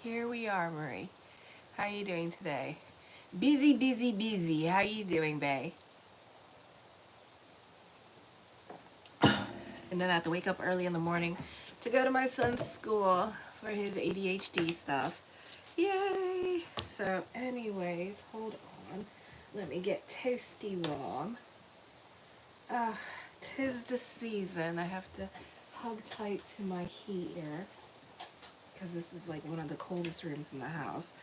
Here we are, Marie. How you doing today? Busy, busy, busy. How you doing, bae? And then I have to wake up early in the morning to go to my son's school for his ADHD stuff. Yay! So anyways, hold on. Let me get toasty warm. Tis the season. I have to hug tight to my heater because this is like one of the coldest rooms in the house.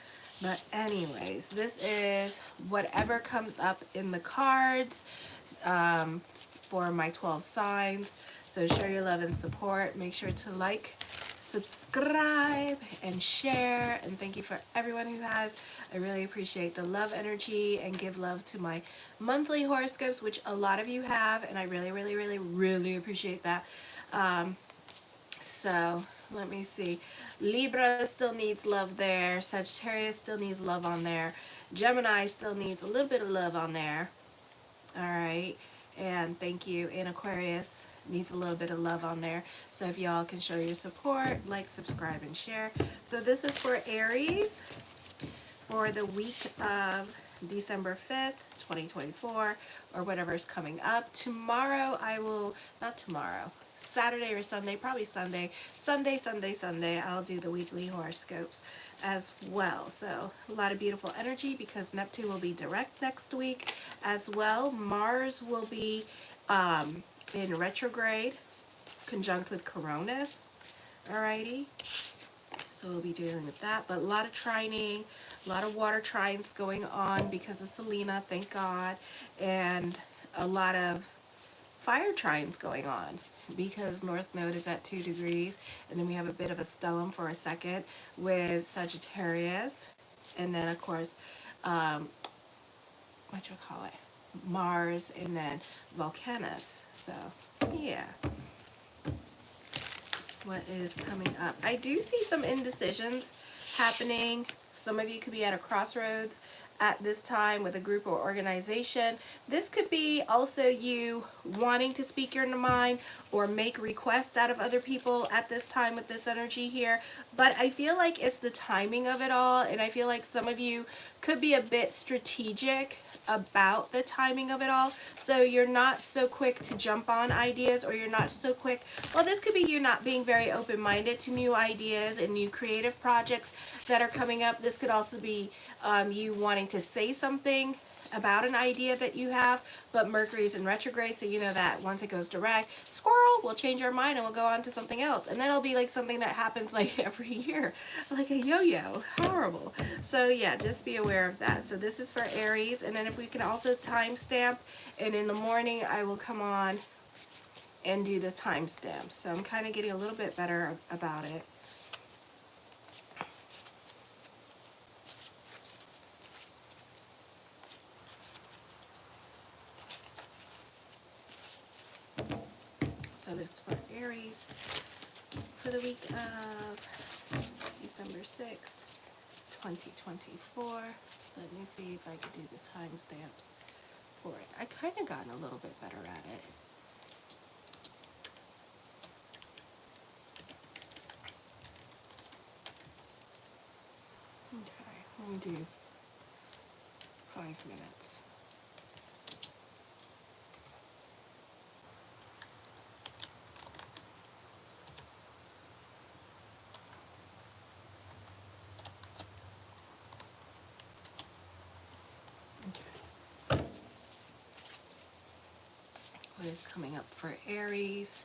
But anyways, this is whatever comes up in the cards for my 12 signs. So show your love and support. Make sure to like, subscribe, and share. And thank you for everyone who has. I really appreciate the love energy and give love to my monthly horoscopes, which a lot of you have. And I really, really, really, really appreciate that. So let me see. Libra still needs love there. Sagittarius still needs love on there. Gemini still needs a little bit of love on there. All right. And thank you. And Aquarius needs a little bit of love on there. So if y'all can show your support, like, subscribe, and share. So this is for Aries for the week of December 5th, 2024, or whatever is coming up. Tomorrow not tomorrow, Saturday or Sunday, probably Sunday, I'll do the weekly horoscopes as well. So a lot of beautiful energy because Neptune will be direct next week as well. Mars will be in retrograde, conjunct with Coronis. Alrighty. So we'll be dealing with that, but a lot of trining, a lot of water trines going on because of Selena, thank God, and a lot of fire trines going on because North Node is at 2 degrees, and then we have a bit of a stellium for a second with Sagittarius, and then of course, Mars, and then Volcanus. So yeah. What is coming up? I do see some indecisions happening. Some of you could be at a crossroads at this time with a group or organization. This could be also you wanting to speak your mind or make requests out of other people at this time with this energy here. But I feel like it's the timing of it all, and I feel like some of you could be a bit strategic about the timing of it all. So you're not so quick to jump on ideas, or you're not so quick. Well, this could be you not being very open-minded to new ideas and new creative projects that are coming up. This could also be you wanting to say something about an idea that you have, but Mercury's in retrograde, so you know that once it goes direct, squirrel, we'll change our mind and we'll go on to something else. And then it'll be like something that happens like every year, like a yo-yo. Horrible. So yeah, just be aware of that. So this is for Aries, and then if we can also timestamp, and in the morning I will come on and do the timestamps. So I'm kind of getting a little bit better about it. So this is for Aries for the week of December 6th, 2024. Let me see if I could do the timestamps for it. I kind of gotten a little bit better at it. Okay, let me do 5 minutes. What is coming up for Aries?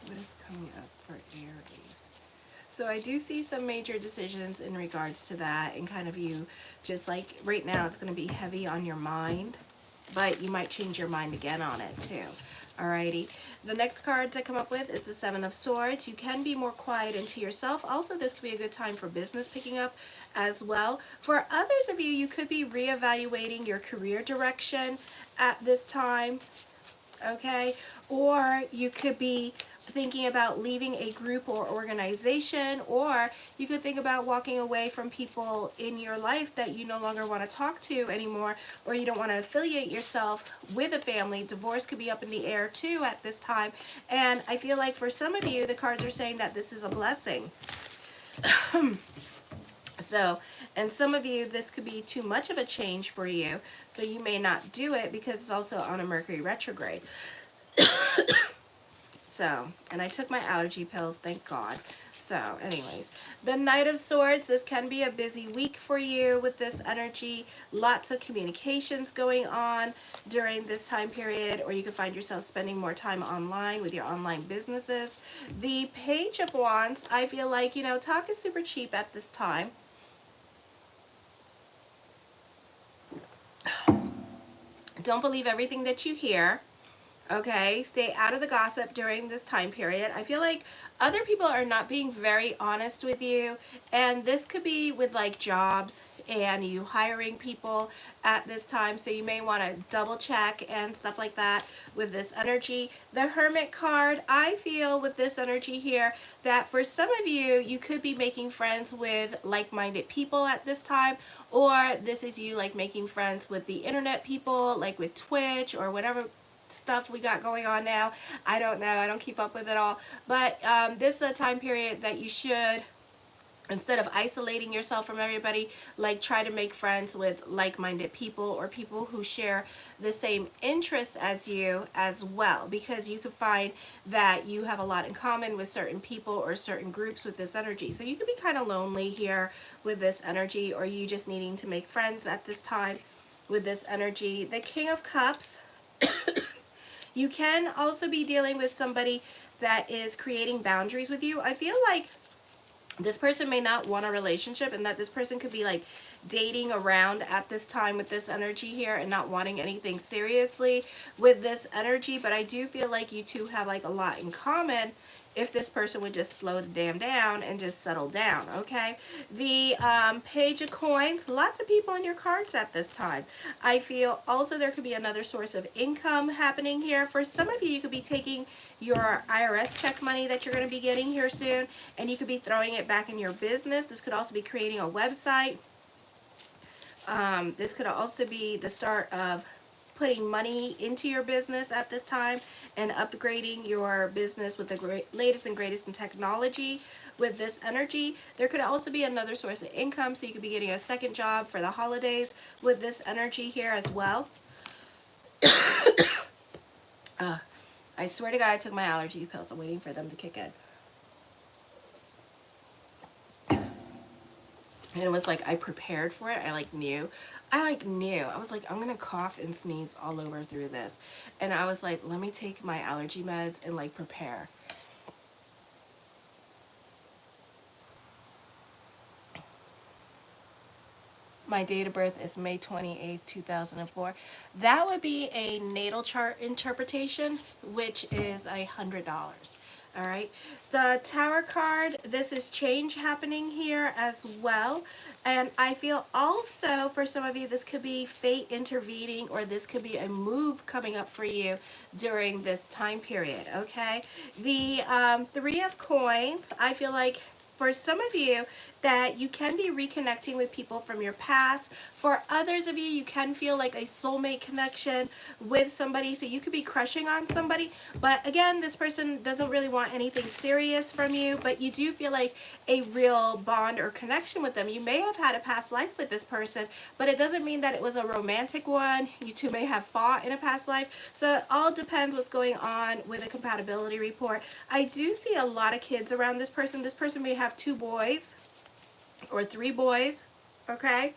What is coming up for Aries? So I do see some major decisions in regards to that, and kind of you just like right now it's going to be heavy on your mind, but you might change your mind again on it too. Alrighty. The next card to come up with is the Seven of Swords. You can be more quiet into yourself. Also, this could be a good time for business picking up as well. For others of you, you could be reevaluating your career direction at this time. Okay? Or you could be thinking about leaving a group or organization, or you could think about walking away from people in your life that you no longer want to talk to anymore, or you don't want to affiliate yourself with a family. Divorce could be up in the air too at this time, and I feel like for some of you, the cards are saying that this is a blessing. So, and some of you, this could be too much of a change for you, so you may not do it because it's also on a Mercury retrograde. So, and I took my allergy pills, thank God. So, anyways, the Knight of Swords, this can be a busy week for you with this energy. Lots of communications going on during this time period, or you can find yourself spending more time online with your online businesses. The Page of Wands, I feel like, you know, talk is super cheap at this time. Don't believe everything that you hear. Okay, stay out of the gossip during this time period. I feel like other people are not being very honest with you, and this could be with like jobs and you hiring people at this time, so you may want to double check and stuff like that with this energy. The Hermit card, I feel with this energy here that for some of you, you could be making friends with like-minded people at this time, or this is you like making friends with the internet people, like with Twitch or whatever stuff we got going on now. I don't know. I don't keep up with it all. But this is a time period that you should, instead of isolating yourself from everybody, like try to make friends with like-minded people or people who share the same interests as you as well, because you could find that you have a lot in common with certain people or certain groups with this energy. So you could be kind of lonely here with this energy, or you just needing to make friends at this time with this energy. The King of Cups, you can also be dealing with somebody that is creating boundaries with you. I feel like this person may not want a relationship, and that this person could be like dating around at this time with this energy here and not wanting anything seriously with this energy. But I do feel like you two have like a lot in common if this person would just slow the damn down and just settle down, okay? The Page of Coins, lots of people in your cards at this time. I feel also there could be another source of income happening here. For some of you, you could be taking your IRS check money that you're going to be getting here soon, and you could be throwing it back in your business. This could also be creating a website. This could also be the start of putting money into your business at this time and upgrading your business with the latest and greatest in technology with this energy. There could also be another source of income, so you could be getting a second job for the holidays with this energy here as well. I swear to God, I took my allergy pills. I'm waiting for them to kick in. And it was like I prepared for it. I knew. I was like, I'm going to cough and sneeze all over through this. And I was like, let me take my allergy meds and like prepare. My date of birth is May 28th, 2004. That would be a natal chart interpretation, which is $100. All right. The Tower card, this is change happening here as well. And I feel also for some of you, this could be fate intervening, or this could be a move coming up for you during this time period. Okay. The Three of Coins, I feel like for some of you that you can be reconnecting with people from your past. For others of you, you can feel like a soulmate connection with somebody, so you could be crushing on somebody. But again, this person doesn't really want anything serious from you, but you do feel like a real bond or connection with them. You may have had a past life with this person, but it doesn't mean that it was a romantic one. You two may have fought in a past life. So it all depends what's going on with a compatibility report. I do see a lot of kids around this person. This person may have 2 boys or 3 boys, okay,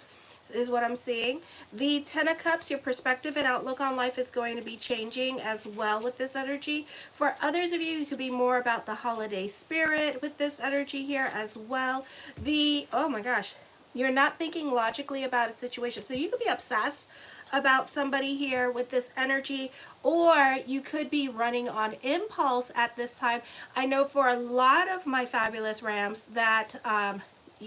is what I'm seeing. The Ten of Cups, your perspective and outlook on life is going to be changing as well with this energy. For others of you, it could be more about the holiday spirit with this energy here as well. Oh my gosh, you're not thinking logically about a situation. So you could be obsessed about somebody here with this energy, or you could be running on impulse at this time. I know for a lot of my fabulous Rams that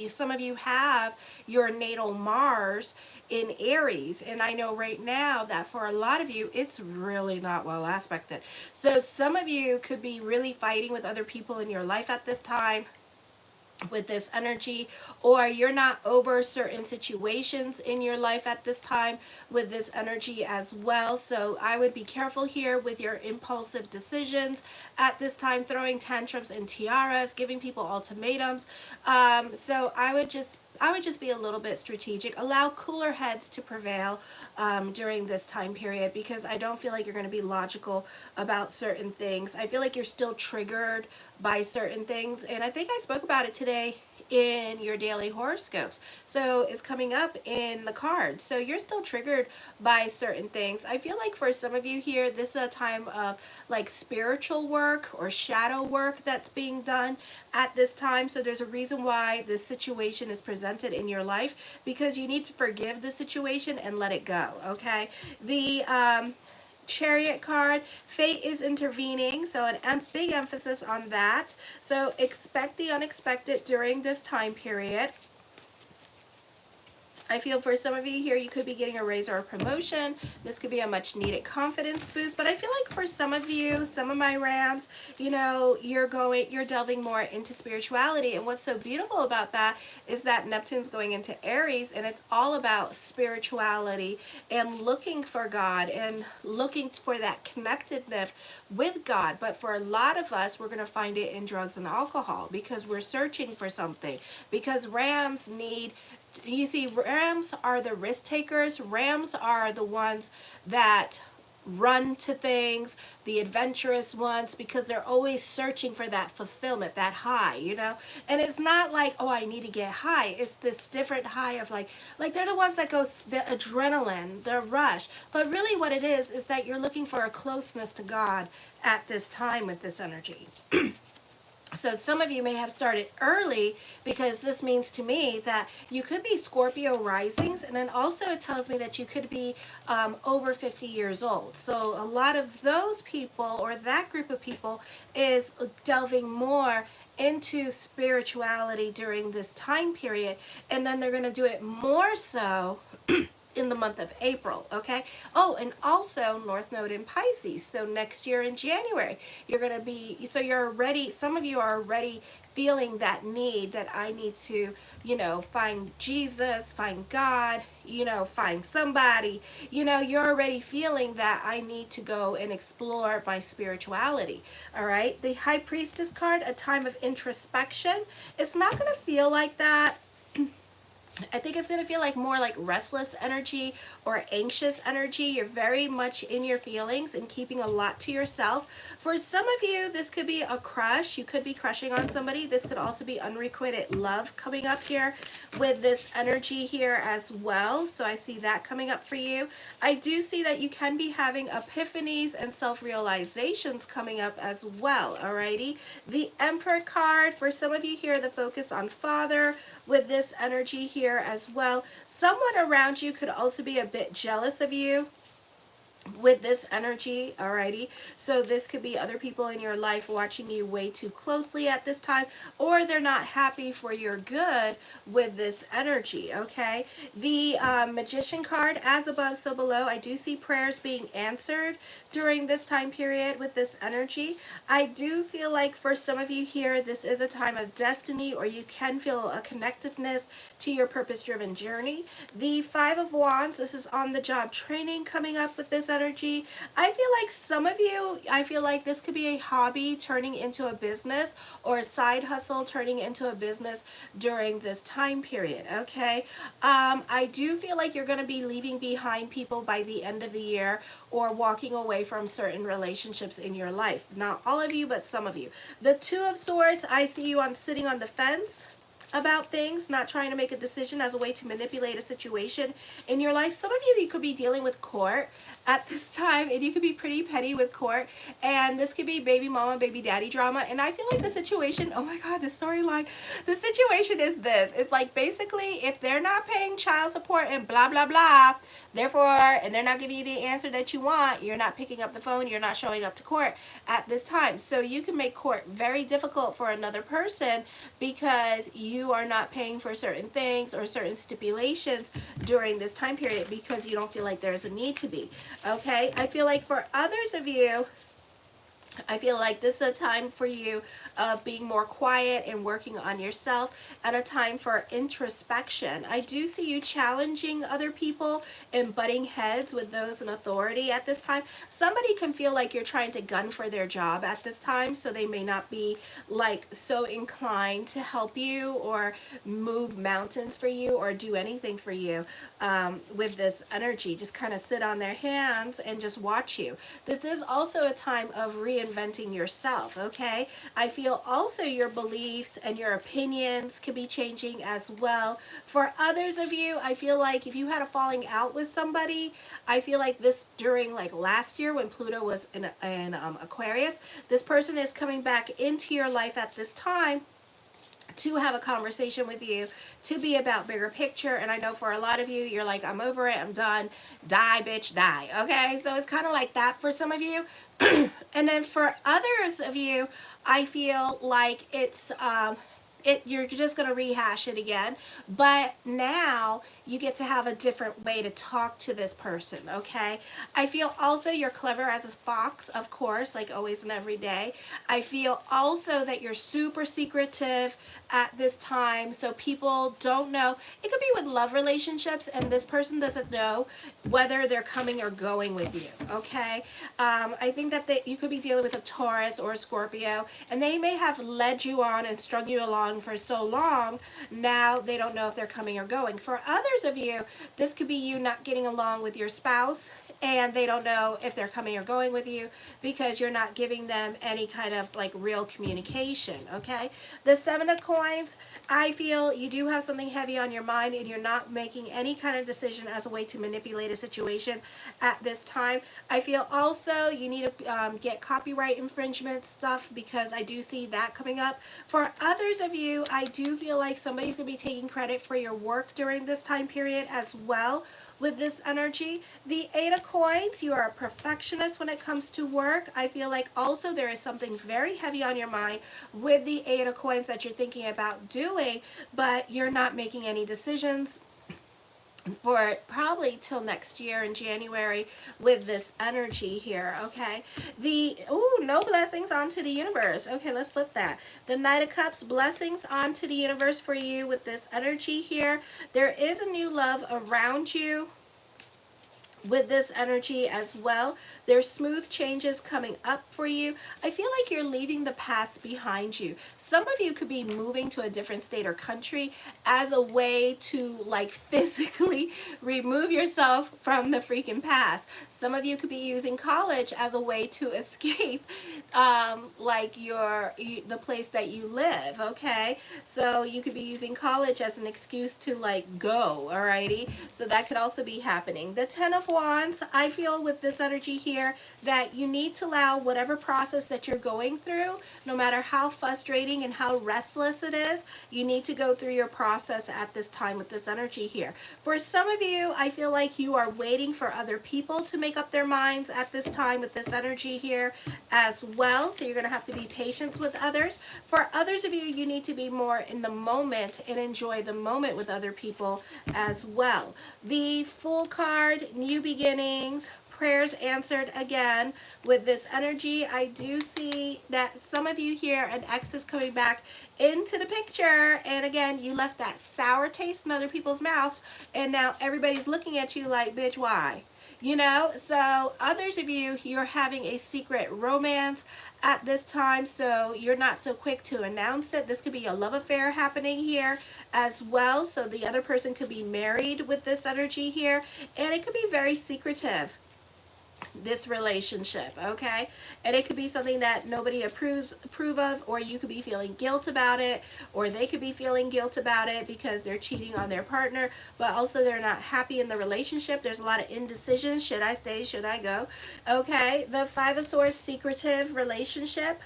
some of you have your natal Mars in Aries, and I know right now that for a lot of you it's really not well aspected. So some of you could be really fighting with other people in your life at this time with this energy, or you're not over certain situations in your life at this time with this energy as well. So I would be careful here with your impulsive decisions at this time, throwing tantrums and tiaras, giving people ultimatums. So I would just be a little bit strategic. Allow cooler heads to prevail during this time period, because I don't feel like you're going to be logical about certain things. I feel like you're still triggered by certain things, and I think I spoke about it today in your daily horoscopes. So it's coming up in the cards. So you're still triggered by certain things. I feel like for some of you here, this is a time of like spiritual work or shadow work that's being done at this time. So there's a reason why this situation is presented in your life, because you need to forgive the situation and let it go. Okay. The Chariot card, fate is intervening, so a big emphasis on that. So expect the unexpected during this time period. I feel for some of you here, you could be getting a raise or a promotion. This could be a much needed confidence boost. But I feel like for some of you, some of my Rams, you know, you're delving more into spirituality. And what's so beautiful about that is that Neptune's going into Aries, and it's all about spirituality and looking for God and looking for that connectedness with God. But for a lot of us, we're going to find it in drugs and alcohol, because we're searching for something. Because Rams need, you see, Rams are the risk takers. Rams are the ones that run to things, the adventurous ones, because they're always searching for that fulfillment, that high, you know. And it's not like, oh, I need to get high. It's this different high of like they're the ones that go, the adrenaline, the rush. But really what it is that you're looking for a closeness to God at this time with this energy. So some of you may have started early, because this means to me that you could be Scorpio risings, and then also it tells me that you could be over 50 years old. So a lot of those people, or that group of people, is delving more into spirituality during this time period, and then they're going to do it more so in the month of April, okay? Oh, and also North Node in Pisces. So next year in January, you're going to be, so you're already, some of you are already feeling that need, that I need to, you know, find Jesus, find God, you know, find somebody, you know, you're already feeling that I need to go and explore my spirituality. All right. The High Priestess card, a time of introspection. It's not going to feel like that. I think it's going to feel like more like restless energy or anxious energy. You're very much in your feelings and keeping a lot to yourself. For some of you, this could be a crush. You could be crushing on somebody. This could also be unrequited love coming up here with this energy here as well. So I see that coming up for you. I do see that you can be having epiphanies and self-realizations coming up as well. Alrighty. The Emperor card, for some of you here, the focus on father with this energy here as well. Someone around you could also be a bit jealous of you with this energy. Alrighty, so this could be other people in your life watching you way too closely at this time, or they're not happy for your good with this energy. Okay, the Magician card, as above so below. I do see prayers being answered during this time period with this energy. I do feel like for some of you here, this is a time of destiny, or you can feel a connectedness to your purpose-driven journey. The Five of Wands, this is on the job training coming up with this energy. I feel like some of you, I feel like this could be a hobby turning into a business, or a side hustle turning into a business during this time period. Okay, I do feel like you're going to be leaving behind people by the end of the year, or walking away from certain relationships in your life. Not all of you, but some of you. The Two of Swords, I see you sitting on the fence about things, not trying to make a decision as a way to manipulate a situation in your life. Some of you, you could be dealing with court at this time, and you could be pretty petty with court, and this could be baby mama, baby daddy drama. And I feel like the situation, oh my god, the storyline, the situation is this. It's like basically if they're not paying child support and blah blah blah, therefore, and they're not giving you the answer that you want, you're not picking up the phone, you're not showing up to court at this time. So you can make court very difficult for another person because you are not paying for certain things or certain stipulations during this time period because you don't feel like there's a need to be. Okay, I feel like for others of you, I feel like this is a time for you of being more quiet and working on yourself, and a time for introspection. I do see you challenging other people and butting heads with those in authority at this time. Somebody can feel like you're trying to gun for their job at this time, so they may not be like so inclined to help you or move mountains for you or do anything for you with this energy. Just kind of sit on their hands and just watch you. This is also a time of reinventing yourself, okay? I feel also your beliefs and your opinions can be changing as well. For others of you, I feel like if you had a falling out with somebody, I feel like this during like last year when Pluto was in Aquarius, this person is coming back into your life at this time to have a conversation with you, to be about bigger picture. And I know for a lot of you, you're like, I'm over it, I'm done, die bitch, die. Okay, so it's kind of like that for some of you. And then for others of you, I feel like it's you're just going to rehash it again, but now you get to have a different way to talk to this person, okay? I feel also you're clever as a fox, of course, like always and every day. I feel also that you're super secretive at this time, so people don't know. It could be with love relationships, and this person doesn't know whether they're coming or going with you, okay? I think that you could be dealing with a Taurus or a Scorpio, and they may have led you on and strung you along for so long, now they don't know if they're coming or going. For others of you, this could be you not getting along with your spouse, and they don't know if they're coming or going with you because you're not giving them any kind of like real communication, okay? The Seven of Coins, I feel you do have something heavy on your mind and you're not making any kind of decision as a way to manipulate a situation at this time. I feel also you need to get copyright infringement stuff because I do see that coming up. For others of you, I do feel like somebody's going to be taking credit for your work during this time period as well. With this energy, the Eight of Coins, you are a perfectionist when it comes to work. I feel like also there is something very heavy on your mind with the Eight of Coins that you're thinking about doing, but you're not making any decisions for probably till next year in January with this energy here, okay? No blessings onto the universe. Okay, let's flip that. The Knight of Cups, blessings onto the universe for you with this energy here. There is a new love around you with this energy as well. There's smooth changes coming up for you. I feel like you're leaving the past behind you. Some of you could be moving to a different state or country as a way to like physically remove yourself from the freaking past. Some of you could be using college as a way to escape like the place that you live, okay? So you could be using college as an excuse to like go, alrighty? So that could also be happening. The Ten of Wands, I feel with this energy here that you need to allow whatever process that you're going through, no matter how frustrating and how restless it is, you need to go through your process at this time with this energy here. For some of you, I feel like you are waiting for other people to make up their minds at this time with this energy here as well. So you're going to have to be patient with others. For others of you, you need to be more in the moment and enjoy the moment with other people as well. The Fool card, new beginnings, prayers answered again with this energy. I do see that some of you here, an ex is coming back into the picture, and again, you left that sour taste in other people's mouths, and now everybody's looking at you like, bitch, why? You know, so others of you, you're having a secret romance at this time, so you're not so quick to announce it. This could be a love affair happening here as well, so the other person could be married with this energy here, and it could be very secretive. this relationship, okay? And it could be something that nobody approve of, or you could be feeling guilt about it, or they could be feeling guilt about it because they're cheating on their partner, but also they're not happy in the relationship. There's a lot of indecision. Should I stay? Should I go? Okay, the Five of Swords, secretive relationship.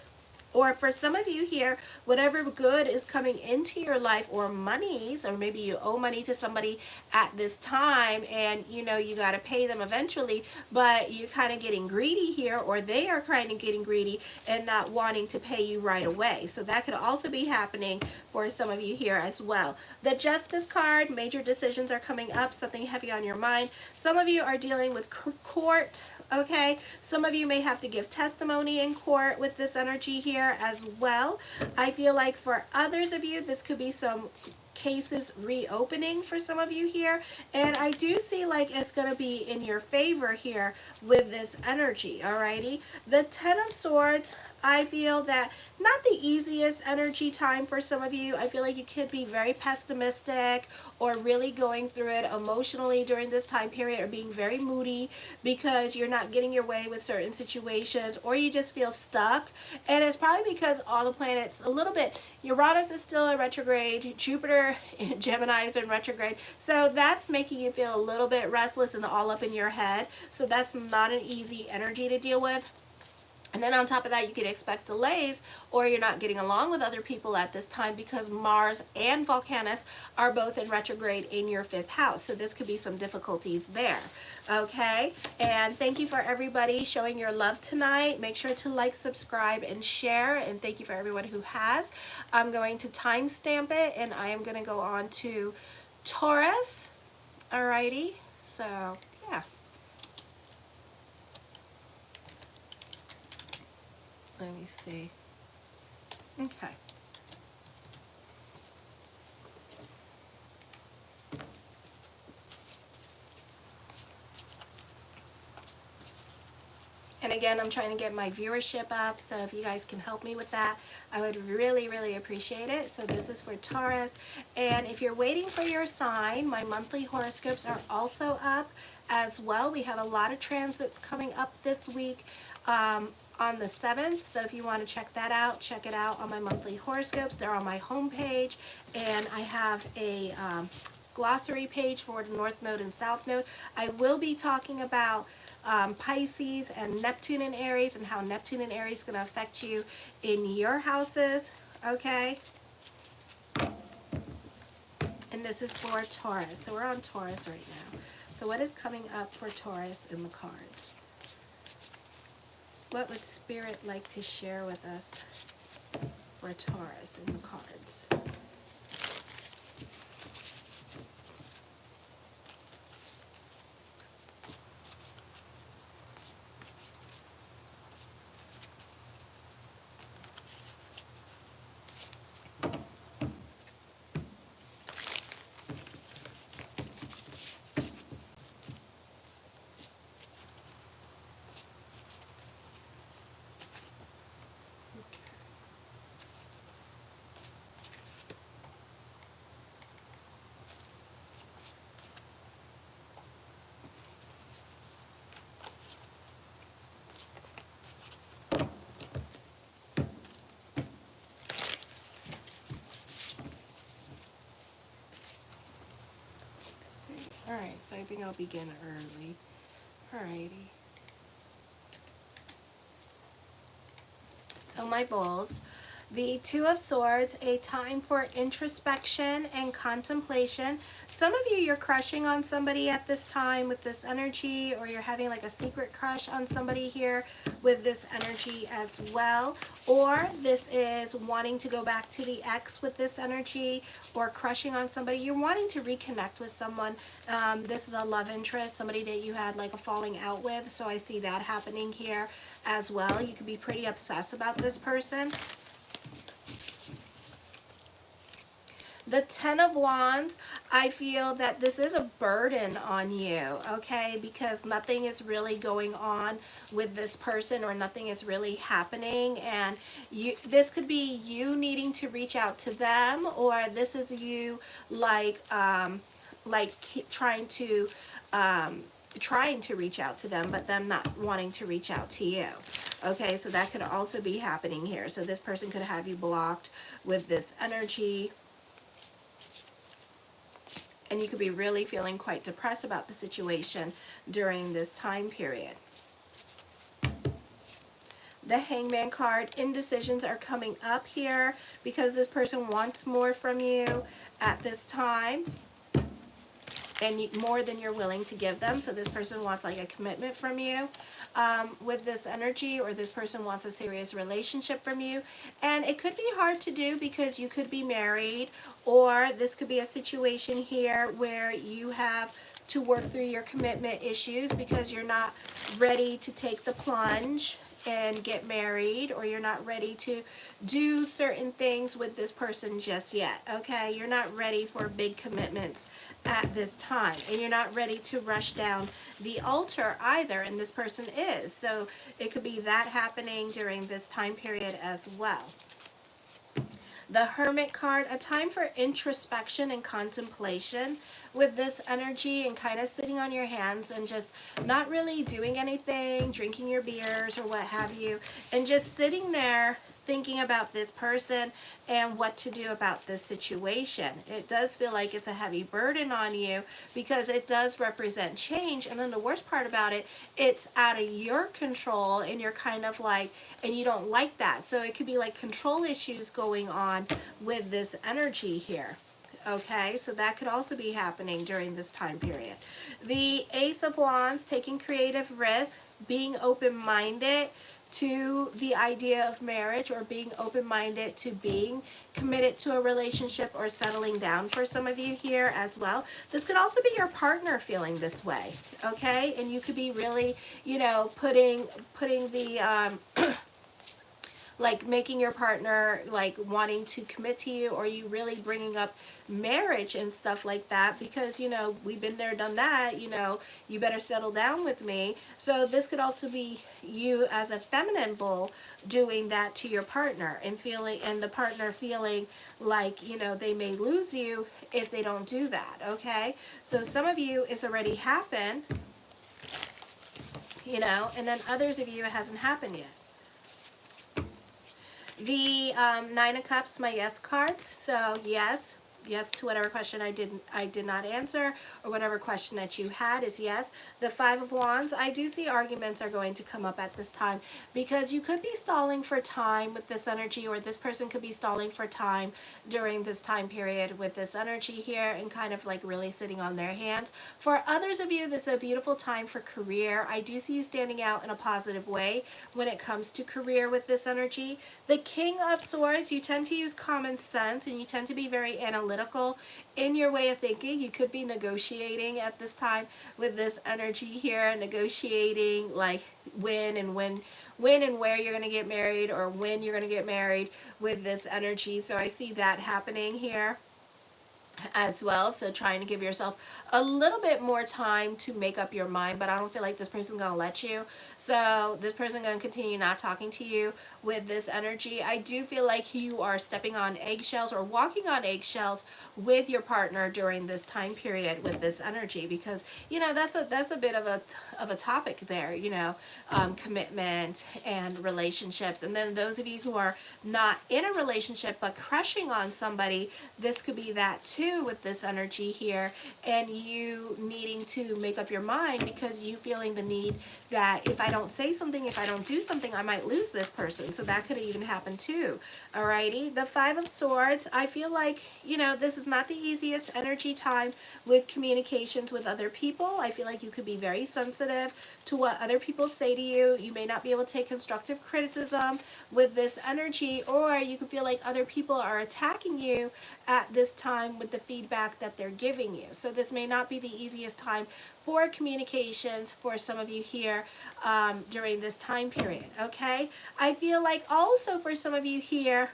Or for some of you here, whatever good is coming into your life, or monies, or maybe you owe money to somebody at this time and you know you got to pay them eventually, but you're kind of getting greedy here, or they are kind of getting greedy and not wanting to pay you right away. So that could also be happening for some of you here as well. The Justice card, major decisions are coming up, something heavy on your mind. Some of you are dealing with court. Okay, some of you may have to give testimony in court with this energy here as well. I feel like for others of you, this could be some cases reopening for some of you here, and I do see like it's going to be in your favor here with this energy. Alrighty, the Ten of Swords, I feel that not the easiest energy time for some of you. I feel like you could be very pessimistic or really going through it emotionally during this time period, or being very moody because you're not getting your way with certain situations, or you just feel stuck. And it's probably because all the planets a little bit, Uranus is still in retrograde, Jupiter in Gemini is in retrograde, so that's making you feel a little bit restless and all up in your head. So that's not an easy energy to deal with. And then on top of that, you could expect delays, or you're not getting along with other people at this time because Mars and Volcanus are both in retrograde in your 5th house. So this could be some difficulties there. Okay, and thank you for everybody showing your love tonight. Make sure to like, subscribe, and share. And thank you for everyone who has. I'm going to timestamp it, and I am going to go on to Taurus. Alrighty, so yeah. Let me see. Okay. And again, I'm trying to get my viewership up, so if you guys can help me with that, I would really, really appreciate it. So this is for Taurus. And if you're waiting for your sign, my monthly horoscopes are also up as well. We have a lot of transits coming up this week. On the 7th, so if you want to check that out, check it out on my monthly horoscopes. They're on my homepage, and I have a glossary page for the North Node and South Node. I will be talking about Pisces and Neptune and Aries, and how Neptune and Aries is going to affect you in your houses, okay? And this is for Taurus, so we're on Taurus right now. So what is coming up for Taurus in the cards? What would Spirit like to share with us for Taurus in the cards? Alright, so I think I'll begin early. Alrighty. So my bowls. The Two of Swords, a time for introspection and contemplation. Some of you, you're crushing on somebody at this time with this energy, or you're having like a secret crush on somebody here with this energy as well. Or this is wanting to go back to the ex with this energy, or crushing on somebody. You're wanting to reconnect with someone. This is a love interest, somebody that you had like a falling out with. So I see that happening here as well. You could be pretty obsessed about this person. The Ten of Wands, I feel that this is a burden on you, okay, because nothing is really going on with this person, or nothing is really happening, and this could be you needing to reach out to them, or this is you like trying to trying to reach out to them, but them not wanting to reach out to you. Okay, so that could also be happening here. So this person could have you blocked with this energy. And you could be really feeling quite depressed about the situation during this time period. The Hangman card, indecisions are coming up here because this person wants more from you at this time, and more than you're willing to give them. So this person wants like a commitment from you with this energy, or this person wants a serious relationship from you. And it could be hard to do because you could be married, or this could be a situation here where you have to work through your commitment issues because you're not ready to take the plunge and get married, or you're not ready to do certain things with this person just yet. Okay, you're not ready for big commitments at this time, and you're not ready to rush down the altar either, and this person is. So it could be that happening during this time period as well. The Hermit card, a time for introspection and contemplation with this energy, and kind of sitting on your hands and just not really doing anything, drinking your beers or what have you, and just sitting there thinking about this person and what to do about this situation. It does feel like it's a heavy burden on you because it does represent change, and then the worst part about it, it's out of your control, and you're kind of like, and you don't like that. So it could be like control issues going on with this energy here. Okay, so that could also be happening during this time period. The Ace of Wands, taking creative risks, being open-minded to the idea of marriage, or being open-minded to being committed to a relationship or settling down for some of you here as well. This could also be your partner feeling this way, okay? And you could be really, you know, putting the like making your partner like wanting to commit to you, or you really bringing up marriage and stuff like that because, you know, we've been there, done that, you know, you better settle down with me. So this could also be you as a feminine bull doing that to your partner, and feeling, and the partner feeling like, you know, they may lose you if they don't do that. Okay, so some of you it's already happened, you know, and then others of you it hasn't happened yet. The Nine of Cups, my yes card. So yes to whatever question I did not answer, or whatever question that you had is yes. The Five of Wands, I do see arguments are going to come up at this time because you could be stalling for time with this energy, or this person could be stalling for time during this time period with this energy here, and kind of like really sitting on their hands. For others of you, this is a beautiful time for career. I do see you standing out in a positive way when it comes to career with this energy. The King of Swords, you tend to use common sense, and you tend to be very analytical in your way of thinking. You could be negotiating at this time with this energy here, negotiating like when and where you're going to get married, or when you're going to get married with this energy. So I see that happening here as well. So trying to give yourself a little bit more time to make up your mind, but I don't feel like this person's going to let you. So this person going to continue not talking to you with this energy. I do feel like you are stepping on eggshells, or walking on eggshells with your partner during this time period with this energy, because, you know, that's a bit of a topic there, you know, commitment and relationships. And then those of you who are not in a relationship but crushing on somebody, this could be that too with this energy here, and you needing to make up your mind because you feeling the need that if I don't say something, if I don't do something, I might lose this person. So that could even happen too. Alrighty, the Five of Swords, I feel like, you know, this is not the easiest energy time with communications with other people. I feel like you could be very sensitive to what other people say to you. You may not be able to take constructive criticism with this energy, or you could feel like other people are attacking you at this time with the feedback that they're giving you. So this may not be the easiest time for communications for some of you here during this time period. Okay, I feel like also for some of you here,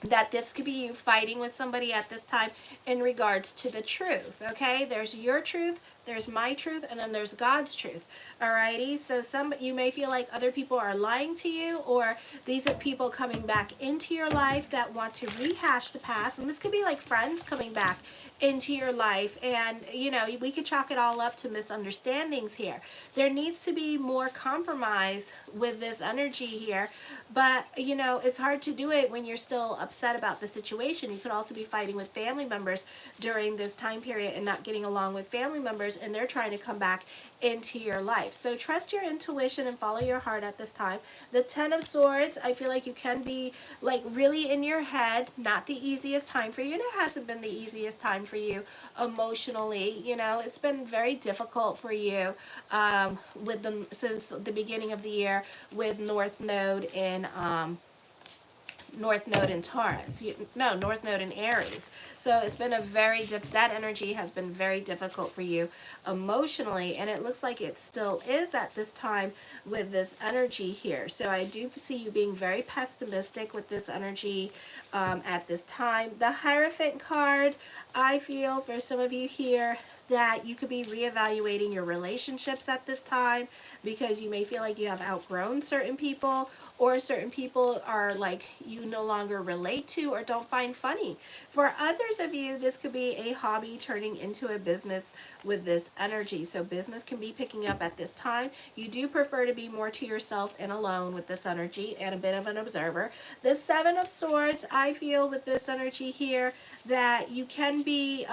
that this could be you fighting with somebody at this time in regards to the truth, okay? There's your truth, there's my truth, and then there's God's truth, alrighty? So you may feel like other people are lying to you, or these are people coming back into your life that want to rehash the past, and this could be like friends coming back into your life, and you know, we could chalk it all up to misunderstandings here. There needs to be more compromise with this energy here, but you know, it's hard to do it when you're still upset about the situation. You could also be fighting with family members during this time period and not getting along with family members, and they're trying to come back into your life. So trust your intuition and follow your heart at this time. The Ten of Swords, I feel like you can be like really in your head, not the easiest time for you, and it hasn't been the easiest time for you emotionally. You know, it's been very difficult for you since the beginning of the year with North Node in Taurus. North Node in Aries. So it's been a that energy has been very difficult for you emotionally, and it looks like it still is at this time with this energy here. So I do see you being very pessimistic with this energy at this time. The Hierophant card, I feel for some of you here that you could be reevaluating your relationships at this time, because you may feel like you have outgrown certain people, or certain people are like you no longer relate to or don't find funny. For others of you, this could be a hobby turning into a business with this energy. So business can be picking up at this time. You do prefer to be more to yourself and alone with this energy, and a bit of an observer. The Seven of Swords, I feel with this energy here that you can be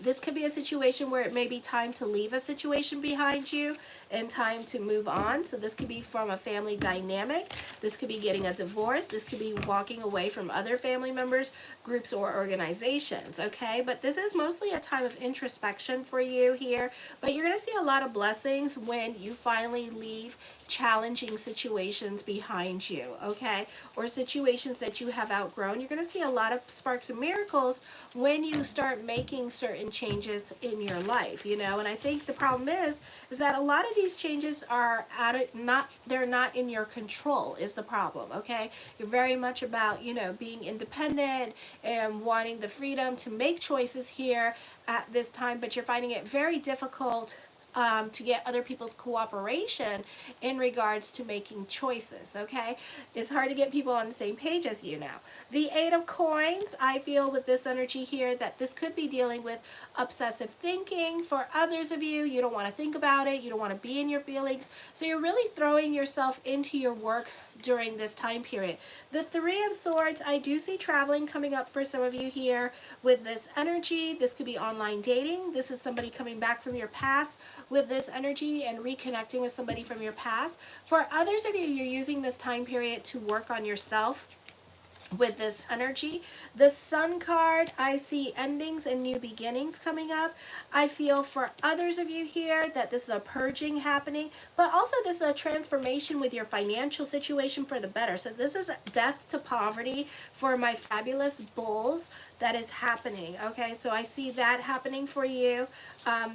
this could be a situation where it may be time to leave a situation behind you and time to move on. So this could be from a family dynamic. This could be getting a divorce. This could be walking away from other family members, groups, or organizations, okay? But this is mostly a time of introspection for you here. But you're going to see a lot of blessings when you finally leave challenging situations behind you, okay? Or situations that you have outgrown. You're going to see a lot of sparks and miracles when you start making certain changes in your life, you know. And I think the problem is that a lot of these changes are they're not in your control is the problem, okay? You're very much about, you know, being independent and wanting the freedom to make choices here at this time, but you're finding it very difficult to get other people's cooperation in regards to making choices, okay? It's hard to get people on the same page as you now. The Eight of Coins, I feel with this energy here that this could be dealing with obsessive thinking. For others of you, you don't want to think about it. You don't want to be in your feelings. So you're really throwing yourself into your work during this time period. The Three of Swords, I do see traveling coming up for some of you here with this energy. This could be online dating. This is somebody coming back from your past with this energy and reconnecting with somebody from your past. For others of you, you're using this time period to work on yourself with this energy. The Sun card, I see endings and new beginnings coming up. I feel for others of you here that this is a purging happening, but also this is a transformation with your financial situation for the better. So this is death to poverty for my fabulous bulls that is happening, okay? So I see that happening for you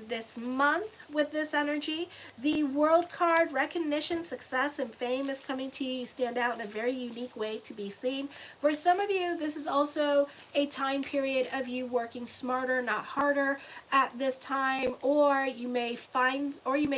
this month with this energy. The World card, recognition, success, and fame is coming to you. You stand out in a very unique way to be seen. For some of you, this is also a time period of you working smarter, not harder at this time, or you may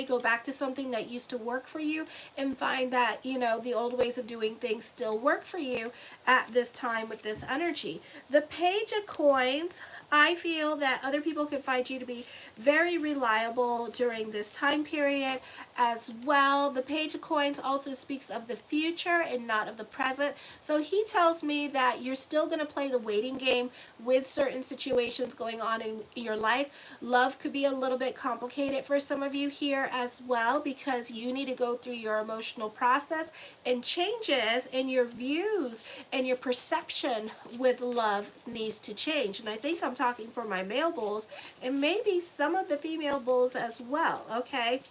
go back to something that used to work for you and find that, you know, the old ways of doing things still work for you at this time with this energy. The Page of Coins, I feel that other people can find you to be very reliable during this time period as well. The Page of Coins also speaks of the future and not of the present. So he tells me that you're still going to play the waiting game with certain situations going on in your life. Love could be a little bit complicated for some of you here as well, because you need to go through your emotional process and changes in your views and your perception with love needs to change. And I think I'm talking for my male bulls and maybe some of the female bulls as well, okay?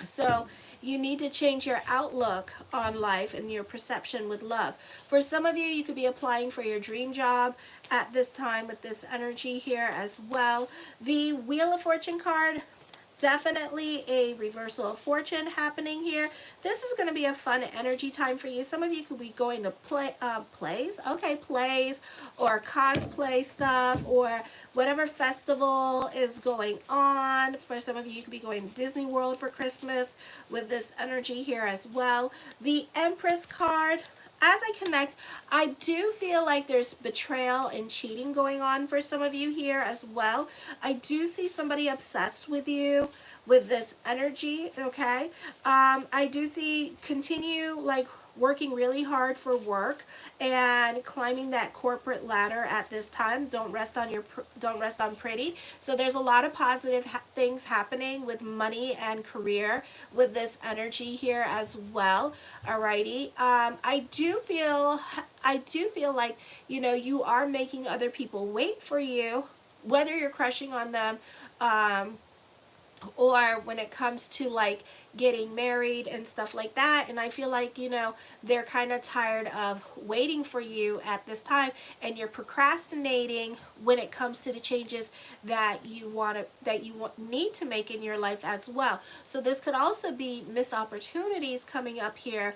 So you need to change your outlook on life and your perception with love. For some of you, you could be applying for your dream job at this time with this energy here as well. The Wheel of Fortune card definitely a reversal of fortune happening here. This is going to be a fun energy time for you. Some of you could be going to plays or cosplay stuff or whatever festival is going on. For some of you, you could be going to Disney World for Christmas with this energy here as well. The Empress card. As I connect, I do feel like there's betrayal and cheating going on for some of you here as well. I do see somebody obsessed with you with this energy, okay? I do see continue like working really hard for work and climbing that corporate ladder at this time. Don't rest on pretty. So there's a lot of positive things happening with money and career with this energy here as well. Alrighty. I do feel like, you know, you are making other people wait for you, whether you're crushing on them, or when it comes to like getting married and stuff like that. And I feel like, you know, they're kind of tired of waiting for you at this time, and you're procrastinating when it comes to the changes that you need to make in your life as well. So this could also be missed opportunities coming up here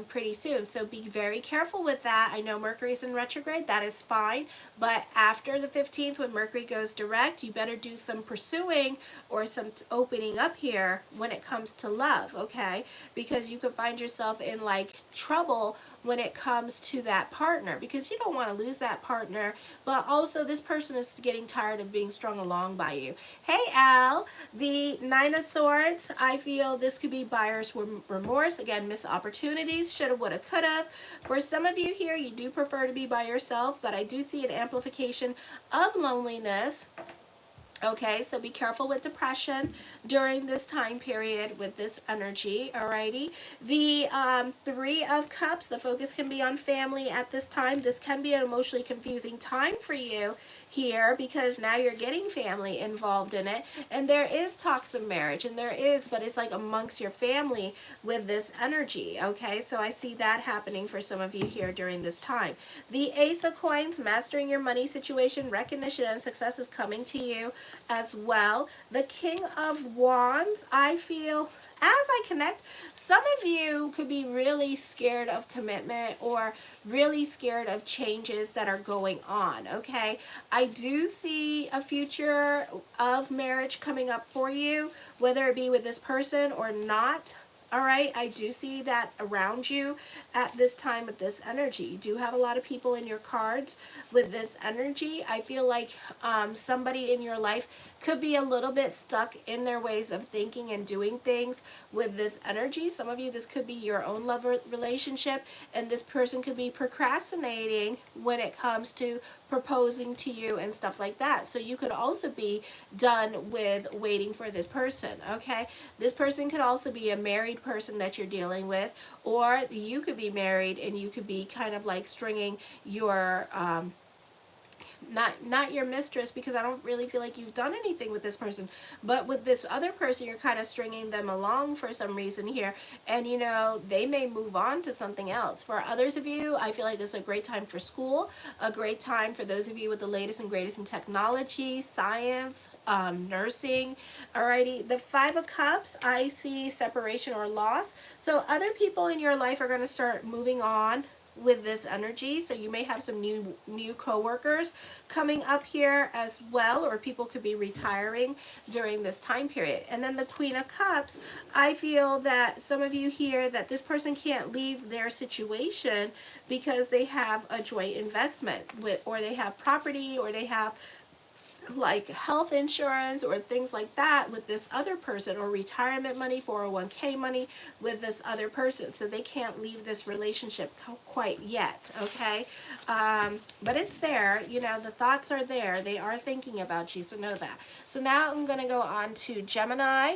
pretty soon. So be very careful with that. I know Mercury's in retrograde, that is fine, but after the 15th, when Mercury goes direct, you better do some pursuing or some opening up here when it comes to love, okay? Because you could find yourself in like trouble when it comes to that partner, because you don't want to lose that partner, but also this person is getting tired of being strung along by you. Hey Al, the Nine of Swords, I feel this could be buyer's remorse. Again, missed opportunities, shoulda, woulda, coulda. For some of you here, you do prefer to be by yourself, but I do see an amplification of loneliness. Okay, so be careful with depression during this time period with this energy, alrighty? The Three of Cups, the focus can be on family at this time. This can be an emotionally confusing time for you here, because now you're getting family involved in it, and there is talks of marriage, and there is, but it's like amongst your family with this energy, okay? So I see that happening for some of you here during this time. The Ace of Coins, mastering your money situation, recognition and success is coming to you as well. The King of Wands, I feel, as I connect, some of you could be really scared of commitment or really scared of changes that are going on, okay? I do see a future of marriage coming up for you, whether it be with this person or not. All right, I do see that around you at this time with this energy. You do have a lot of people in your cards with this energy. I feel like somebody in your life could be a little bit stuck in their ways of thinking and doing things with this energy. Some of you, this could be your own love relationship, and this person could be procrastinating when it comes to proposing to you and stuff like that. So you could also be done with waiting for this person, okay? This person could also be a married person that you're dealing with, or you could be married and you could be kind of like stringing your not your mistress, because I don't really feel like you've done anything with this person, but with this other person, you're kind of stringing them along for some reason here, and you know, they may move on to something else. For others of you, I feel like this is a great time for school, a great time for those of you with the latest and greatest in technology, science, nursing. Alrighty, the Five of Cups, I see separation or loss. So other people in your life are going to start moving on with this energy, so you may have some new co-workers coming up here as well, or people could be retiring during this time period. And then the Queen of Cups, I feel that some of you here, that this person can't leave their situation because they have a joint investment with, or they have property, or they have like health insurance or things like that with this other person, or retirement money, 401k money with this other person. So they can't leave this relationship quite yet, okay? But it's there, you know, the thoughts are there. They are thinking about you, so know that. So now I'm going to go on to Gemini.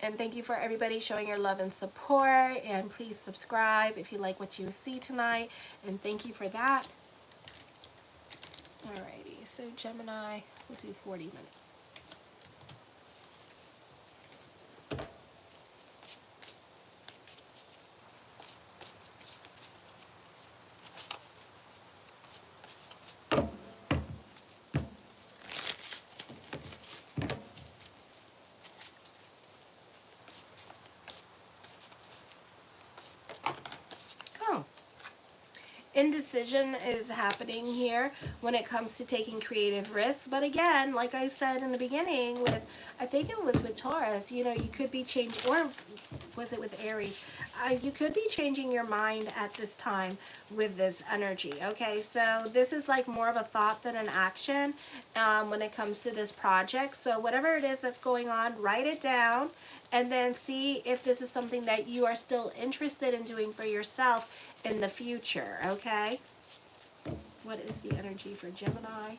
And thank you for everybody showing your love and support. And please subscribe if you like what you see tonight. And thank you for that. Alrighty, so Gemini, we'll do 40 minutes. Indecision is happening here when it comes to taking creative risks. But again, like I said in the beginning with, I think it was with Taurus, you know, you could be changing, or was it with Aries? You could be changing your mind at this time with this energy. Okay, so this is like more of a thought than an action when it comes to this project. So whatever it is that's going on, write it down and then see if this is something that you are still interested in doing for yourself in the future. Okay, what is the energy for Gemini?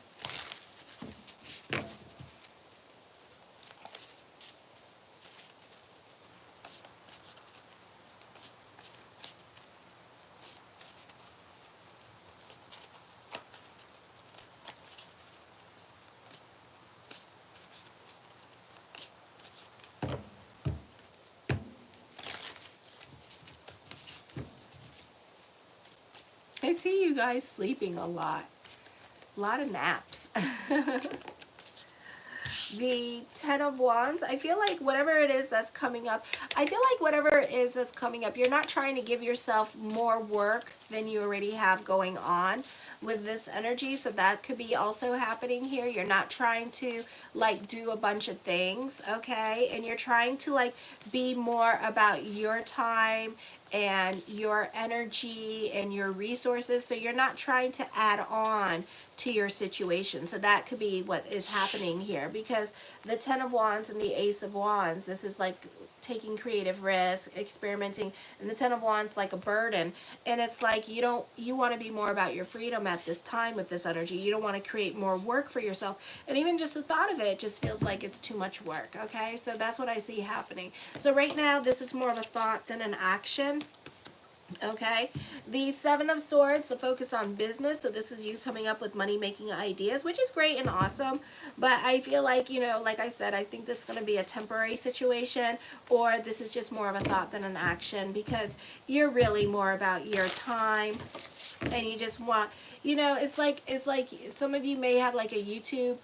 I see you guys sleeping a lot of naps. The Ten of Wands, I feel like whatever it is that's coming up, you're not trying to give yourself more work than you already have going on with this energy. So that could be also happening here. You're not trying to like do a bunch of things, okay? And you're trying to like be more about your time and your energy and your resources. So you're not trying to add on to your situation. So that could be what is happening here, because the Ten of Wands and the Ace of Wands, this is like taking creative risks, experimenting, and the Ten of Wands like a burden. And it's like you want to be more about your freedom at this time with this energy. You don't want to create more work for yourself. And even just the thought of it just feels like it's too much work. Okay, so that's what I see happening. So right now this is more of a thought than an action. Okay, the Seven of Swords, the focus on business. So this is you coming up with money-making ideas, which is great and awesome. But I feel like, you know, like I said, I think this is going to be a temporary situation, or this is just more of a thought than an action, because you're really more about your time and you just want, you know, it's like some of you may have like a YouTube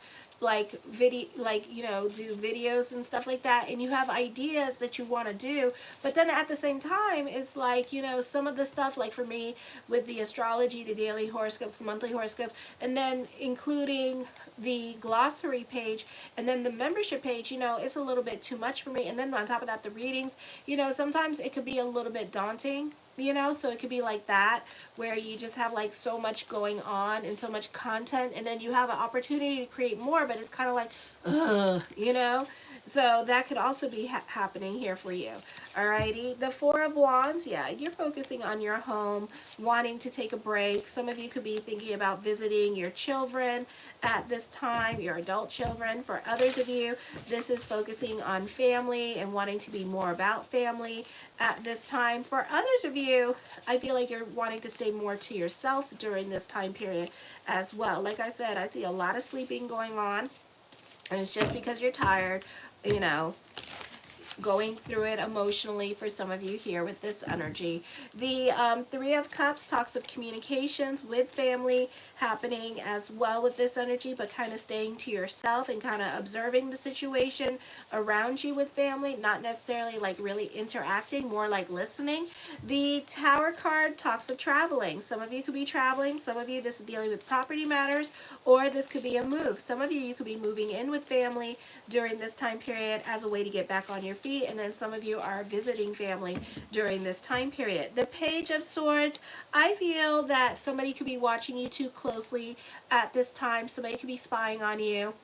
like video, like, you know, do videos and stuff like that, and you have ideas that you want to do, but then at the same time it's like, you know, some of the stuff, like for me with the astrology, the daily horoscopes, monthly horoscopes, and then including the glossary page and then the membership page, you know, it's a little bit too much for me. And then on top of that, the readings, you know, sometimes it could be a little bit daunting, you know, so it could be like that, where you just have like so much going on and so much content, and then you have an opportunity to create more, but it's kind of like, ugh, you know. So that could also be happening here for you. Alrighty, the Four of Wands, yeah, you're focusing on your home, wanting to take a break. Some of you could be thinking about visiting your children at this time, your adult children. For others of you, this is focusing on family and wanting to be more about family at this time. For others of you, I feel like you're wanting to stay more to yourself during this time period as well. Like I said, I see a lot of sleeping going on, and it's just because you're tired, you know, going through it emotionally for some of you here with this energy. The Three of Cups talks of communications with family happening as well with this energy, but kind of staying to yourself and kind of observing the situation around you with family, not necessarily like really interacting, more like listening. The Tower card talks of traveling. Some of you could be traveling. Some of you, this is dealing with property matters, or this could be a move. Some of you, you could be moving in with family during this time period as a way to get back on your feet, and then some of you are visiting family during this time period. The Page of Swords, I feel that somebody could be watching you too closely at this time. Somebody could be spying on you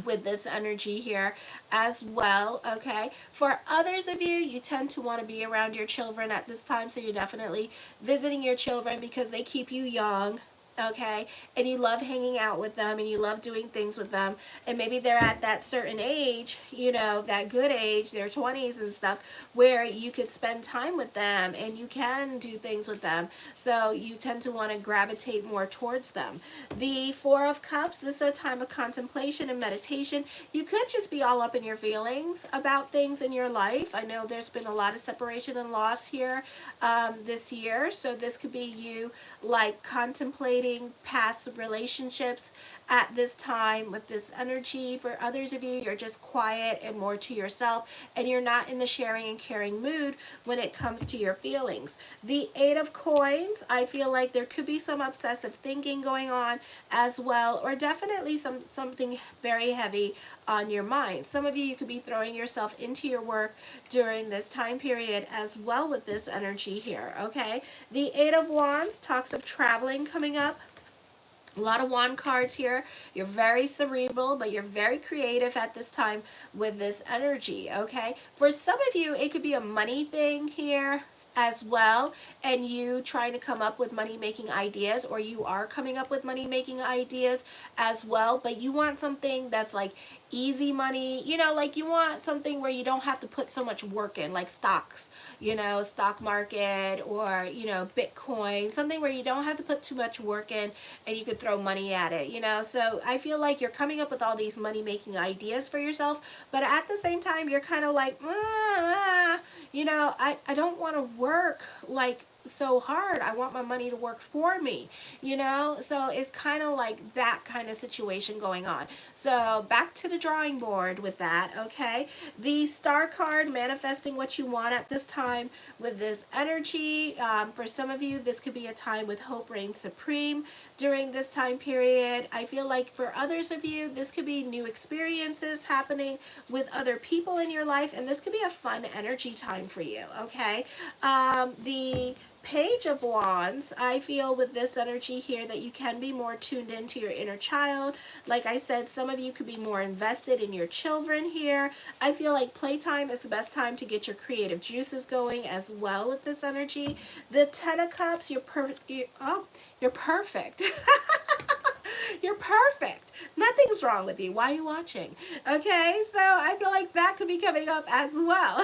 with this energy here as well. Okay, for others of you, you tend to want to be around your children at this time, so you're definitely visiting your children because they keep you young. Okay, and you love hanging out with them and you love doing things with them, and maybe they're at that certain age, you know, that good age, their 20s and stuff, where you could spend time with them and you can do things with them, so you tend to want to gravitate more towards them. The Four of Cups, this is a time of contemplation and meditation. You could just be all up in your feelings about things in your life. I know there's been a lot of separation and loss here this year, so this could be you like contemplating navigating past relationships at this time with this energy. For others of you, you're just quiet and more to yourself, and you're not in the sharing and caring mood when it comes to your feelings. The Eight of Coins, I feel like there could be some obsessive thinking going on as well, or definitely something very heavy on your mind. Some of you, you could be throwing yourself into your work during this time period as well with this energy here, okay? The Eight of Wands talks of traveling coming up. A lot of wand cards here. You're very cerebral, but you're very creative at this time with this energy, okay? For some of you, it could be a money thing here as well, and you trying to come up with money-making ideas, or you are coming up with money-making ideas as well, but you want something that's like easy money, you know, like you want something where you don't have to put so much work in, like stocks, you know, stock market, or, you know, Bitcoin, something where you don't have to put too much work in and you could throw money at it, you know. So I feel like you're coming up with all these money-making ideas for yourself, but at the same time, you're kind of like, you know, I don't want to work like so hard. I want my money to work for me, you know. So it's kind of like that kind of situation going on. So back to the drawing board with that, okay? The Star card, manifesting what you want at this time with this energy. For some of you, this could be a time with hope reigns supreme during this time period. I feel like for others of you, this could be new experiences happening with other people in your life, and this could be a fun energy time for you, okay? The Page of Wands, I feel with this energy here that you can be more tuned into your inner child. Like I said, some of you could be more invested in your children here. I feel like playtime is the best time to get your creative juices going as well with this energy. The Ten of Cups, you're perfect. You're perfect. Nothing's wrong with you. Why are you watching? Okay, so I feel like that could be coming up as well.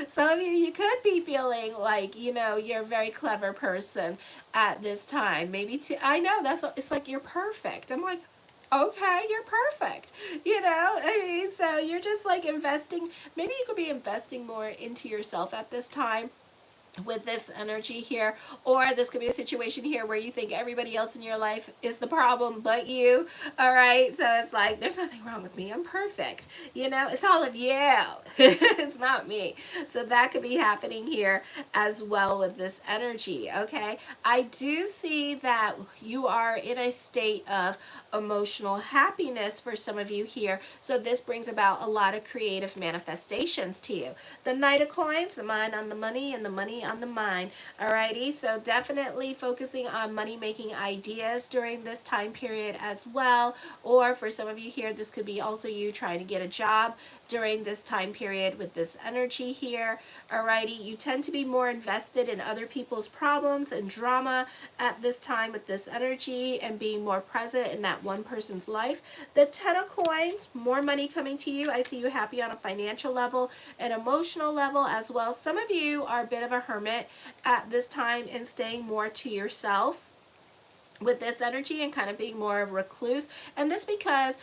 Some of you, you could be feeling like, you know, you're a very clever person at this time. Maybe I know that's what, it's like you're perfect. I'm like, okay, you're perfect. You know, I mean, so you're just like investing. Maybe you could be investing more into yourself at this time with this energy here, or this could be a situation here where you think everybody else in your life is the problem but you. All right, so it's like there's nothing wrong with me, I'm perfect, you know, it's all of you. It's not me. So that could be happening here as well with this energy, okay? I do see that you are in a state of emotional happiness for some of you here, so this brings about a lot of creative manifestations to you. The Knight of Coins, the mind on the money and the money on the mind. Alrighty, so definitely focusing on money making ideas during this time period as well. Or for some of you here, this could be also you trying to get a job during this time period with this energy here. Alrighty, you tend to be more invested in other people's problems and drama at this time with this energy, and being more present in that one person's life. The Ten of Coins, more money coming to you. I see you happy on a financial level and emotional level as well. Some of you are a bit of a hermit at this time and staying more to yourself with this energy, and kind of being more of a recluse. And this because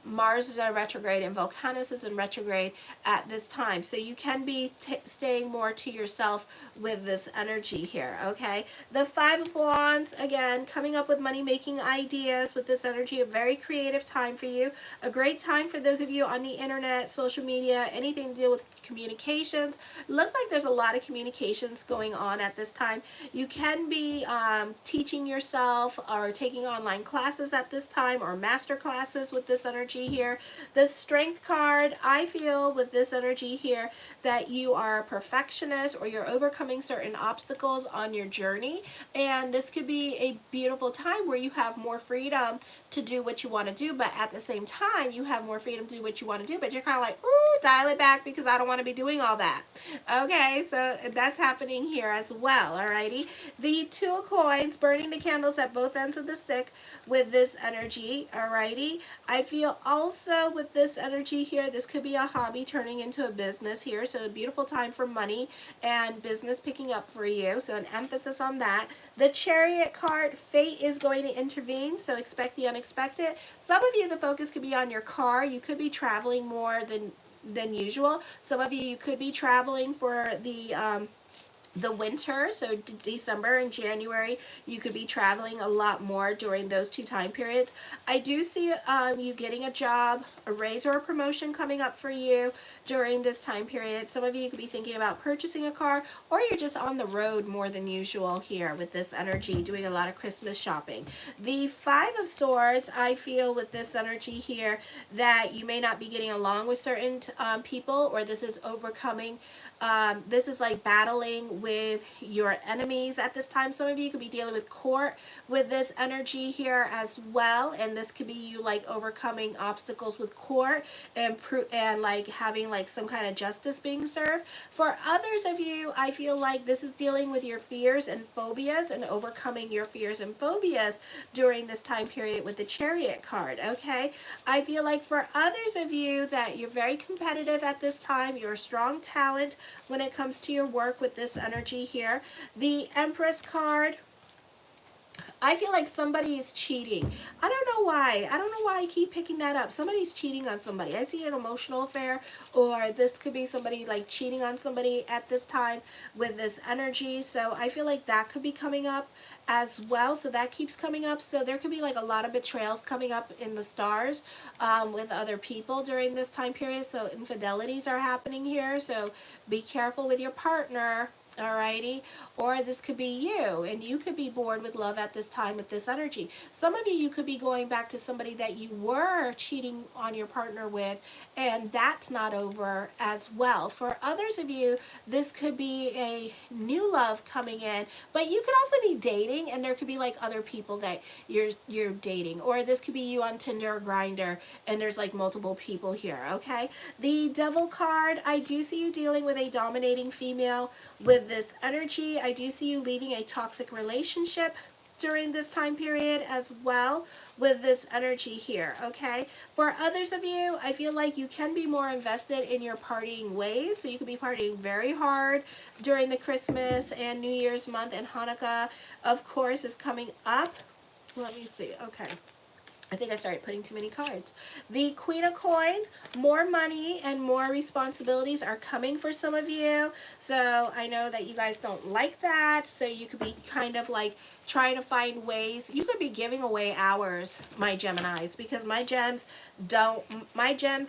Mars is in retrograde and Volcanus is in retrograde at this time. So you can be staying more to yourself with this energy here, okay? The Five of Wands, again, coming up with money-making ideas with this energy. A very creative time for you. A great time for those of you on the internet, social media, anything to deal with communications. Looks like there's a lot of communications going on at this time. You can be teaching yourself or taking online classes at this time, or master classes with this energy here. The Strength card, I feel with this energy here that you are a perfectionist, or you're overcoming certain obstacles on your journey, and this could be a beautiful time where you have more freedom to do what you want to do, but at the same time you have more freedom to do what you want to do, but you're kind of like, ooh, dial it back because I don't want to be doing all that. Okay, so that's happening here as well. Alrighty, the Two of Coins, burning the candles at both ends of the stick with this energy. Alrighty, I feel also with this energy here, this could be a hobby turning into a business here, so a beautiful time for money and business picking up for you, so an emphasis on that. The Chariot card, fate is going to intervene, so expect the unexpected. Some of you, the focus could be on your car. You could be traveling more than usual. Some of you, you could be traveling for the the winter, so December and January, you could be traveling a lot more during those two time periods. I do see you getting a job, a raise or a promotion coming up for you during this time period. Some of you could be thinking about purchasing a car, or you're just on the road more than usual here with this energy, doing a lot of Christmas shopping. The Five of Swords, I feel with this energy here that you may not be getting along with certain people, or this is overcoming this is like battling with your enemies at this time. Some of you could be dealing with court with this energy here as well, and this could be you like overcoming obstacles with court and like having like some kind of justice being served. For others of you, I feel like this is dealing with your fears and phobias and overcoming your fears and phobias during this time period with the Chariot card, okay? I feel like for others of you that you're very competitive at this time, you're a strong talent when it comes to your work with this energy here. The Empress card, I feel like somebody is cheating. I don't know why. I don't know why I keep picking that up. Somebody's cheating on somebody. I see an emotional affair, or this could be somebody like cheating on somebody at this time with this energy. So I feel like that could be coming up as well. So that keeps coming up. So there could be like a lot of betrayals coming up in the stars with other people during this time period. So infidelities are happening here. So be careful with your partner. Alrighty, or this could be you, and you could be bored with love at this time with this energy. Some of you could be going back to somebody that you were cheating on your partner with, and that's not over as well. For others of you, this could be a new love coming in, but you could also be dating, and there could be like other people that you're dating, or this could be you on Tinder or Grindr, and there's like multiple people here. Okay, the Devil card, I do see you dealing with a dominating female with this energy. I do see you leaving a toxic relationship during this time period as well with this energy here, okay? For others of you, I feel like you can be more invested in your partying ways. So you could be partying very hard during the Christmas and New Year's month, and Hanukkah, of course, is coming up. Let me see. Okay. I think I started putting too many cards. The Queen of Coins, more money and more responsibilities are coming for some of you. So I know that you guys don't like that. So you could be kind of like trying to find ways. You could be giving away hours, my Geminis, because my gems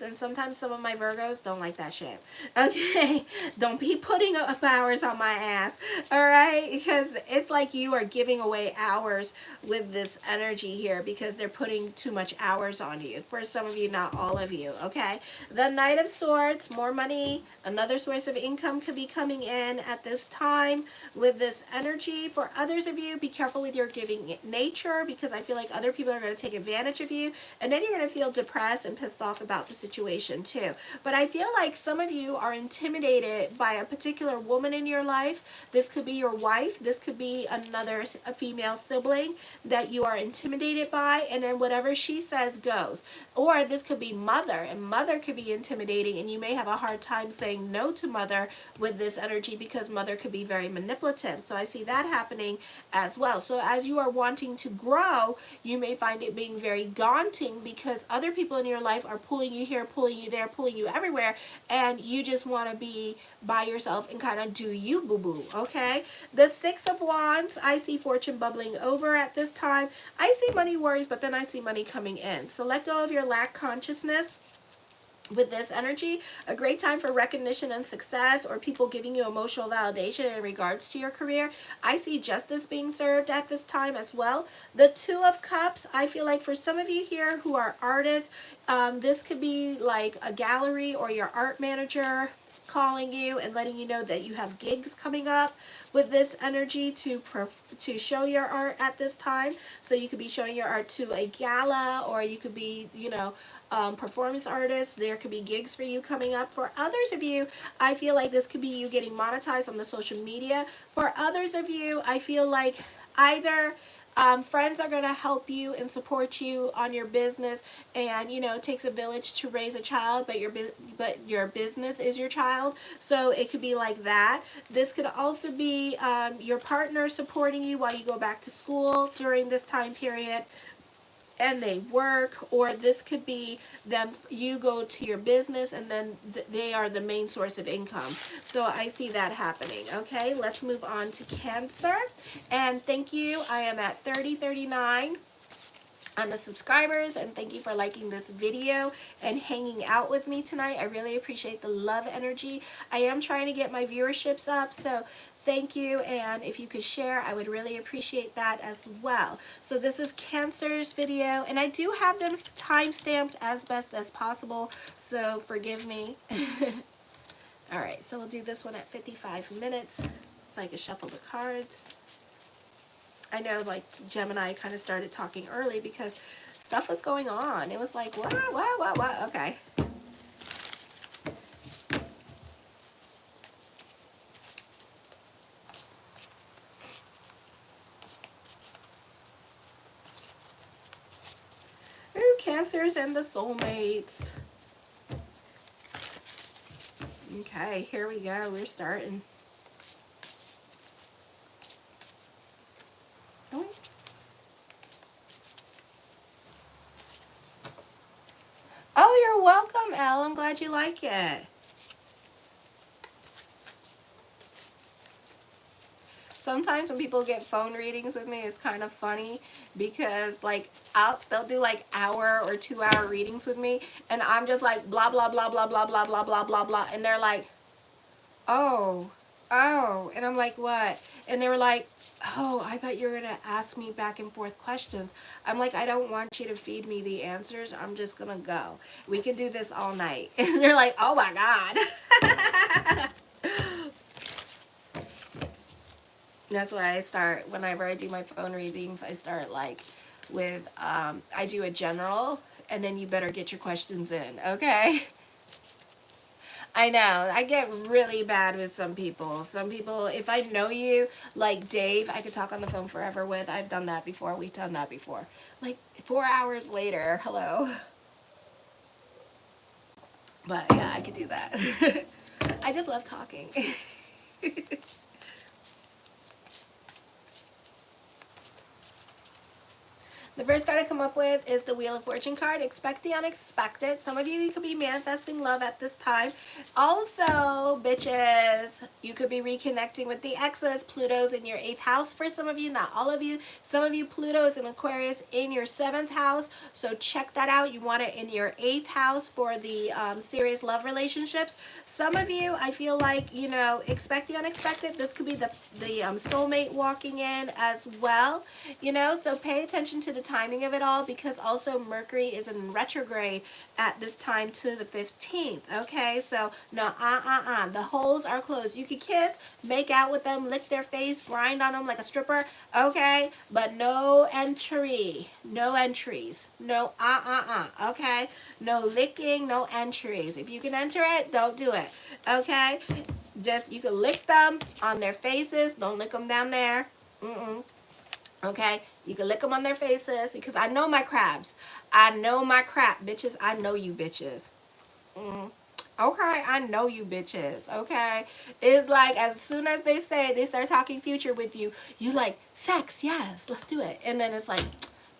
and sometimes some of my Virgos don't like that shit. Okay? Don't be putting up hours on my ass. All right? Because it's like you are giving away hours with this energy here because they're putting too much hours on you. For some of you, not all of you. Okay? The Knight of Swords, more money, another source of income could be coming in at this time with this energy. For others of you, be careful with your giving nature, because I feel like other people are going to take advantage of you, and then you're going to feel depressed and pissed off about the situation too. But I feel like some of you are intimidated by a particular woman in your life. This could be your wife. This could be a female sibling that you are intimidated by, and then whatever she says goes. Or this could be mother, and mother could be intimidating, and you may have a hard time saying no to mother with this energy because mother could be very manipulative. So I see that happening as well. So as you are wanting to grow, you may find it being very daunting because other people in your life are pulling you here, pulling you there, pulling you everywhere, and you just want to be by yourself and kind of do you, boo-boo, okay? The Six of Wands, I see fortune bubbling over at this time. I see money worries, but then I see money coming in. So let go of your lack consciousness. With this energy, a great time for recognition and success, or people giving you emotional validation in regards to your career. I see justice being served at this time as well. The Two of Cups, I feel like for some of you here who are artists, this could be like a gallery or your art manager calling you and letting you know that you have gigs coming up with this energy to show your art at this time. So you could be showing your art to a gala, or you could be, you know, performance artists. There could be gigs for you coming up. For others of you, I feel like this could be you getting monetized on the social media. For others of you, I feel like either friends are going to help you and support you on your business, and you know, it takes a village to raise a child, but your business is your child. So it could be like that. This could also be your partner supporting you while you go back to school during this time period. and they work, or this could be them, you go to your business and then they are the main source of income. So I see that happening. Okay, let's move on to Cancer. And thank you. I am at 3039 on the subscribers, and thank you for liking this video and hanging out with me tonight. I really appreciate the love energy. I am trying to get my viewerships up, so thank you, and if you could share, I would really appreciate that as well. So this is Cancer's video, and I do have them time-stamped as best as possible, so forgive me. All right, so we'll do this one at 55 minutes so I can shuffle the cards. I know, like, Gemini kind of started talking early because stuff was going on. It was like, what? Okay. Ooh, Cancers and the soulmates. Okay, here we go. We're starting. Oh, you're welcome, Elle. I'm glad you like it. Sometimes when people get phone readings with me, it's kind of funny because, like, they'll do like hour or 2 hour readings with me, and I'm just like blah blah blah blah blah blah blah blah blah blah, and they're like, oh, and I'm like, what? And they were like, oh, I thought you were gonna ask me back and forth questions. I'm like, I don't want you to feed me the answers. I'm just gonna go. We can do this all night. And they're like, oh my God. That's why I start, whenever I do my phone readings, I start like with, I do a general, and then you better get your questions in, okay? I know, I get really bad with some people. Some people, if I know you, like Dave, I could talk on the phone forever with. I've done that before. We've done that before. Like 4 hours later, hello. But yeah, I could do that. I just love talking. The first card I come up with is the Wheel of Fortune card. Expect the unexpected. Some of you could be manifesting love at this time. Also, bitches, you could be reconnecting with the exes. Pluto's in your 8th house for some of you, not all of you. Some of you, Pluto is in Aquarius in your 7th house. So check that out. You want it in your 8th house for the serious love relationships. Some of you, I feel like, you know, expect the unexpected. This could be the soulmate walking in as well. You know, so pay attention to the timing of it all, because also Mercury is in retrograde at this time to the 15th. Okay, so no, the holes are closed. You could kiss, make out with them, lick their face, grind on them like a stripper, okay, but no entry, no entries, no okay, no licking, no entries. If you can enter it, don't do it, okay? Just, you can lick them on their faces, don't lick them down there. Okay, you can lick them on their faces, because I know my crabs. I know my crap, bitches. I know you bitches. Okay, I know you bitches. Okay, it's like as soon as they start talking future with you, you like, sex, yes, let's do it. And then it's like,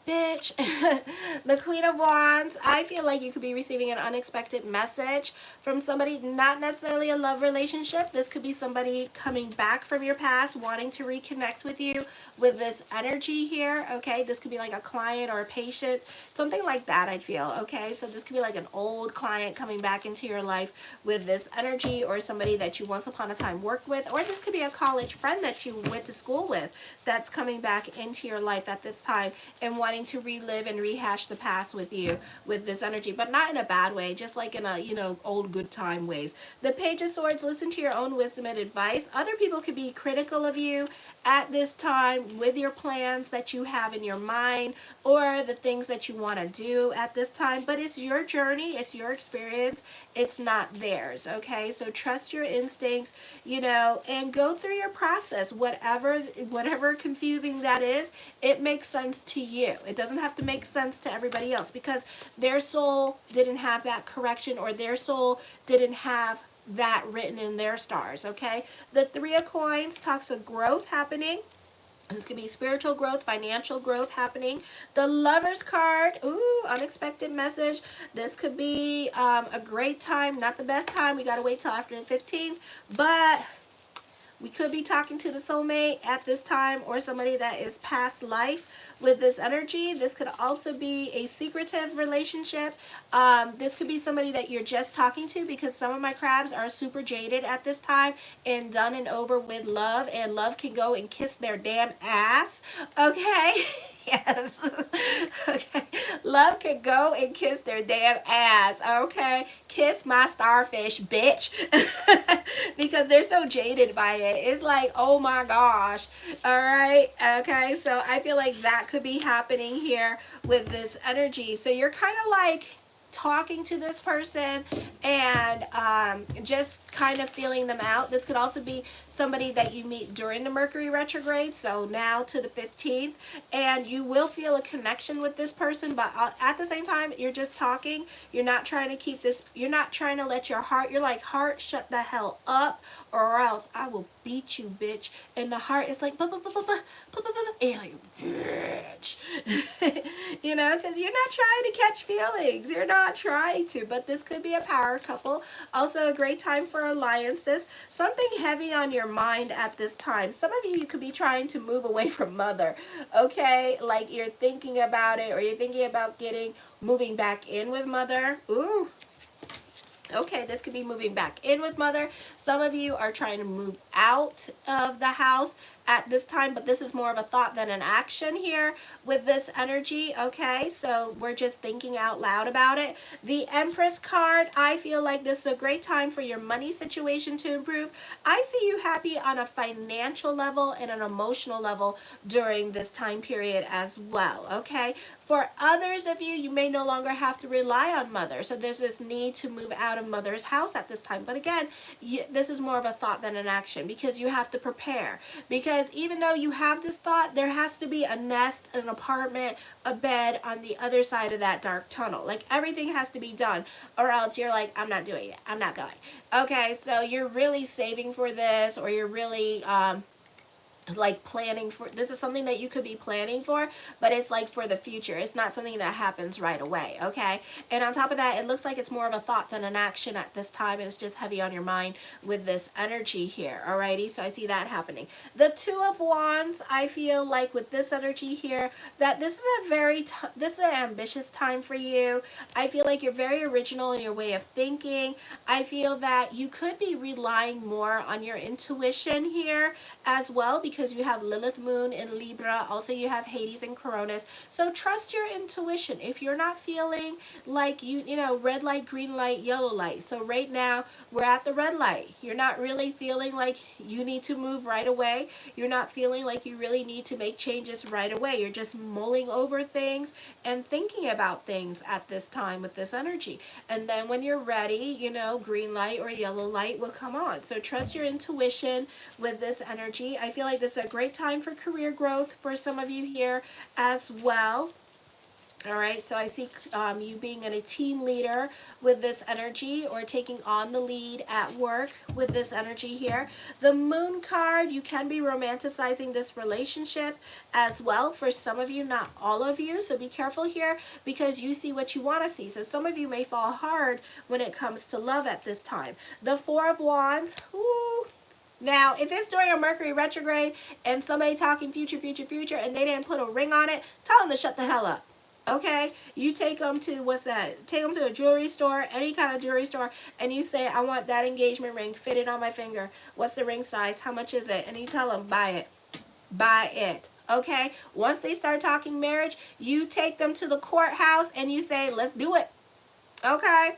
bitch. The Queen of Wands, I feel like you could be receiving an unexpected message from somebody, not necessarily a love relationship. This could be somebody coming back from your past, wanting to reconnect with you with this energy here, okay? This could be like a client or a patient, something like that, I feel, okay? So this could be like an old client coming back into your life with this energy, or somebody that you once upon a time worked with, or this could be a college friend that you went to school with that's coming back into your life at this time and wanting to relive and rehash the past with you with this energy, but not in a bad way, just like in a, you know, old good time ways. The Page of Swords, listen to your own wisdom and advice. Other people could be critical of you at this time with your plans that you have in your mind, or the things that you want to do at this time, but it's your journey, it's your experience, it's not theirs, okay? So trust your instincts, you know, and go through your process. Whatever confusing that is, it makes sense to you. It doesn't have to make sense to everybody else, because their soul didn't have that correction, or their soul didn't have that written in their stars, okay? The Three of Coins talks of growth happening. This could be spiritual growth, financial growth happening. The Lover's card, ooh, unexpected message. This could be a great time, not the best time. We got to wait till after the 15th, but we could be talking to the soulmate at this time, or somebody that is past life with this energy. This could also be a secretive relationship. This could be somebody that you're just talking to, because some of my crabs are super jaded at this time and done and over with love, and love can go and kiss their damn ass. Okay. Yes. Okay. Love can go and kiss their damn ass. Okay. Kiss my starfish, bitch. Because they're so jaded by it. It's like, oh my gosh. All right. Okay. So I feel like that could be happening here with this energy. So you're kind of like talking to this person and just kind of feeling them out. This could also be somebody that you meet during the Mercury retrograde, so now to the 15th, and you will feel a connection with this person, but at the same time, you're just talking. You're not trying to keep this, you're not trying to let your heart, you're like, heart, shut the hell up, or else I will beat you, bitch. And the heart is like, and you're like, bitch. You know, because you're not trying to catch feelings. You're not trying to, but this could be a power couple. Also a great time for alliances. Something heavy on your mind at this time. Some of you could be trying to move away from mother. Okay, like you're thinking about it, or you're thinking about moving back in with mother. Ooh. Okay, this could be moving back in with mother. Some of you are trying to move out of the house at this time, but this is more of a thought than an action here with this energy. Okay, so we're just thinking out loud about it. The Empress card, I feel like this is a great time for your money situation to improve. I see you happy on a financial level and an emotional level during this time period as well. Okay, for others of you, you may no longer have to rely on mother, so there's this need to move out of mother's house at this time. But again, this is more of a thought than an action, because you have to prepare. Because even though you have this thought, there has to be a nest, an apartment, a bed on the other side of that dark tunnel. Like everything has to be done, or else you're like, I'm not doing it. I'm not going. Okay, so you're really saving for this, or you're really like planning for this. Is something that you could be planning for, but it's like for the future. It's not something that happens right away. Okay, and on top of that, it looks like it's more of a thought than an action at this time, and it's just heavy on your mind with this energy here. Alrighty, so I see that happening. The Two of Wands, I feel like with this energy here, that this is this is an ambitious time for you. I feel like you're very original in your way of thinking. I feel that you could be relying more on your intuition here as well, because you have Lilith Moon in Libra. Also, you have Hades and Coronis. So trust your intuition. If you're not feeling like you know, red light, green light, yellow light. So right now, we're at the red light. You're not really feeling like you need to move right away. You're not feeling like you really need to make changes right away. You're just mulling over things and thinking about things at this time with this energy. And then when you're ready, you know, green light or yellow light will come on. So trust your intuition with this energy. I feel like this is a great time for career growth for some of you here as well. All right, so I see you being a team leader with this energy, or taking on the lead at work with this energy here. The Moon card, you can be romanticizing this relationship as well for some of you, not all of you. So be careful here, because you see what you want to see. So some of you may fall hard when it comes to love at this time. The Four of Wands, ooh. Now, if it's during a Mercury retrograde and somebody talking future, and they didn't put a ring on it, tell them to shut the hell up. Okay, you take them to, what's that? Take them to a jewelry store, any kind of jewelry store, and you say, I want that engagement ring fitted on my finger. What's the ring size? How much is it? And you tell them, buy it. Buy it. Okay, once they start talking marriage, you take them to the courthouse and you say, let's do it. Okay,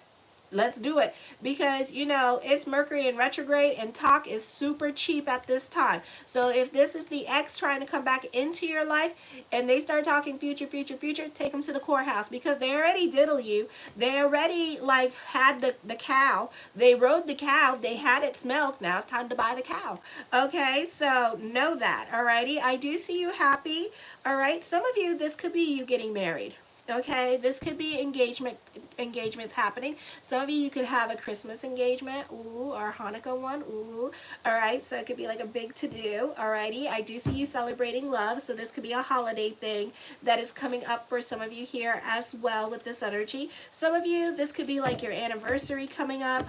let's do it, because you know it's Mercury in retrograde and talk is super cheap at this time. So if this is the ex trying to come back into your life and they start talking future, take them to the courthouse, because they already diddle you. They already like had the cow. They rode the cow. They had its milk. Now it's time to buy the cow. Okay, so know that. Alrighty, I do see you happy. All right, some of you, this could be you getting married. Okay, this could be engagements happening. Some of you could have a Christmas engagement, ooh, or a Hanukkah one, ooh. All right, so it could be like a big to-do. Alrighty, I do see you celebrating love, so this could be a holiday thing that is coming up for some of you here as well with this energy. Some of you, this could be like your anniversary coming up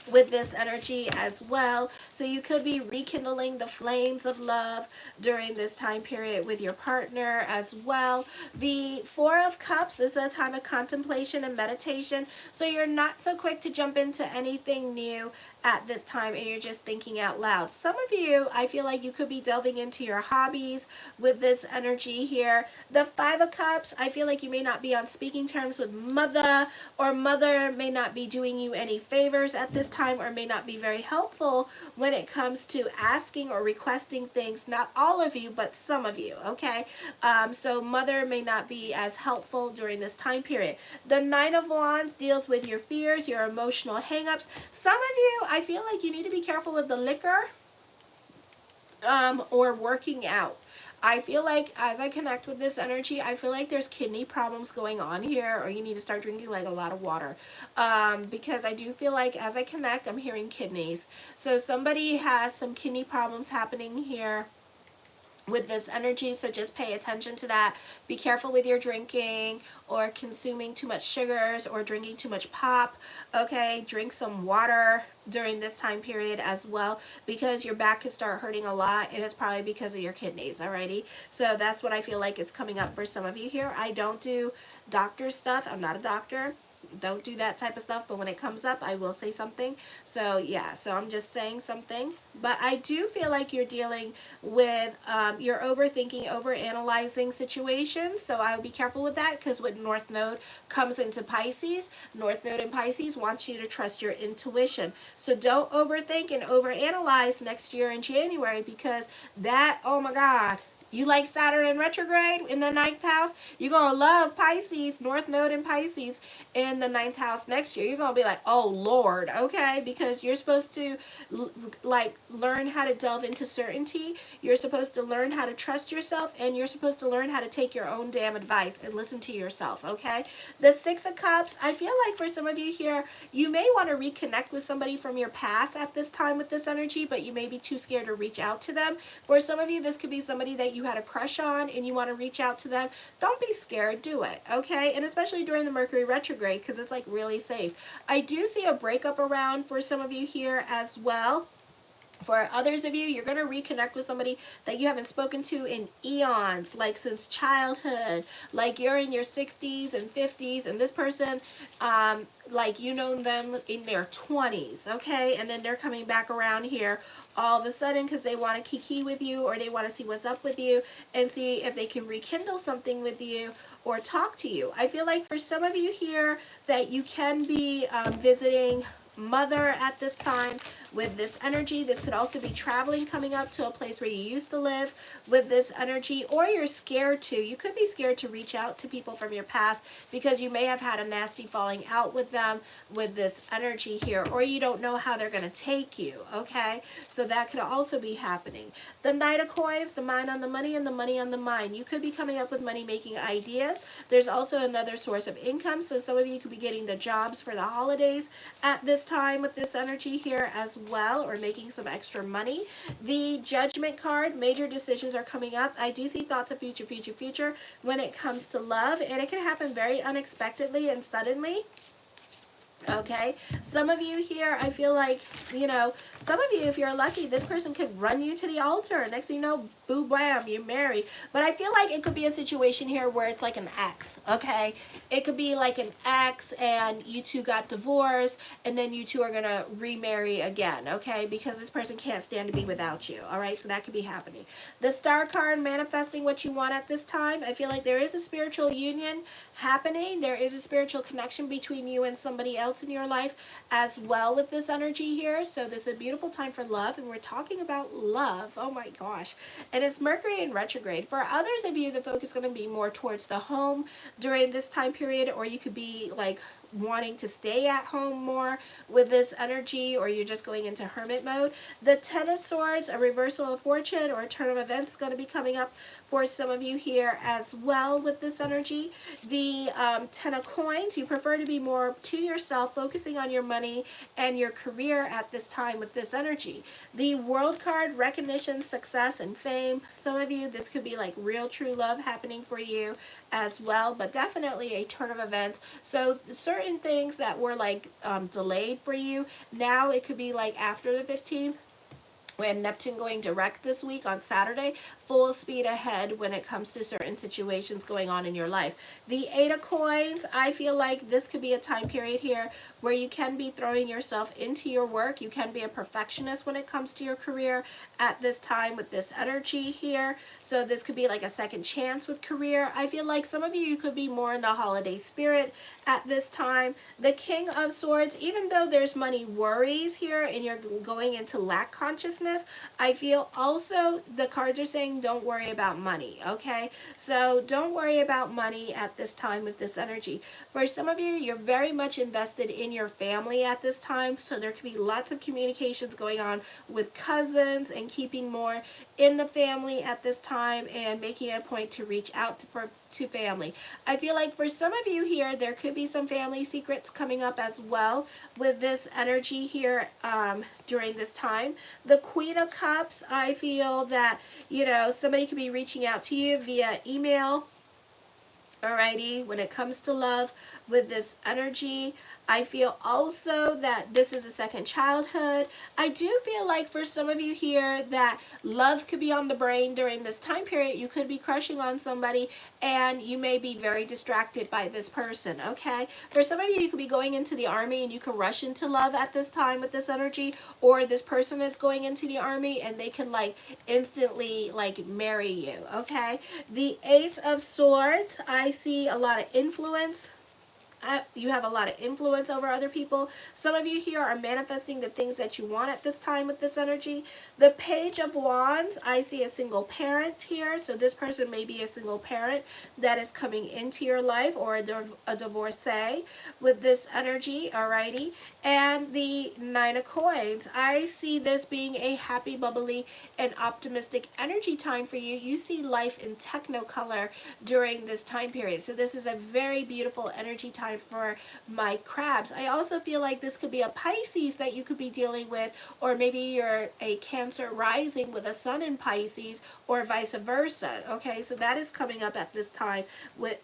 with this energy as well. So you could be rekindling the flames of love during this time period with your partner as well. The Four of Cups, this is a time of contemplation and meditation. So you're not so quick to jump into anything new at this time, and you're just thinking out loud. Some of you, I feel like you could be delving into your hobbies with this energy here. The Five of Cups, I feel like you may not be on speaking terms with mother, or mother may not be doing you any favors at this time, or may not be very helpful when it comes to asking or requesting things. Not all of you, but some of you, okay? So mother may not be as helpful during this time period. The Nine of Wands deals with your fears, your emotional hangups. Some of you, I feel like you need to be careful with the liquor or working out. I feel like as I connect with this energy, I feel like there's kidney problems going on here, or you need to start drinking like a lot of water. Because I do feel like as I connect, I'm hearing kidneys. So somebody has some kidney problems happening here with this energy, so just pay attention to that. Be careful with your drinking or consuming too much sugars or drinking too much pop. Okay, drink some water during this time period as well, because your back could start hurting a lot, and it's probably because of your kidneys. Alrighty, so that's what I feel like is coming up for some of you here. I don't do doctor stuff. I'm not a doctor. Don't do that type of stuff, but when it comes up, I will say something. So yeah, so I'm just saying something. But I do feel like you're dealing with, you're overthinking, overanalyzing situations. So I would be careful with that, because when North Node comes into Pisces, North Node in Pisces wants you to trust your intuition. So don't overthink and overanalyze next year in January, because that, oh my God, you like Saturn in retrograde in the 9th house? You're going to love Pisces, North Node in Pisces in the 9th house next year. You're going to be like, oh, Lord, okay? Because you're supposed to, like, learn how to delve into certainty. You're supposed to learn how to trust yourself, and you're supposed to learn how to take your own damn advice and listen to yourself, okay? The Six of Cups, I feel like for some of you here, you may want to reconnect with somebody from your past at this time with this energy, but you may be too scared to reach out to them. For some of you, this could be somebody that you had a crush on and you want to reach out to them. Don't be scared, do it, okay? And especially during the Mercury retrograde, because it's like really safe. I do see a breakup around for some of you here as well. For others of you, you're going to reconnect with somebody that you haven't spoken to in eons, like since childhood, like you're in your 60s and 50s, and this person, like you know them in their 20s, okay? And then they're coming back around here all of a sudden because they want to kiki with you, or they want to see what's up with you and see if they can rekindle something with you or talk to you. I feel like for some of you here that you can be visiting mother at this time with this energy. This could also be traveling, coming up to a place where you used to live with this energy, or you're scared to. You could be scared to reach out to people from your past because you may have had a nasty falling out with them with this energy here, or you don't know how they're going to take you, okay? So that could also be happening. The Knight of Coins, the mind on the money and the money on the mind. You could be coming up with money-making ideas. There's also another source of income, so some of you could be getting the jobs for the holidays at this time with this energy here as well, or making some extra money. The Judgment card, major decisions are coming up. I do see thoughts of future when it comes to love, and it can happen very unexpectedly and suddenly. Okay, some of you here, I feel like, you know, some of you, if you're lucky, this person could run you to the altar. Next thing you know, boo bam, you're married. But I feel like it could be a situation here where it's like an ex, okay? It could be like an ex and you two got divorced, and then you two are going to remarry again, okay? Because this person can't stand to be without you, all right? So that could be happening. The Star card, manifesting what you want at this time. I feel like there is a spiritual union happening. There is a spiritual connection between you and somebody else in your life as well with this energy here. So this is a beautiful time for love, and we're talking about love. Oh my gosh. And it's Mercury in retrograde. For others of you, the focus is going to be more towards the home during this time period, or you could be like wanting to stay at home more with this energy, or you're just going into hermit mode. The Ten of Swords, a reversal of fortune or a turn of events, is going to be coming up for some of you here as well with this energy. The Ten of Coins, you prefer to be more to yourself, focusing on your money and your career at this time with this energy. The World card, recognition, success, and fame. Some of you, this could be like real true love happening for you as well, but definitely a turn of events. So certain things that were like delayed for you, now it could be like after the 15th, when Neptune going direct this week on Saturday, full speed ahead when it comes to certain situations going on in your life. The Eight of Coins, I feel like this could be a time period here where you can be throwing yourself into your work. You can be a perfectionist when it comes to your career at this time with this energy here. So this could be like a second chance with career. I feel like some of you could be more in the holiday spirit at this time. The King of Swords, even though there's money worries here and you're going into lack consciousness, I feel also the cards are saying don't worry about money, okay? So don't worry about money at this time with this energy. For some of you, you're very much invested in your family at this time, so there could be lots of communications going on with cousins and keeping more in the family at this time and making a point to reach out to family. I feel like for some of you here, there could be some family secrets coming up as well with this energy here during this time. The Queen of Cups, I feel that, you know, somebody could be reaching out to you via email. Alrighty, when it comes to love with this energy, I feel also that this is a second childhood. I do feel like for some of you here that love could be on the brain during this time period. You could be crushing on somebody and you may be very distracted by this person, okay? For some of you, you could be going into the army and you can rush into love at this time with this energy, or this person is going into the army and they can like instantly like marry you, okay? The Ace of Swords, I see a lot of influence. You have a lot of influence over other people. Some of you here are manifesting the things that you want at this time with this energy. The Page of Wands, I see a single parent here. So this person may be a single parent that is coming into your life, or a divorcee with this energy, alrighty. And the Nine of Coins, I see this being a happy, bubbly, and optimistic energy time for you. You see life in technicolor during this time period. So this is a very beautiful energy time for my crabs. I also feel like this could be a Pisces that you could be dealing with, or maybe you're a Cancer rising with a sun in Pisces, or vice versa. Okay, so that is coming up at this time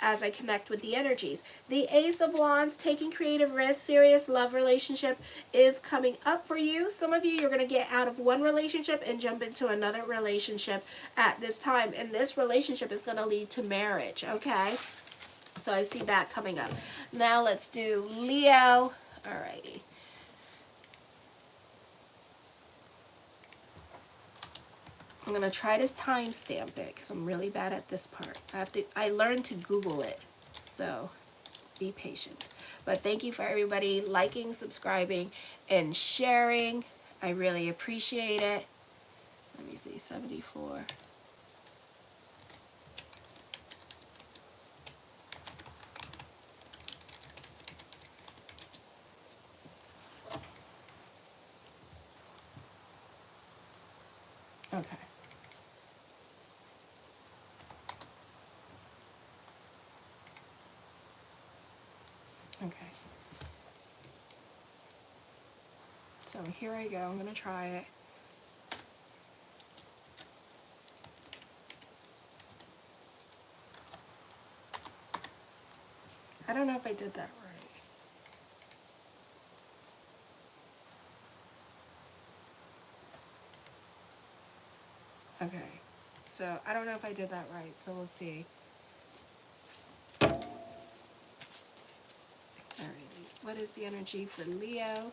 as I connect with the energies. The Ace of Wands, taking creative risks, serious love relationship is coming up for you. Some of you, you're going to get out of one relationship and jump into another relationship at this time, and this relationship is going to lead to marriage, okay? So I see that coming up. Now let's do Leo. Alrighty. I'm going to try to timestamp it because I'm really bad at this part. I learned to Google it. So be patient. But thank you for everybody liking, subscribing, and sharing. I really appreciate it. Let me see, 74. Okay. Okay. So here I go. I'm going to try it. I don't know if I did that right. Okay. So I don't know if I did that right. So we'll see. Alrighty. What is the energy for Leo?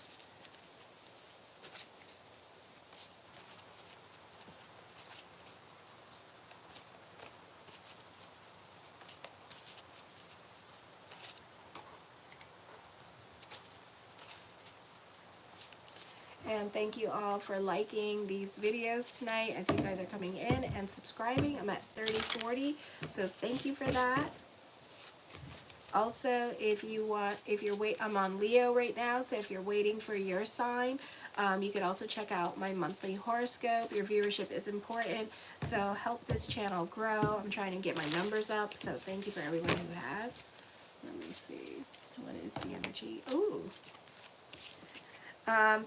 And thank you all for liking these videos tonight as you guys are coming in and subscribing. I'm at 3040, so thank you for that. Also, if you're I'm on Leo right now, so if you're waiting for your sign, you could also check out my monthly horoscope. Your viewership is important, so help this channel grow. I'm trying to get my numbers up, so thank you for everyone who has. Let me see. What is the energy? Ooh.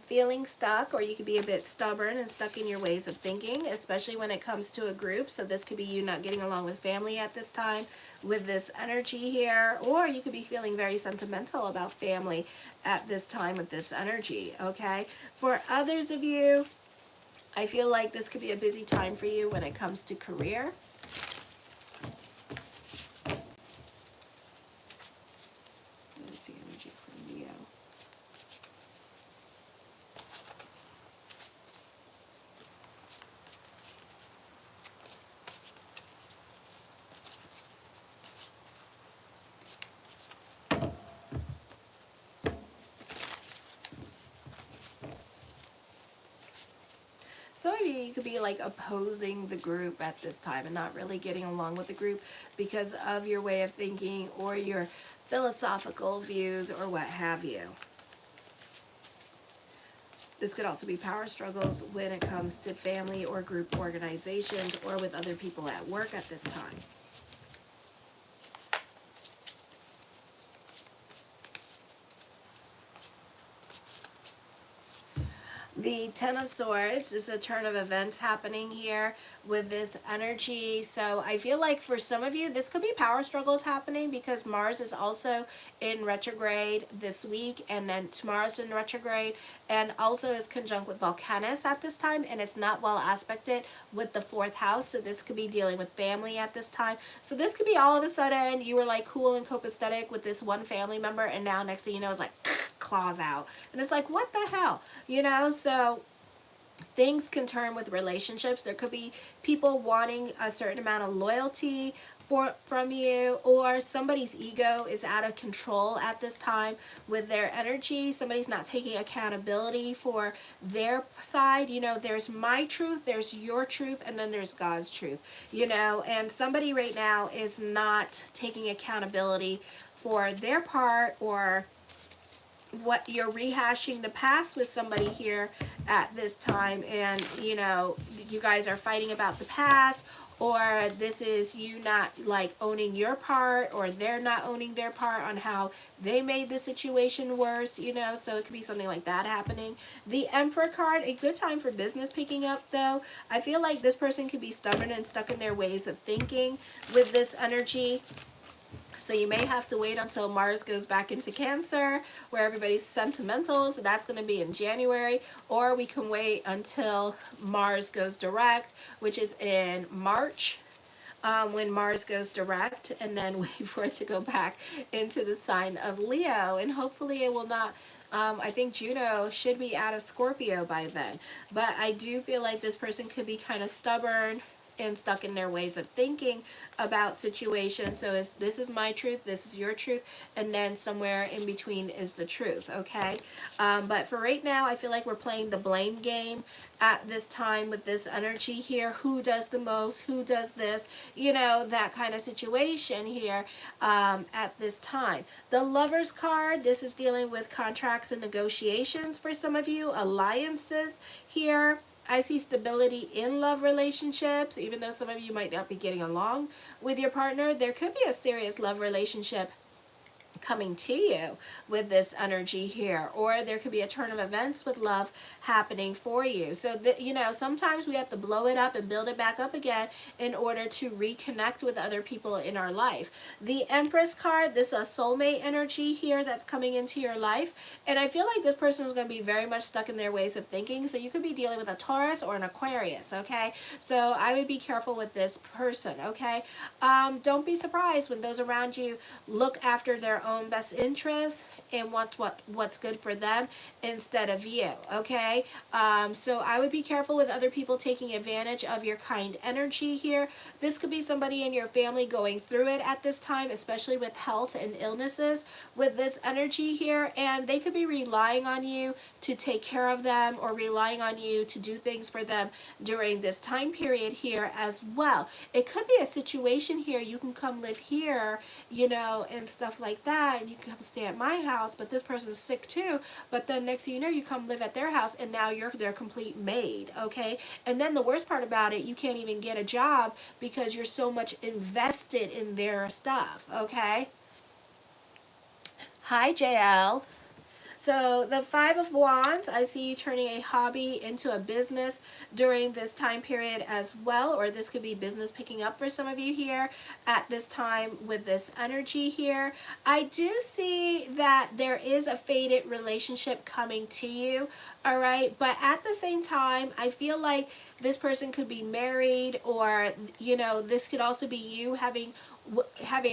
Feeling stuck, or you could be a bit stubborn and stuck in your ways of thinking, especially when it comes to a group. So this could be you not getting along with family at this time with this energy here, or you could be feeling very sentimental about family at this time with this energy, okay? For others of you, I feel like this could be a busy time for you when it comes to career. What is the energy for Leo? Some of you could be like opposing the group at this time and not really getting along with the group because of your way of thinking or your philosophical views or what have you. This could also be power struggles when it comes to family or group organizations or with other people at work at this time. The Ten of Swords is a turn of events happening here with this energy. So I feel like for some of you, this could be power struggles happening because Mars is also in retrograde this week, and then tomorrow's in retrograde, and also is conjunct with Volcanus at this time, and it's not well aspected with the 4th house. So this could be dealing with family at this time. So this could be all of a sudden you were like cool and copacetic with this one family member, and now next thing you know it's like claws out, and it's like, what the hell, you know? So things can turn with relationships. There could be people wanting a certain amount of loyalty from you, or somebody's ego is out of control at this time with their energy. Somebody's not taking accountability for their side. You know, there's my truth, there's your truth, and then there's God's truth, you know, and somebody right now is not taking accountability for their part, or what you're rehashing the past with somebody here at this time, and you know, you guys are fighting about the past, or this is you not like owning your part, or they're not owning their part on how they made the situation worse, you know. So it could be something like that happening. The Emperor card, a good time for business picking up though. I feel like this person could be stubborn and stuck in their ways of thinking with this energy. So you may have to wait until Mars goes back into Cancer, where everybody's sentimental. So that's going to be in January. Or we can wait until Mars goes direct, which is in March, when Mars goes direct, and then wait for it to go back into the sign of Leo. And hopefully it will not. I think Juno should be out of Scorpio by then. But I do feel like this person could be kind of stubborn and stuck in their ways of thinking about situations. So this is my truth, this is your truth, and then somewhere in between is the truth, okay? But for right now, I feel like we're playing the blame game at this time with this energy here. Who does the most? Who does this? You know, that kind of situation here at this time. The Lovers card, this is dealing with contracts and negotiations for some of you, alliances here. I see stability in love relationships, even though some of you might not be getting along with your partner. There could be a serious love relationship coming to you with this energy here, or there could be a turn of events with love happening for you. So that, you know, sometimes we have to blow it up and build it back up again in order to reconnect with other people in our life. The Empress card, this is a soulmate energy here that's coming into your life, and I feel like this person is going to be very much stuck in their ways of thinking. So you could be dealing with a Taurus or an Aquarius, okay? So I would be careful with this person, okay? Don't be surprised when those around you look after their own best interest and want what's good for them instead of you, okay? So I would be careful with other people taking advantage of your kind energy here. This could be somebody in your family going through it at this time, especially with health and illnesses with this energy here, and they could be relying on you to take care of them or relying on you to do things for them during this time period here as well. It could be a situation here, you can come live here, you know, and stuff like that, and you can come stay at my house, but this person's sick too, but then next thing you know, you come live at their house and now you're their complete maid, okay? And then the worst part about it, you can't even get a job because you're so much invested in their stuff, okay? Hi, JL. So the Five of Wands, I see you turning a hobby into a business during this time period as well, or this could be business picking up for some of you here at this time with this energy here. I do see that there is a faded relationship coming to you, all right? But at the same time, I feel like this person could be married, or, you know, this could also be you having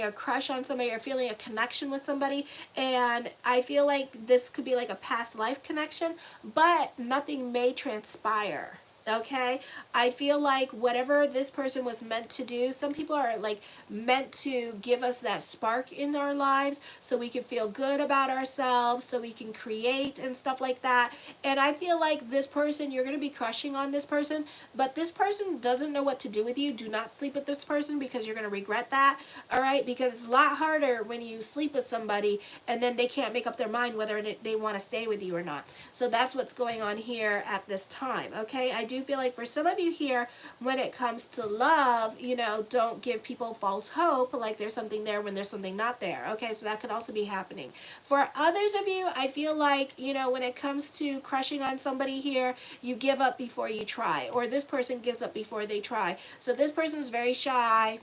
a crush on somebody or feeling a connection with somebody, and I feel like this could be like a past life connection, but nothing may transpire, okay? I feel like whatever this person was meant to do, some people are like meant to give us that spark in our lives so we can feel good about ourselves, so we can create and stuff like that. And I feel like this person, you're going to be crushing on this person, but this person doesn't know what to do with you. Do not sleep with this person because you're going to regret that, all right? Because it's a lot harder when you sleep with somebody and then they can't make up their mind whether they want to stay with you or not. So that's what's going on here at this time, okay? I do feel like for some of you here, when it comes to love, you know, don't give people false hope like there's something there when there's something not there, okay? So that could also be happening. For others of you, I feel like, you know, when it comes to crushing on somebody here, you give up before you try, or this person gives up before they try. So this person is very shy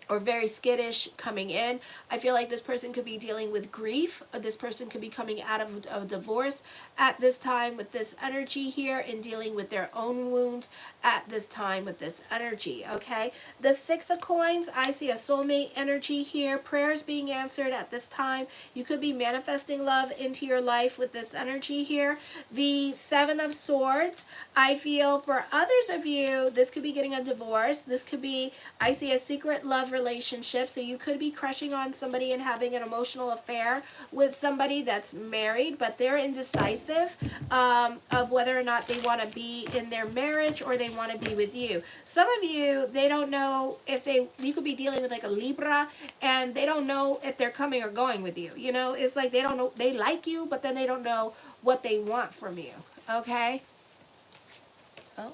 or very skittish coming in. I feel like this person could be dealing with grief. This person could be coming out of a divorce at this time with this energy here and dealing with their own wounds at this time with this energy, okay? The Six of Coins, I see a soulmate energy here. Prayers being answered at this time. You could be manifesting love into your life with this energy here. The Seven of Swords, I feel for others of you, this could be getting a divorce. This could be, I see a secret love relationship, so you could be crushing on somebody and having an emotional affair with somebody that's married, but they're indecisive of whether or not they want to be in their marriage or they want to be with you. Some of you, they don't know if you could be dealing with like a Libra, and they don't know if they're coming or going with you. You know, it's like they don't know, they like you, but then they don't know what they want from you, okay? Oh.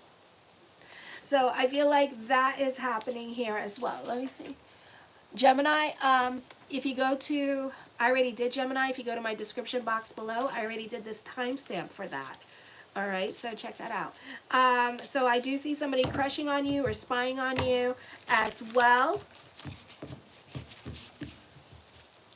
So I feel like that is happening here as well. Let me see. Gemini, if you go to, I already did Gemini. If you go to my description box below, I already did this timestamp for that. All right, so check that out. So I do see somebody crushing on you or spying on you as well.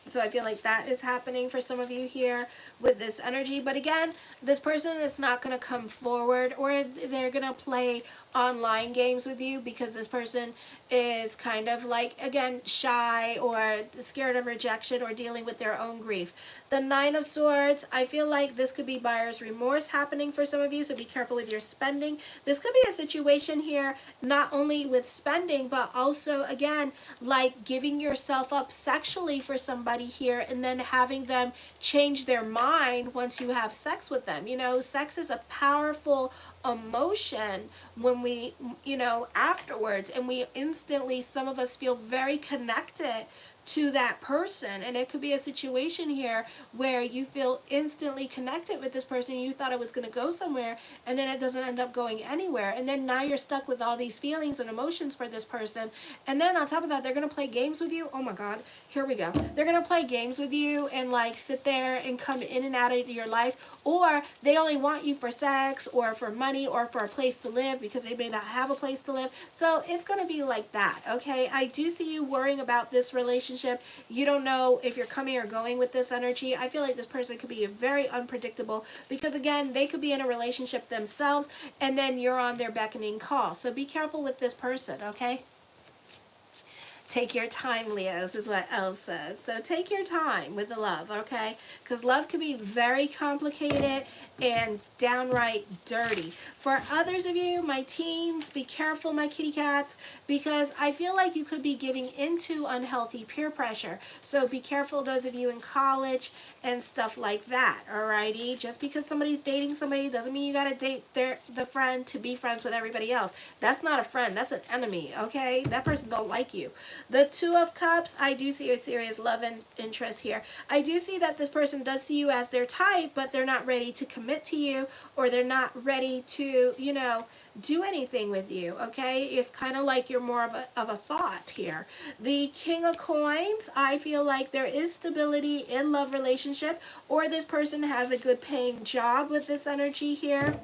So I feel like that is happening for some of you here with this energy. But again, this person is not going to come forward, or they're going to play online games with you because this person is kind of like, again, shy or scared of rejection or dealing with their own grief. The Nine of Swords, I feel like this could be buyer's remorse happening for some of you, so be careful with your spending. This could be a situation here, not only with spending, but also, again, like giving yourself up sexually for somebody here and then having them change their mind once you have sex with them. You know, sex is a powerful emotion when we, you know, afterwards, and we instantly, some of us feel very connected to that person, and it could be a situation here where you feel instantly connected with this person and you thought it was going to go somewhere, and then it doesn't end up going anywhere, and then now you're stuck with all these feelings and emotions for this person. And then on top of that, they're going to play games with you. Oh my god, here we go. They're going to play games with you and like sit there and come in and out of your life, or they only want you for sex or for money or for a place to live because they may not have a place to live. So it's going to be like that, okay? I do see you worrying about this relationship. You don't know if you're coming or going with this energy. I feel like this person could be very unpredictable because, again, they could be in a relationship themselves and then you're on their beckoning call. So be careful with this person, okay? Take your time, Leos, is what Elle says. So take your time with the love, okay? Because love can be very complicated and downright dirty. For others of you, my teens, be careful, my kitty cats, because I feel like you could be giving into unhealthy peer pressure. So be careful, those of you in college and stuff like that, alrighty? Just because somebody's dating somebody doesn't mean you gotta date the friend to be friends with everybody else. That's not a friend, that's an enemy, okay? That person don't like you. The Two of Cups, I do see a serious love and interest here. I do see that this person does see you as their type, but they're not ready to commit to you, or they're not ready to, you know, do anything with you, okay? It's kind of like you're more of a thought here. The King of Coins, I feel like there is stability in love relationship, or this person has a good paying job with this energy here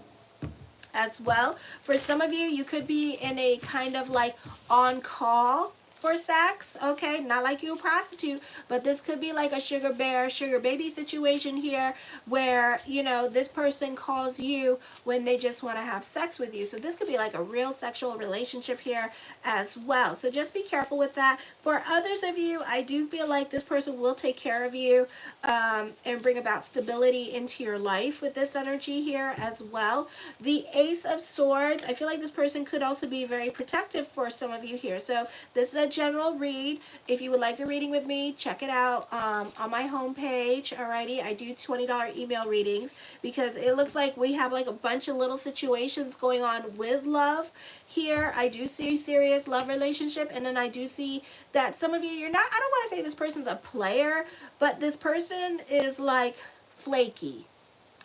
as well. For some of you, you could be in a kind of like on call for sex, okay? Not like you're a prostitute, but this could be like a sugar bear, sugar baby situation here where, you know, this person calls you when they just want to have sex with you. So this could be like a real sexual relationship here as well. So just be careful with that. For others of you, I do feel like this person will take care of you and bring about stability into your life with this energy here as well. The Ace of Swords, I feel like this person could also be very protective for some of you here. So this is a general read. If you would like a reading with me, check it out on my homepage. Alrighty, I do $20 email readings because it looks like we have like a bunch of little situations going on with love here. I do see serious love relationship, and then I do see that some of you, you're not, I don't want to say this person's a player, but this person is like flaky.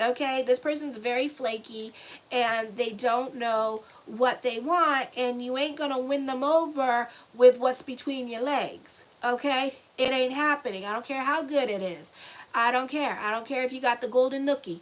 Okay, this person's very flaky and they don't know what they want, and you ain't gonna win them over with what's between your legs. Okay, it ain't happening. I don't care how good it is. I don't care. I don't care if you got the golden nookie.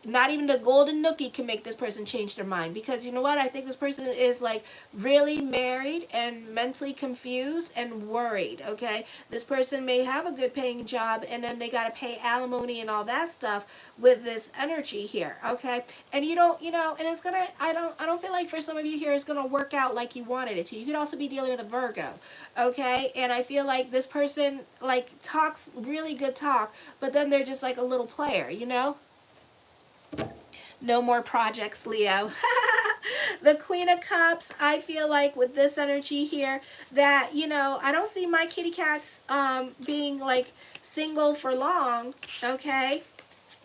Not even the golden nookie can make this person change their mind, because you know what? I think this person is like really married and mentally confused and worried, okay? This person may have a good paying job, and then they got to pay alimony and all that stuff with this energy here, okay? And you don't, you know, and it's going to, I don't feel like for some of you here it's going to work out like you wanted it to. You could also be dealing with a Virgo, okay? And I feel like this person like talks really good talk, but then they're just like a little player, you know? No more projects, Leo. The Queen of Cups, I feel like with this energy here that, you know, I don't see my kitty cats being like single for long, okay?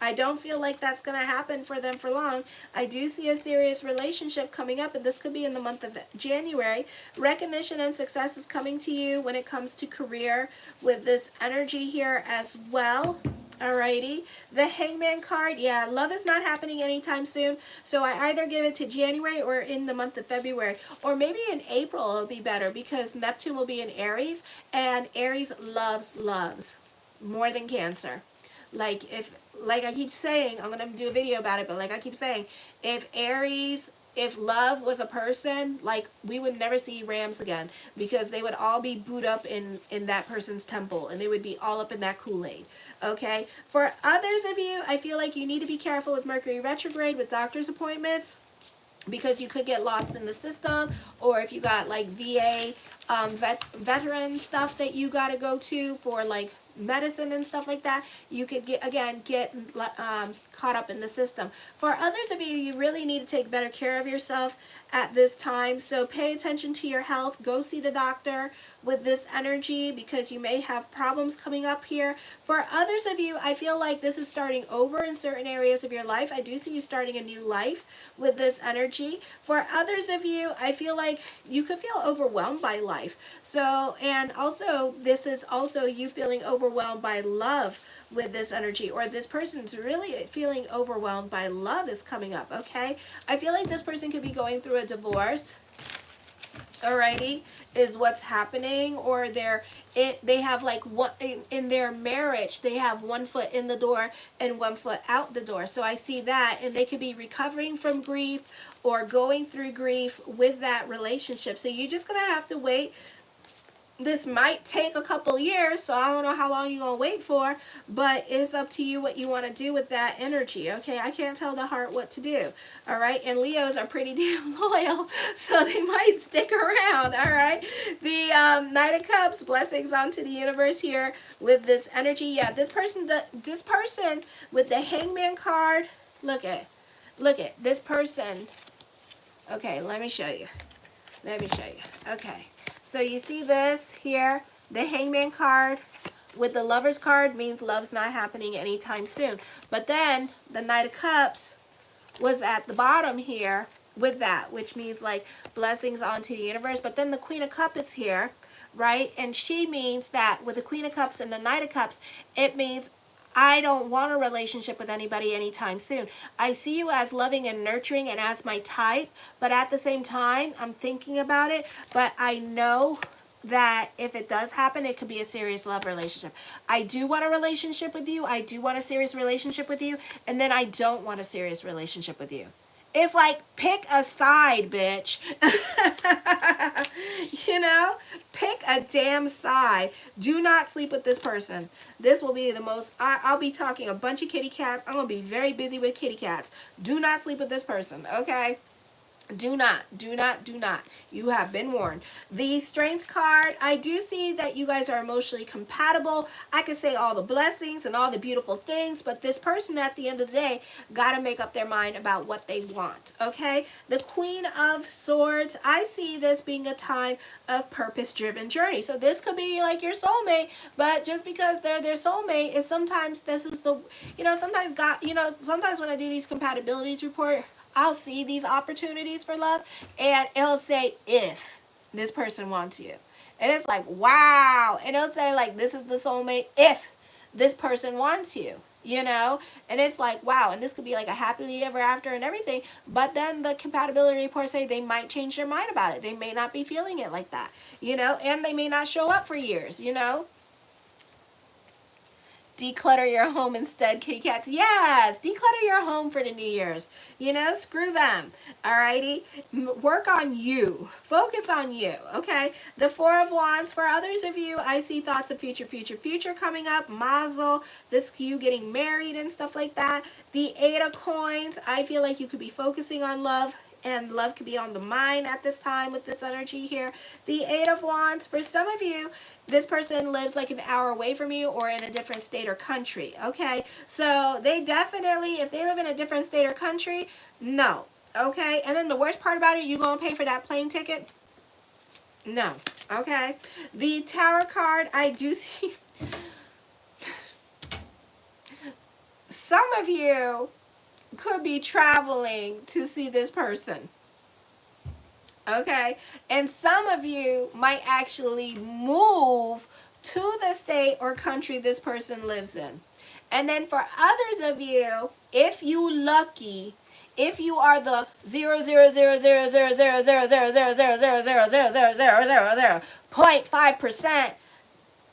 I don't feel like that's going to happen for them for long. I do see a serious relationship coming up, and this could be in the month of January. Recognition and success is coming to you when it comes to career with this energy here as well. Alrighty, the Hangman card, yeah, love is not happening anytime soon, so I either give it to January or in the month of February, or maybe in April it'll be better, because Neptune will be in Aries, and Aries loves more than Cancer. Like I keep saying, I'm going to do a video about it, but like I keep saying, if love was a person, like we would never see Rams again, because they would all be booed up in that person's temple, and they would be all up in that Kool-Aid. Okay, for others of you, I feel like you need to be careful with Mercury retrograde with doctor's appointments, because you could get lost in the system, or if you got like VA veteran stuff that you got to go to for like medicine and stuff like that, you could get caught up in the system. For others of you, you really need to take better care of yourself at this time, so pay attention to your health. Go see the doctor with this energy, because you may have problems coming up here. For others of you, I feel like this is starting over in certain areas of your life. I do see you starting a new life with this energy. For others of you, I feel like you could feel overwhelmed by life. So, and also this is also you feeling overwhelmed by love with this energy, or this person's really feeling overwhelmed by love is coming up, okay? I feel like this person could be going through a divorce, alrighty, is what's happening, or they have like one in their marriage, they have one foot in the door and one foot out the door. So I see that, and they could be recovering from grief or going through grief with that relationship. So you're just gonna have to wait this might take a couple years, so I don't know how long you're going to wait for, but it's up to you what you want to do with that energy, okay? I can't tell the heart what to do, all right? And Leos are pretty damn loyal, so they might stick around, all right? The Knight of Cups, blessings onto the universe here with this energy. Yeah, this person with the Hangman card, look at this person. Okay, let me show you. Okay. So you see this here, the Hangman card with the Lover's card means love's not happening anytime soon. But then the Knight of Cups was at the bottom here with that, which means like blessings onto the universe. But then the Queen of Cups is here, right? And she means that with the Queen of Cups and the Knight of Cups, it means I don't want a relationship with anybody anytime soon. I see you as loving and nurturing and as my type, but at the same time, I'm thinking about it, but I know that if it does happen, it could be a serious love relationship. I do want a relationship with you. I do want a serious relationship with you. And then I don't want a serious relationship with you. It's like, pick a side, bitch. You know? Pick a damn side. Do not sleep with this person. This will be the most, I'll be talking a bunch of kitty cats. I'm going to be very busy with kitty cats. Do not sleep with this person, okay? Do not. You have been warned. The Strength card, I do see that you guys are emotionally compatible. I could say all the blessings and all the beautiful things, but this person at the end of the day got to make up their mind about what they want, okay? The Queen of Swords, I see this being a time of purpose-driven journey. So this could be like your soulmate, but just because they're their soulmate is sometimes this is the, sometimes God, sometimes when I do these compatibilities report, I'll see these opportunities for love, and it'll say, if this person wants you. And it's like, wow. And it'll say, like, this is the soulmate if this person wants you, And it's like, wow. And this could be like a happily ever after and everything. But then the compatibility reports say they might change their mind about it. They may not be feeling it like that, And they may not show up for years, Declutter your home instead, kitty cats. Yes, declutter your home for the New Year's. Screw them. Alrighty? Work on you. Focus on you, okay? The Four of Wands, for others of you, I see thoughts of future coming up. Mazel, this you getting married and stuff like that. The Eight of Coins, I feel like you could be focusing on love. And love could be on the mind at this time with this energy here. The Eight of Wands, for some of you, this person lives like an hour away from you or in a different state or country, okay? So they definitely, if they live in a different state or country, no, okay? And then the worst part about it, you gonna pay for that plane ticket? No, okay? The Tower card, I do see some of you could be traveling to see this person, okay? And some of you might actually move to the state or country this person lives in. And then for others of you, if you lucky, if you are the 0.5%,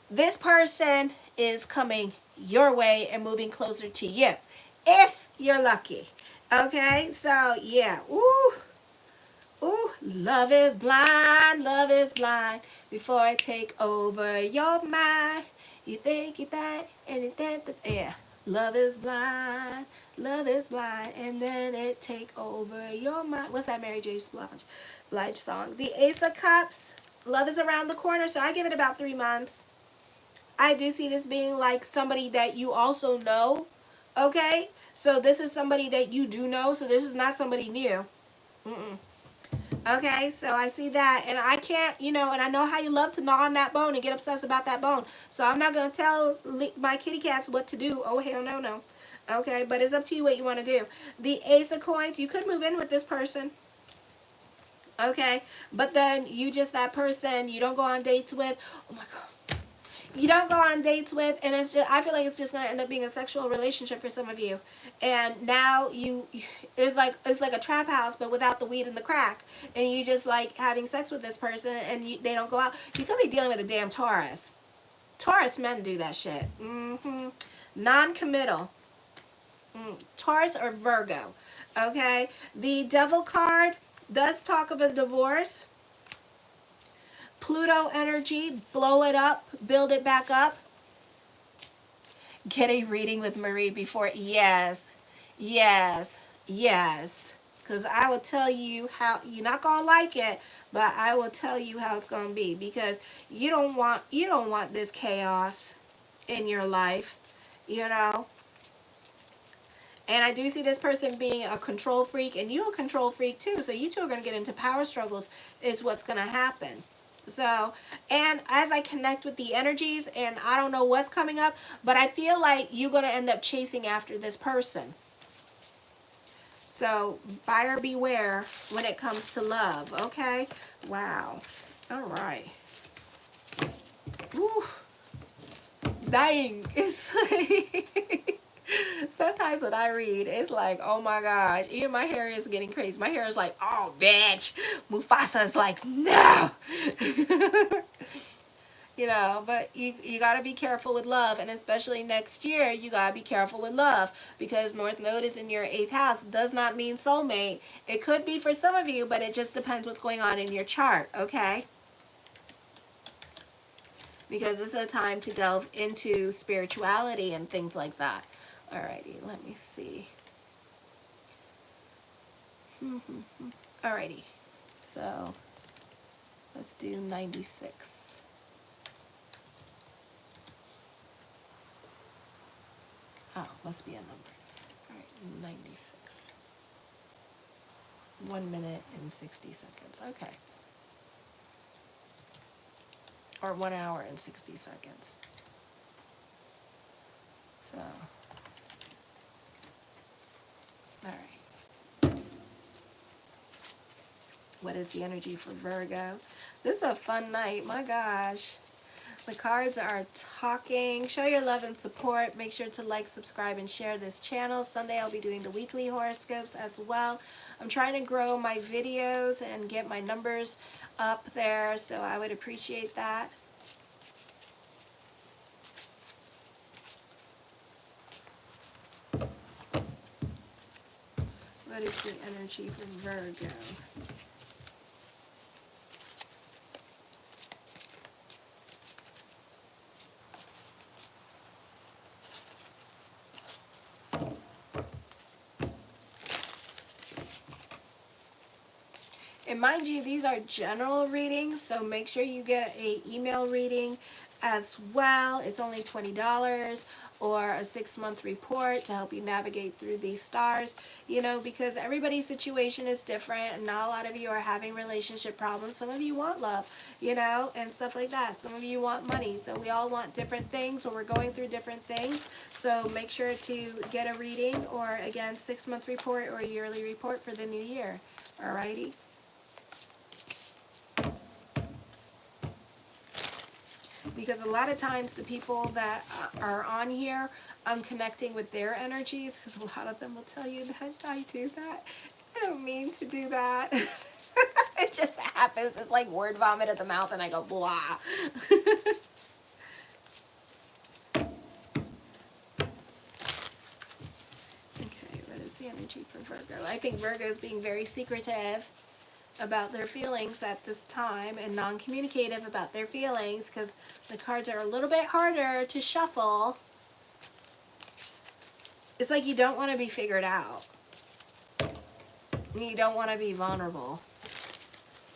this person is coming your way and moving closer to you. If you're lucky. Okay, so yeah. Ooh, love is blind, before I take over your mind. You think that, and it that, yeah. Love is blind, and then it take over your mind. What's that Mary J. Blige song? The Ace of Cups, love is around the corner, so I give it about 3 months. I do see this being like somebody that you also know, okay? So this is somebody that you do know, so this is not somebody new. Okay, so I see that, and I can't, and I know how you love to gnaw on that bone and get obsessed about that bone, so I'm not going to tell my kitty cats what to do. Oh, hell no. Okay, but it's up to you what you want to do. The Ace of Coins, you could move in with this person. Okay, but then you just that person you don't go on dates with. Oh, my God. You don't go on dates with, and it's just, I feel like it's just going to end up being a sexual relationship for some of you. And now it's like a trap house, but without the weed and the crack. And you just like having sex with this person, and they don't go out. You could be dealing with a damn Taurus. Taurus men do that shit. Non-committal. Taurus or Virgo. Okay. The Devil card does talk of a divorce. Pluto energy, blow it up, build it back up. Get a reading with Marie before, yes, yes, yes. Because I will tell you how, you're not going to like it, but I will tell you how it's going to be. Because you don't want this chaos in your life, you know. And I do see this person being a control freak, and you a control freak too. So you two are going to get into power struggles is what's going to happen. So, and as I connect with the energies, and I don't know what's coming up, but I feel like you're going to end up chasing after this person. So, buyer beware when it comes to love, okay? Wow. All right. Woo. Dang. It's like... Sometimes when I read, it's like, oh my gosh, even my hair is getting crazy. My hair is like, oh, bitch. Mufasa's like, no. You know, but you got to be careful with love. And especially next year, you got to be careful with love. Because North Node is in your 8th house. Does not mean soulmate. It could be for some of you, but it just depends what's going on in your chart, okay? Because this is a time to delve into spirituality and things like that. Alrighty, let me see. Alrighty, so let's do 96. Oh, must be a number. Alright, 96. 1 minute and 60 seconds. Okay. Or 1 hour and 60 seconds. So... Alright. What is the energy for Virgo? This is a fun night. My gosh. The cards are talking. Show your love and support. Make sure to like, subscribe, and share this channel. Sunday I'll be doing the weekly horoscopes as well. I'm trying to grow my videos and get my numbers up there, so I would appreciate that. What is the energy for Virgo? And mind you, these are general readings, so make sure you get an email reading as well. It's only $20, or a 6-month report to help you navigate through these stars, you know, because everybody's situation is different, and not a lot of you are having relationship problems. Some of you want love, you know, and stuff like that. Some of you want money, so we all want different things, or we're going through different things. So make sure to get a reading, or again, 6-month report or a yearly report for the new year. Alrighty. Because a lot of times the people that are on here, I'm connecting with their energies, because a lot of them will tell you that I do that. I don't mean to do that. It just happens. It's like word vomit at the mouth, and I go blah. Okay, what is the energy for Virgo? I think Virgo is being very secretive about their feelings at this time, and non-communicative about their feelings, because the cards are a little bit harder to shuffle. It's like you don't want to be figured out. You don't want to be vulnerable.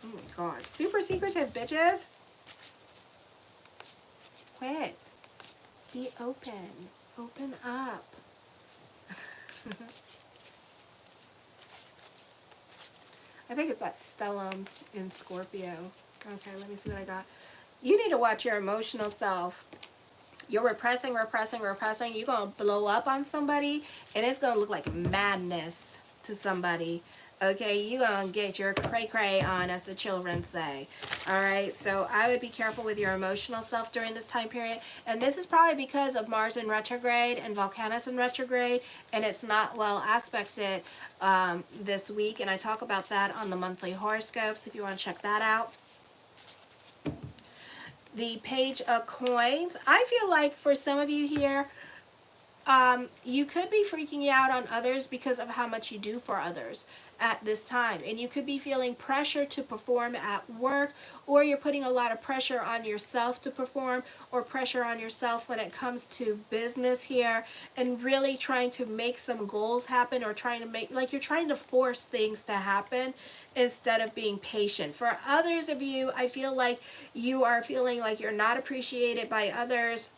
Oh my god. Super secretive, bitches. Quit. Be open. Open up. I think it's that stellium in Scorpio. Okay, let me see what I got. You need to watch your emotional self. You're repressing. You're going to blow up on somebody, and it's going to look like madness to somebody. Okay, you're going to get your cray-cray on, as the children say. Alright, so I would be careful with your emotional self during this time period. And this is probably because of Mars in retrograde and Volcanus in retrograde, and it's not well aspected this week. And I talk about that on the monthly horoscopes if you want to check that out. The Page of Coins. I feel like for some of you here, you could be freaking out on others because of how much you do for others at this time. And you could be feeling pressure to perform at work, or you're putting a lot of pressure on yourself to perform, or pressure on yourself when it comes to business here, and really trying to make some goals happen, or trying to make, like, you're trying to force things to happen instead of being patient. For others of you, I feel like you are feeling like you're not appreciated by others,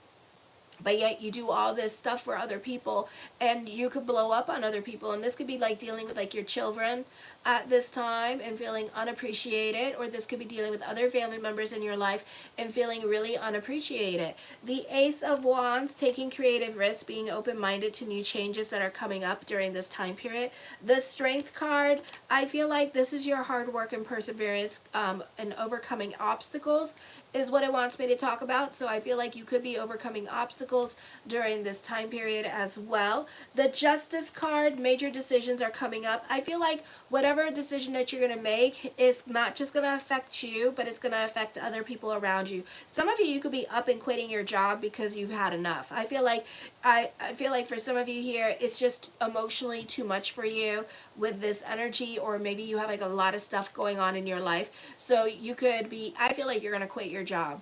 but yet you do all this stuff for other people, and you could blow up on other people. And this could be like dealing with like your children at this time and feeling unappreciated, or this could be dealing with other family members in your life and feeling really unappreciated. The Ace of Wands, taking creative risks, being open-minded to new changes that are coming up during this time period. The Strength card, I feel like this is your hard work and perseverance and overcoming obstacles is what it wants me to talk about. So I feel like you could be overcoming obstacles during this time period as well. The Justice card, major decisions are coming up. I feel like whatever decision that you're going to make is not just going to affect you, but it's going to affect other people around you. Some of you could be up and quitting your job because you've had enough. I feel like for some of you here, it's just emotionally too much for you with this energy, or maybe you have like a lot of stuff going on in your life. So you could be, I feel like you're going to quit your job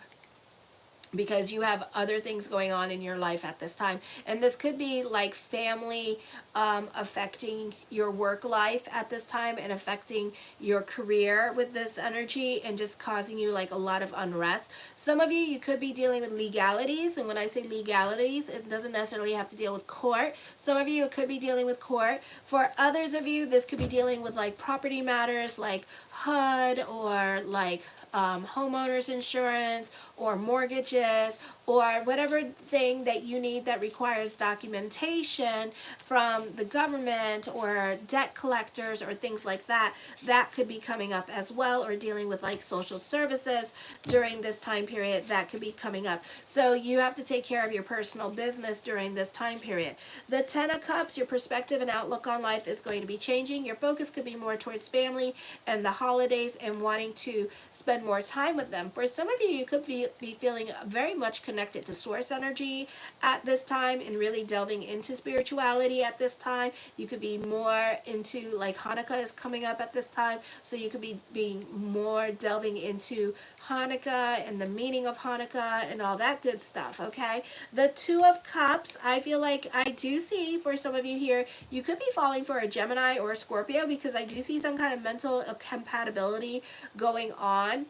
because you have other things going on in your life at this time. And this could be like family affecting your work life at this time, and affecting your career with this energy, and just causing you like a lot of unrest. Some of you could be dealing with legalities, and when I say legalities, it doesn't necessarily have to deal with court. Some of you could be dealing with court. For others of you, this could be dealing with like property matters, like HUD, or like homeowners insurance, or mortgages, or whatever thing that you need that requires documentation from the government, or debt collectors, or things like that. That could be coming up as well, or dealing with like social services during this time period. That could be coming up. So you have to take care of your personal business during this time period. The Ten of Cups, your perspective and outlook on life is going to be changing. Your focus could be more towards family and the holidays, and wanting to spend more time with them. For some of you, you could be feeling very much connected to source energy at this time, and really delving into spirituality at this time. You could be more into, like, Hanukkah is coming up at this time, so you could be being more delving into Hanukkah and the meaning of Hanukkah and all that good stuff, okay? The Two of Cups, I feel like I do see for some of you here, you could be falling for a Gemini or a Scorpio, because I do see some kind of mental compatibility going on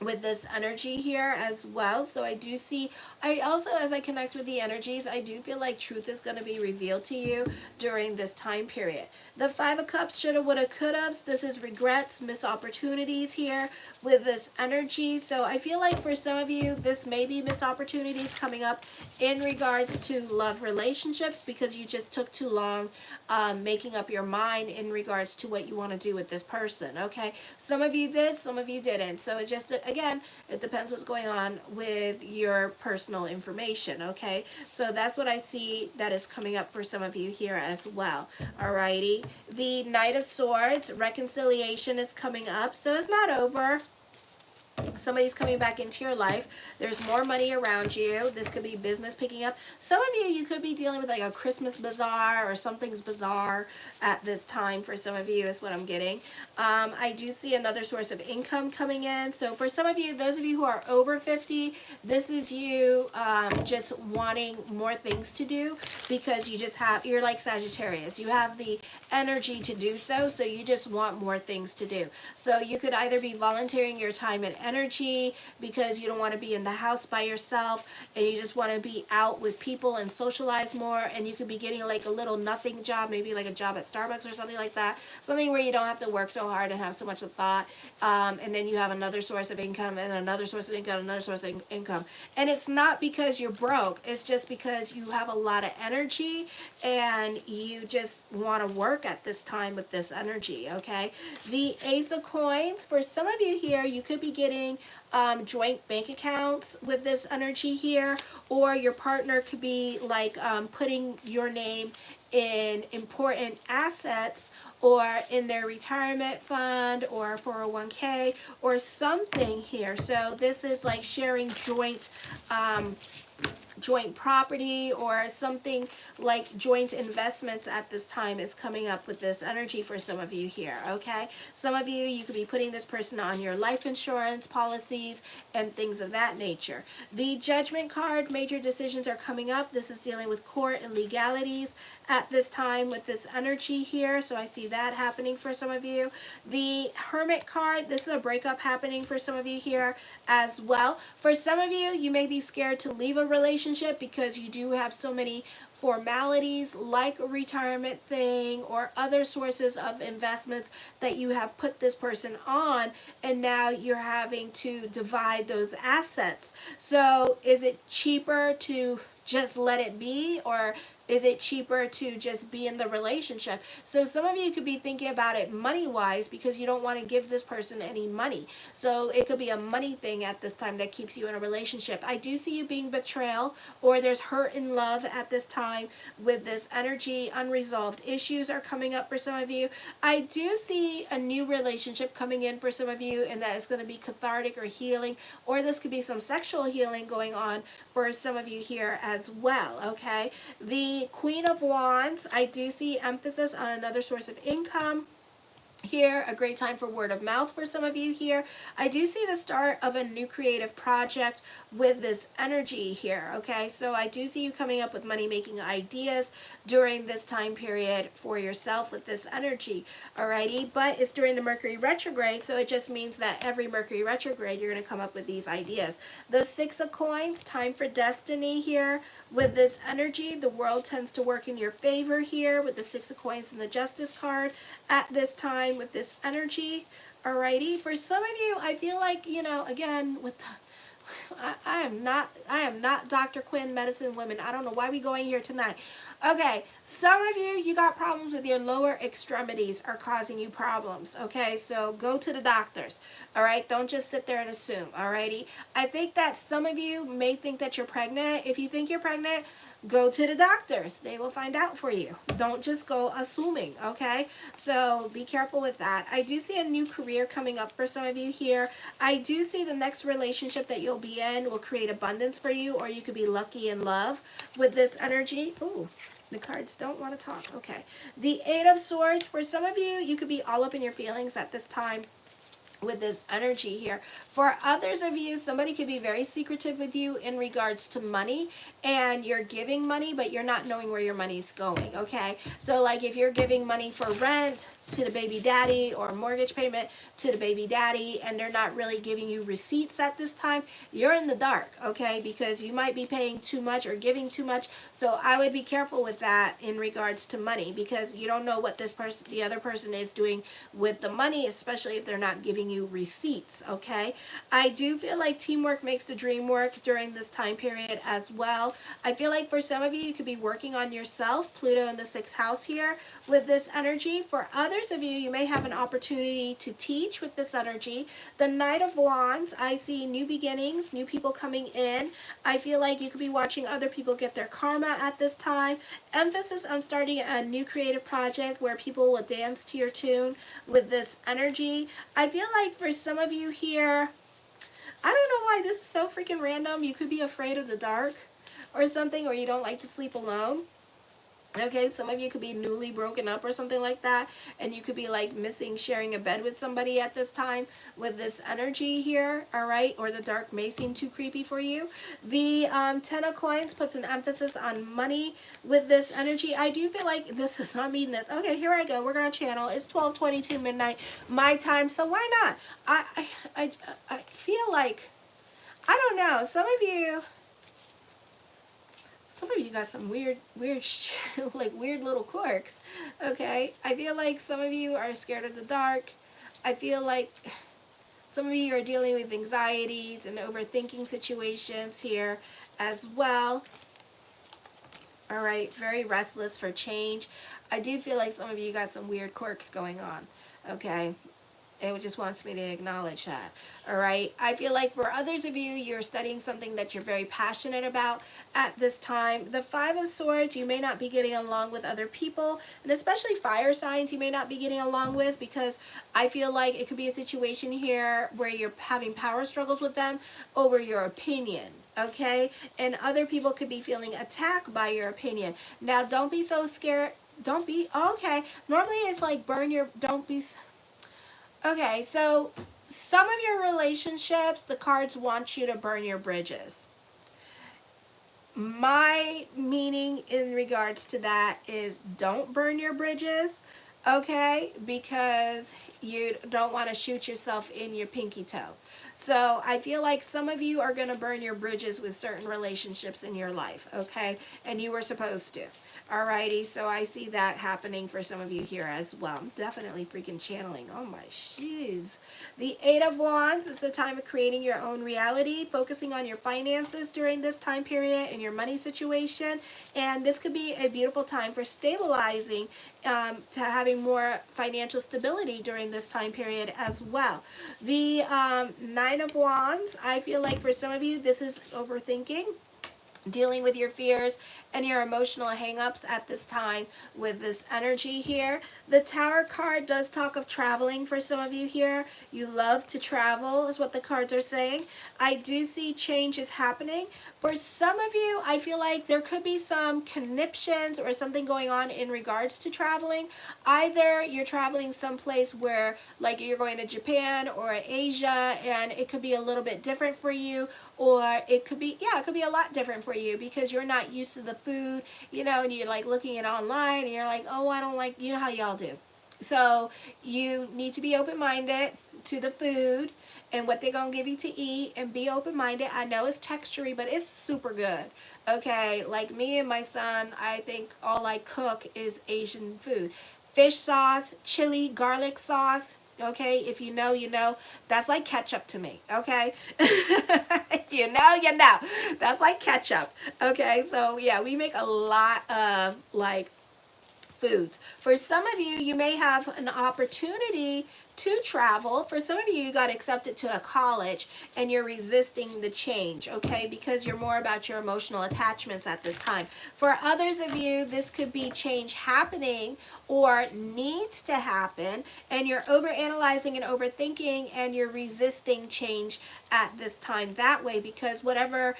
with this energy here as well. So I do see, I also, as I connect with the energies, I do feel like truth is going to be revealed to you during this time period. The Five of Cups, shoulda, woulda, coulda. This is regrets, missed opportunities here with this energy. So I feel like for some of you, this may be missed opportunities coming up in regards to love relationships, because you just took too long making up your mind in regards to what you want to do with this person, okay? Some of you did, some of you didn't. So it just, again, it depends what's going on with your personal information, okay? So that's what I see that is coming up for some of you here as well. Alrighty. The Knight of Swords, reconciliation is coming up. So it's not over. Somebody's coming back into your life. There's more money around you. This could be business picking up. Some of you could be dealing with like a Christmas bazaar, or something's bizarre at this time. For some of you is what I'm getting. I do see another source of income coming in. So for some of you, those of you who are over 50, this is you just wanting more things to do, because you just have, you're like Sagittarius. You have the energy to do so, so you just want more things to do. So you could either be volunteering your time and energy because you don't want to be in the house by yourself, and you just want to be out with people and socialize more, and you could be getting like a little nothing job, maybe like a job at Starbucks or something like that, something where you don't have to work so hard and have so much of thought, and then you have another source of income, and another source of income, another source of income. And it's not because you're broke, it's just because you have a lot of energy and you just want to work at this time with this energy, okay? The Ace of Coins, for some of you here, you could be getting joint bank accounts with this energy here, or your partner could be like putting your name in important assets or in their retirement fund or 401k or something here. So this is like sharing joint property or something like joint investments at this time is coming up with this energy for some of you here, okay? Some of you, you could be putting this person on your life insurance policies and things of that nature. The Judgment card, major decisions are coming up. This is dealing with court and legalities at this time with this energy here, so I see that happening for some of you. The Hermit card, this is a breakup happening for some of you here as well. For some of you, you may be scared to leave a relationship because you do have so many formalities like a retirement thing or other sources of investments that you have put this person on, and now you're having to divide those assets. So is it cheaper to just let it be, or is it cheaper to just be in the relationship? So some of you could be thinking about it money-wise because you don't want to give this person any money. So it could be a money thing at this time that keeps you in a relationship. I do see you being betrayal, or there's hurt in love at this time with this energy. Unresolved issues are coming up for some of you. I do see a new relationship coming in for some of you, and that is going to be cathartic or healing, or this could be some sexual healing going on for some of you here as well, okay? The Queen of Wands, I do see emphasis on another source of income here, a great time for word of mouth for some of you here. I do see the start of a new creative project with this energy here, okay? So I do see you coming up with money-making ideas during this time period for yourself with this energy, alrighty? But it's during the Mercury retrograde, so it just means that every Mercury retrograde, you're going to come up with these ideas. The Six of Coins, time for destiny here with this energy. The world tends to work in your favor here with the Six of Coins and the Justice card at this time with this energy, alrighty? For some of you, I feel like, you know, again, with the, I am not Dr. Quinn, Medicine Women. I don't know why we going here tonight. Okay, some of you, you got problems with your lower extremities are causing you problems, okay? So go to the doctors, all right? Don't just sit there and assume, alrighty? I think that some of you may think that you're pregnant. If you think you're pregnant, go to the doctors. They will find out for you. Don't just go assuming, okay? So be careful with that. I do see a new career coming up for some of you here. I do see the next relationship that you'll be in will create abundance for you, or you could be lucky in love with this energy. Ooh, the cards don't want to talk. Okay. The Eight of Swords. For some of you, you could be all up in your feelings at this time with this energy here. For others of you, somebody could be very secretive with you in regards to money, and you're giving money, but you're not knowing where your money's going, okay? So like if you're giving money for rent to the baby daddy or mortgage payment to the baby daddy, and they're not really giving you receipts at this time, you're in the dark, okay? Because you might be paying too much or giving too much. So I would be careful with that in regards to money, because you don't know what this person, the other person is doing with the money, especially if they're not giving you receipts, okay? I do feel like teamwork makes the dream work during this time period as well. I feel like for some of you, you could be working on yourself, Pluto in the 6th house here with this energy. For others of you, you may have an opportunity to teach with this energy. The Knight of Wands, I see new beginnings, new people coming in. I feel like you could be watching other people get their karma at this time. Emphasis on starting a new creative project where people will dance to your tune with this energy. I feel like for some of you here, I don't know why this is so freaking random. You could be afraid of the dark or something, or you don't like to sleep alone. Okay, some of you could be newly broken up or something like that, and you could be like missing sharing a bed with somebody at this time with this energy here, all right? Or the dark may seem too creepy for you. The Ten of Coins puts an emphasis on money with this energy. I do feel like this is not meeting this. Okay, here I go. We're going to channel. It's 12:22 midnight my time, so why not? I feel like, I don't know, some of you got some weird, like weird little quirks, okay? I feel like some of you are scared of the dark. I feel like some of you are dealing with anxieties and overthinking situations here as well. All right, very restless for change. I do feel like some of you got some weird quirks going on, okay? It just wants me to acknowledge that. All right. I feel like for others of you, you're studying something that you're very passionate about at this time. The Five of Swords, you may not be getting along with other people, and especially fire signs you may not be getting along with, because I feel like it could be a situation here where you're having power struggles with them over your opinion. Okay. And other people could be feeling attacked by your opinion. Now, don't be so scared. Don't be, okay. Normally it's like don't be. Okay, so some of your relationships, the cards want you to burn your bridges. My meaning in regards to that is don't burn your bridges, okay? Because you don't want to shoot yourself in your pinky toe. So I feel like some of you are going to burn your bridges with certain relationships in your life, okay? And you were supposed to. Alrighty, so I see that happening for some of you here as well. I'm definitely freaking channeling. Oh my shoes. The Eight of Wands is the time of creating your own reality, focusing on your finances during this time period and your money situation. And this could be a beautiful time for stabilizing, to having more financial stability during this time period as well. The Nine of Wands, I feel like for some of you, this is overthinking, dealing with your fears and your emotional hang-ups at this time with this energy here. The Tower card does talk of traveling for some of you here. You love to travel is what the cards are saying. I do see changes happening. For some of you, I feel like there could be some conniptions or something going on in regards to traveling. Either you're traveling someplace where, like, you're going to Japan or Asia, and it could be a little bit different for you, or it could be, yeah, it could be a lot different for you because you're not used to the food, you know, and you're like looking at online and you're like, oh, I don't like, you know how y'all do. So you need to be open-minded to the food and what they're going to give you to eat, and be open-minded. I know it's textury, but it's super good. Okay, like me and my son, I think all I cook is Asian food. Fish sauce, chili, garlic sauce. Okay, if you know, you know. That's like ketchup to me, okay? If you know, you know. That's like ketchup, okay? So, yeah, we make a lot of, like, foods. For some of you, you may have an opportunity to travel. For some of you, you got accepted to a college and you're resisting the change, okay? Because you're more about your emotional attachments at this time. For others of you, this could be change happening or needs to happen, and you're overanalyzing and overthinking, and you're resisting change at this time that way, because whatever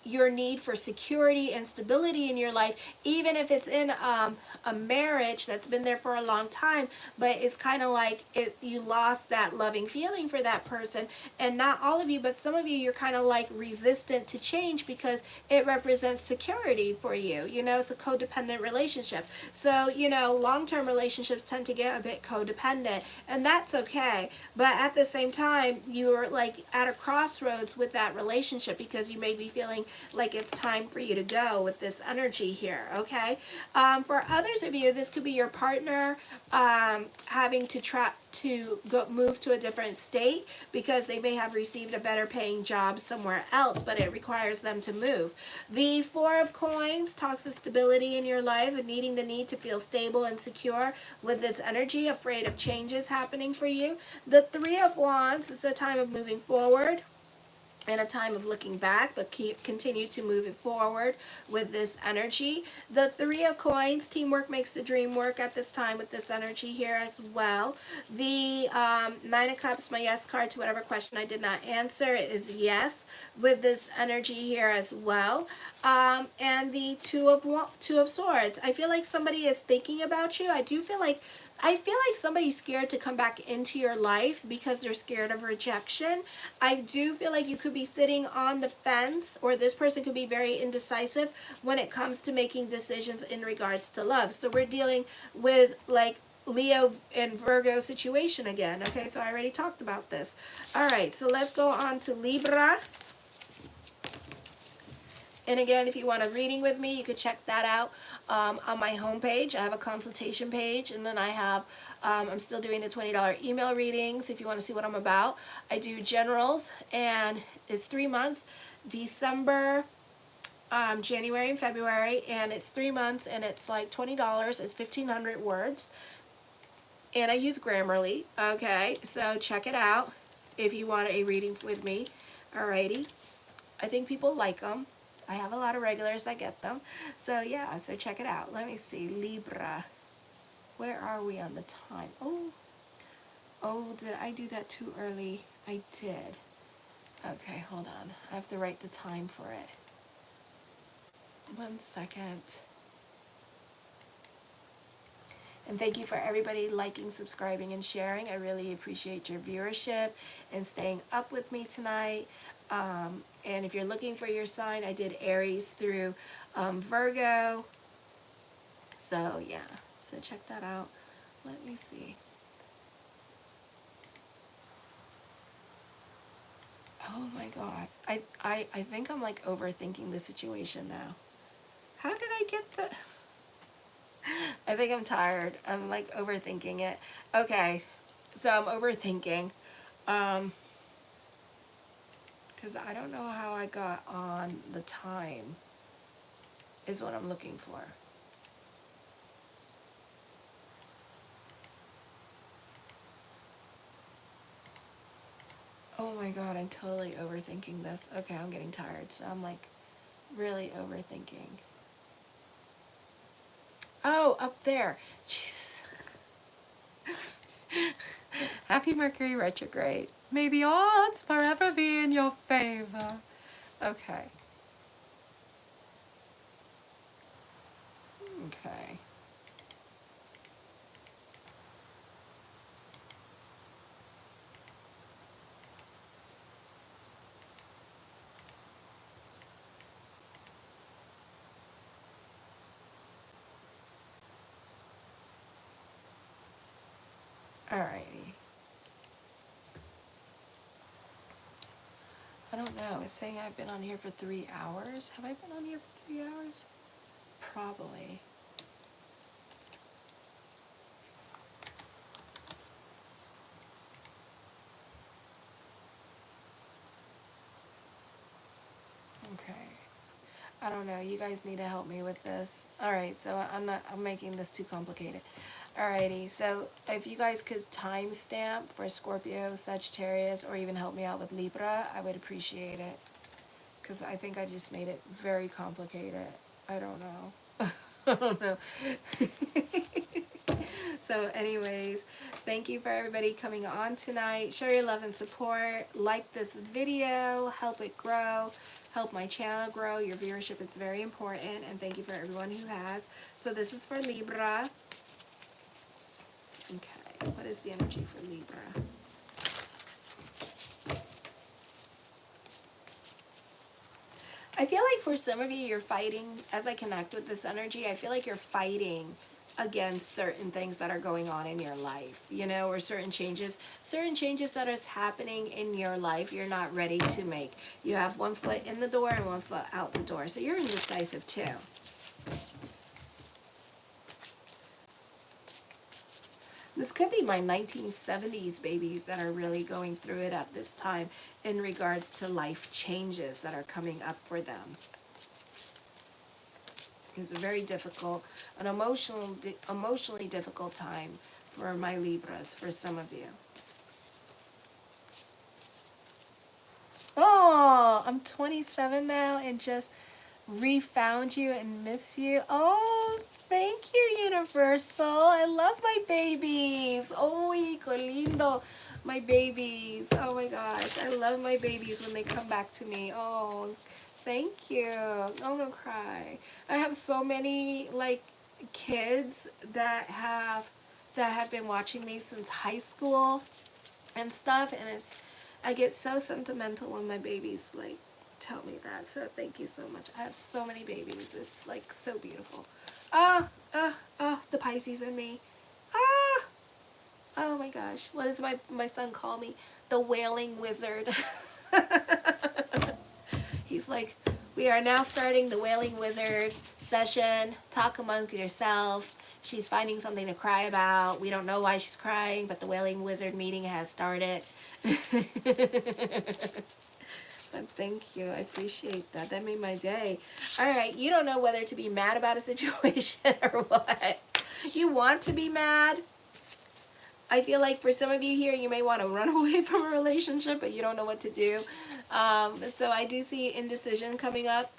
your need for security and stability in your life, even if it's in a marriage that's been there for a long time, but it's kind of like you lost that loving feeling for that person. And not all of you, but some of you, you're kind of like resistant to change because it represents security for you. You know, it's a codependent relationship. So, you know, long-term relationships tend to get a bit codependent, and that's okay. But at the same time, you're like at a crossroads with that relationship because you may be feeling like it's time for you to go with this energy here, okay? For others of you, this could be your partner having to move to a different state because they may have received a better paying job somewhere else, but it requires them to move. The Four of Coins talks of stability in your life and needing the need to feel stable and secure with this energy, afraid of changes happening for you. The Three of Wands is a time of moving forward and a time of looking back, but continue to move it forward with this energy. The Three of Coins, teamwork makes the dream work at this time with this energy here as well. The Nine of Cups, my yes card to whatever question I did not answer, is yes with this energy here as well. And the Two of Swords, I feel like somebody is thinking about you. I feel like somebody's scared to come back into your life because they're scared of rejection. I do feel like you could be sitting on the fence, or this person could be very indecisive when it comes to making decisions in regards to love. So we're dealing with like Leo and Virgo situation again. Okay, so I already talked about this. All right, so let's go on to Libra. And again, if you want a reading with me, you could check that out on my homepage. I have a consultation page, and then I have, I'm still doing the $20 email readings if you want to see what I'm about. I do generals, and it's 3 months, December, January, and February, and it's 3 months, and it's like $20. It's 1,500 words. And I use Grammarly. Okay, so check it out if you want a reading with me. Alrighty. I think people like them. I have a lot of regulars that get them. So yeah, so check it out. Let me see. Libra. Where are we on the time? Oh, did I do that too early? I did. Okay, hold on. I have to write the time for it. 1 second. And thank you for everybody liking, subscribing, and sharing. I really appreciate your viewership and staying up with me tonight. And if you're looking for your sign, I did Aries through Virgo. So yeah, so check that out. Let me see. Oh my God. I think I'm like overthinking the situation now. How did I get the... I think I'm tired. I'm like overthinking it. Okay, so I'm overthinking. Because I don't know how I got on the time is what I'm looking for. Oh my God, I'm totally overthinking this. Okay, I'm getting tired, so I'm like really overthinking. Oh, up there. Jesus. Happy Mercury retrograde. May the odds forever be in your favor. Okay. Okay. Alrighty. I don't know. It's saying I've been on here for 3 hours. Have I been on here for 3 hours? Probably. Okay. I don't know. You guys need to help me with this. Alright, so I'm making this too complicated. Alrighty, so if you guys could timestamp for Scorpio, Sagittarius, or even help me out with Libra, I would appreciate it. Because I think I just made it very complicated. I don't know. I don't know. So anyways, thank you for everybody coming on tonight. Show your love and support. Like this video. Help it grow. Help my channel grow. Your viewership is very important. And thank you for everyone who has. So this is for Libra. Okay, what is the energy for Libra? I feel like for some of you, you're fighting, as I connect with this energy, I feel like you're fighting against certain things that are going on in your life, you know, or certain changes that are happening in your life you're not ready to make. You have 1 foot in the door and 1 foot out the door. So you're indecisive too. This could be my 1970s babies that are really going through it at this time in regards to life changes that are coming up for them. It's a very difficult, an emotionally difficult time for my Libras, for some of you. Oh, I'm 27 now and just refound you and miss you. Oh, thank you, Universal. I love my babies. Oh, hijo lindo. My babies. Oh my gosh. I love my babies when they come back to me. Oh, thank you. I'm gonna cry. I have so many like kids that have been watching me since high school and stuff, and I get so sentimental when my babies like tell me that. So thank you so much. I have so many babies. It's like so beautiful. The Pisces in me. Oh my gosh. What does my son call me? The wailing wizard. He's like, we are now starting the wailing wizard session. Talk amongst yourself. She's finding something to cry about. We don't know why she's crying, but the wailing wizard meeting has started. But thank you. I appreciate that. That made my day. All right. You don't know whether to be mad about a situation or what. You want to be mad, I feel like for some of you here, you may want to run away from a relationship, but you don't know what to do. So I do see indecision coming up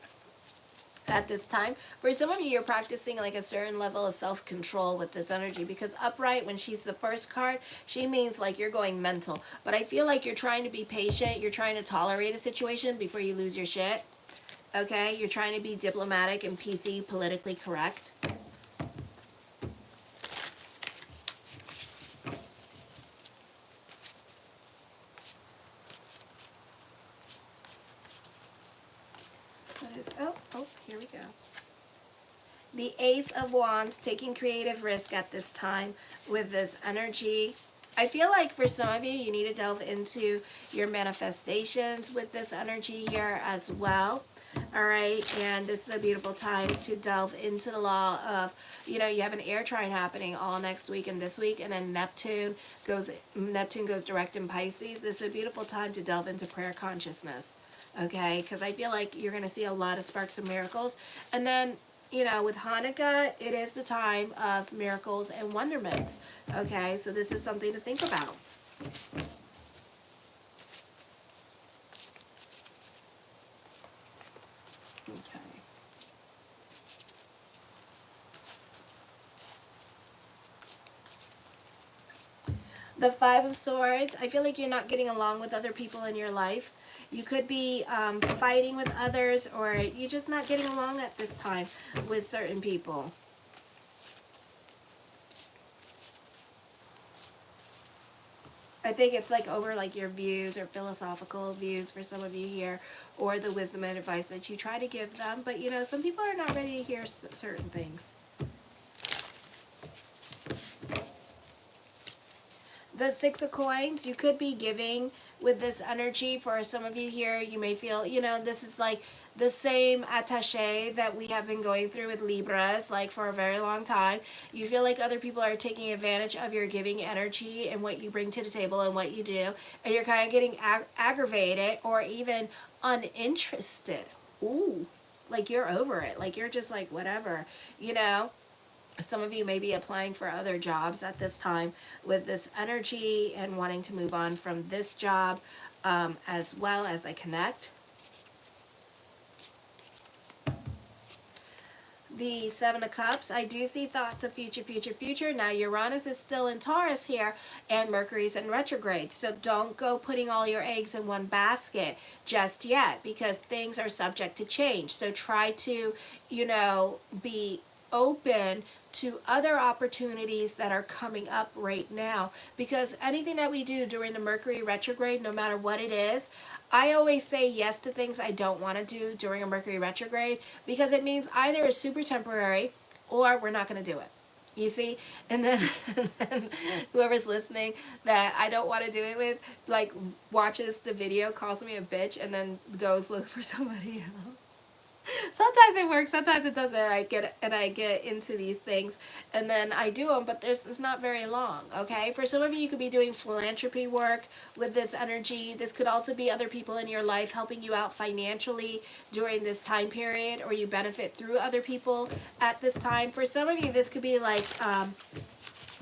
at this time. For some of you, you're practicing like a certain level of self-control with this energy, because upright, when she's the first card, she means like you're going mental. But I feel like you're trying to be patient. You're trying to tolerate a situation before you lose your shit. Okay? You're trying to be diplomatic and PC, politically correct. Oh, here we go. The Ace of Wands, taking creative risk at this time with this energy. I feel like for some of you, you need to delve into your manifestations with this energy here as well. All right, and this is a beautiful time to delve into the law of, you know, you have an air trine happening all next week and this week, and then Neptune goes direct in Pisces. This is a beautiful time to delve into prayer consciousness. Okay, because I feel like you're going to see a lot of sparks of miracles. And then, you know, with Hanukkah, it is the time of miracles and wonderments. Okay, so this is something to think about. Okay. The Five of Swords, I feel like you're not getting along with other people in your life. You could be fighting with others, or you're just not getting along at this time with certain people. I think it's like over like your views or philosophical views for some of you here, or the wisdom and advice that you try to give them. But you know, some people are not ready to hear certain things. The Six of Coins, you could be giving with this energy. For some of you here, you may feel, you know, this is like the same attaché that we have been going through with Libras, like for a very long time. You feel like other people are taking advantage of your giving energy and what you bring to the table and what you do, and you're kind of getting aggravated or even uninterested. Ooh, like you're over it. Like you're just like, whatever, you know. Some of you may be applying for other jobs at this time with this energy and wanting to move on from this job as well as a connect. The Seven of Cups, I do see thoughts of future, future, future. Now, Uranus is still in Taurus here, and Mercury's in retrograde. So don't go putting all your eggs in one basket just yet, because things are subject to change. So try to, you know, be open to other opportunities that are coming up right now, because anything that we do during the Mercury retrograde, no matter what it is, I always say yes to things I don't want to do during a Mercury retrograde, because it means either it's super temporary or we're not going to do it. You see? And then whoever's listening that I don't want to do it with, like, watches the video, calls me a bitch, and then goes look for somebody else. Sometimes it works, sometimes it doesn't. I get into these things and then I do them, but it's not very long. Okay, for some of you, you could be doing philanthropy work with this energy. This could also be other people in your life helping you out financially during this time period, or you benefit through other people at this time. For some of you, this could be like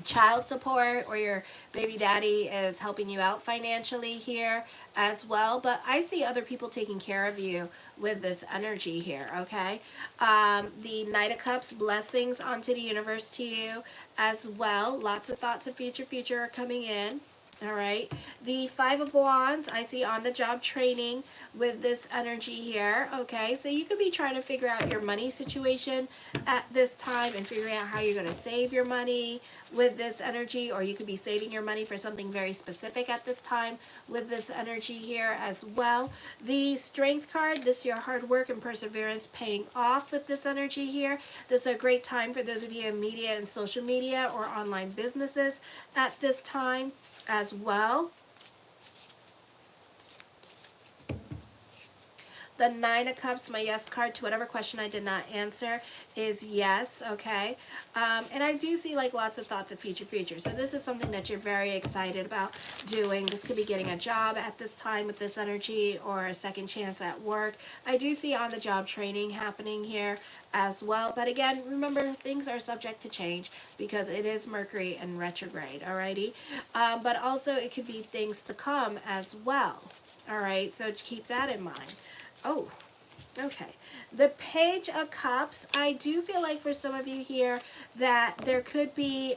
child support, or your baby daddy is helping you out financially here as well. But I see other people taking care of you with this energy here. Okay, the Knight of Cups, blessings onto the universe to you as well. Lots of thoughts of future are coming in. All right, the Five of Wands, I see on the job training with this energy here. Okay, so you could be trying to figure out your money situation at this time and figuring out how you're going to save your money with this energy, or you could be saving your money for something very specific at this time with this energy here as well. The Strength card, this is your hard work and perseverance paying off with this energy here. This is a great time for those of you in media and social media or online businesses at this time as well. The Nine of Cups, my yes card to whatever question I did not answer is yes, okay? And I do see like lots of thoughts of future. So this is something that you're very excited about doing. This could be getting a job at this time with this energy, or a second chance at work. I do see on the job training happening here as well. But again, remember, things are subject to change because it is Mercury in retrograde, alrighty? But also it could be things to come as well. All right, so keep that in mind. Oh, okay. The Page of Cups, I do feel like for some of you here that there could be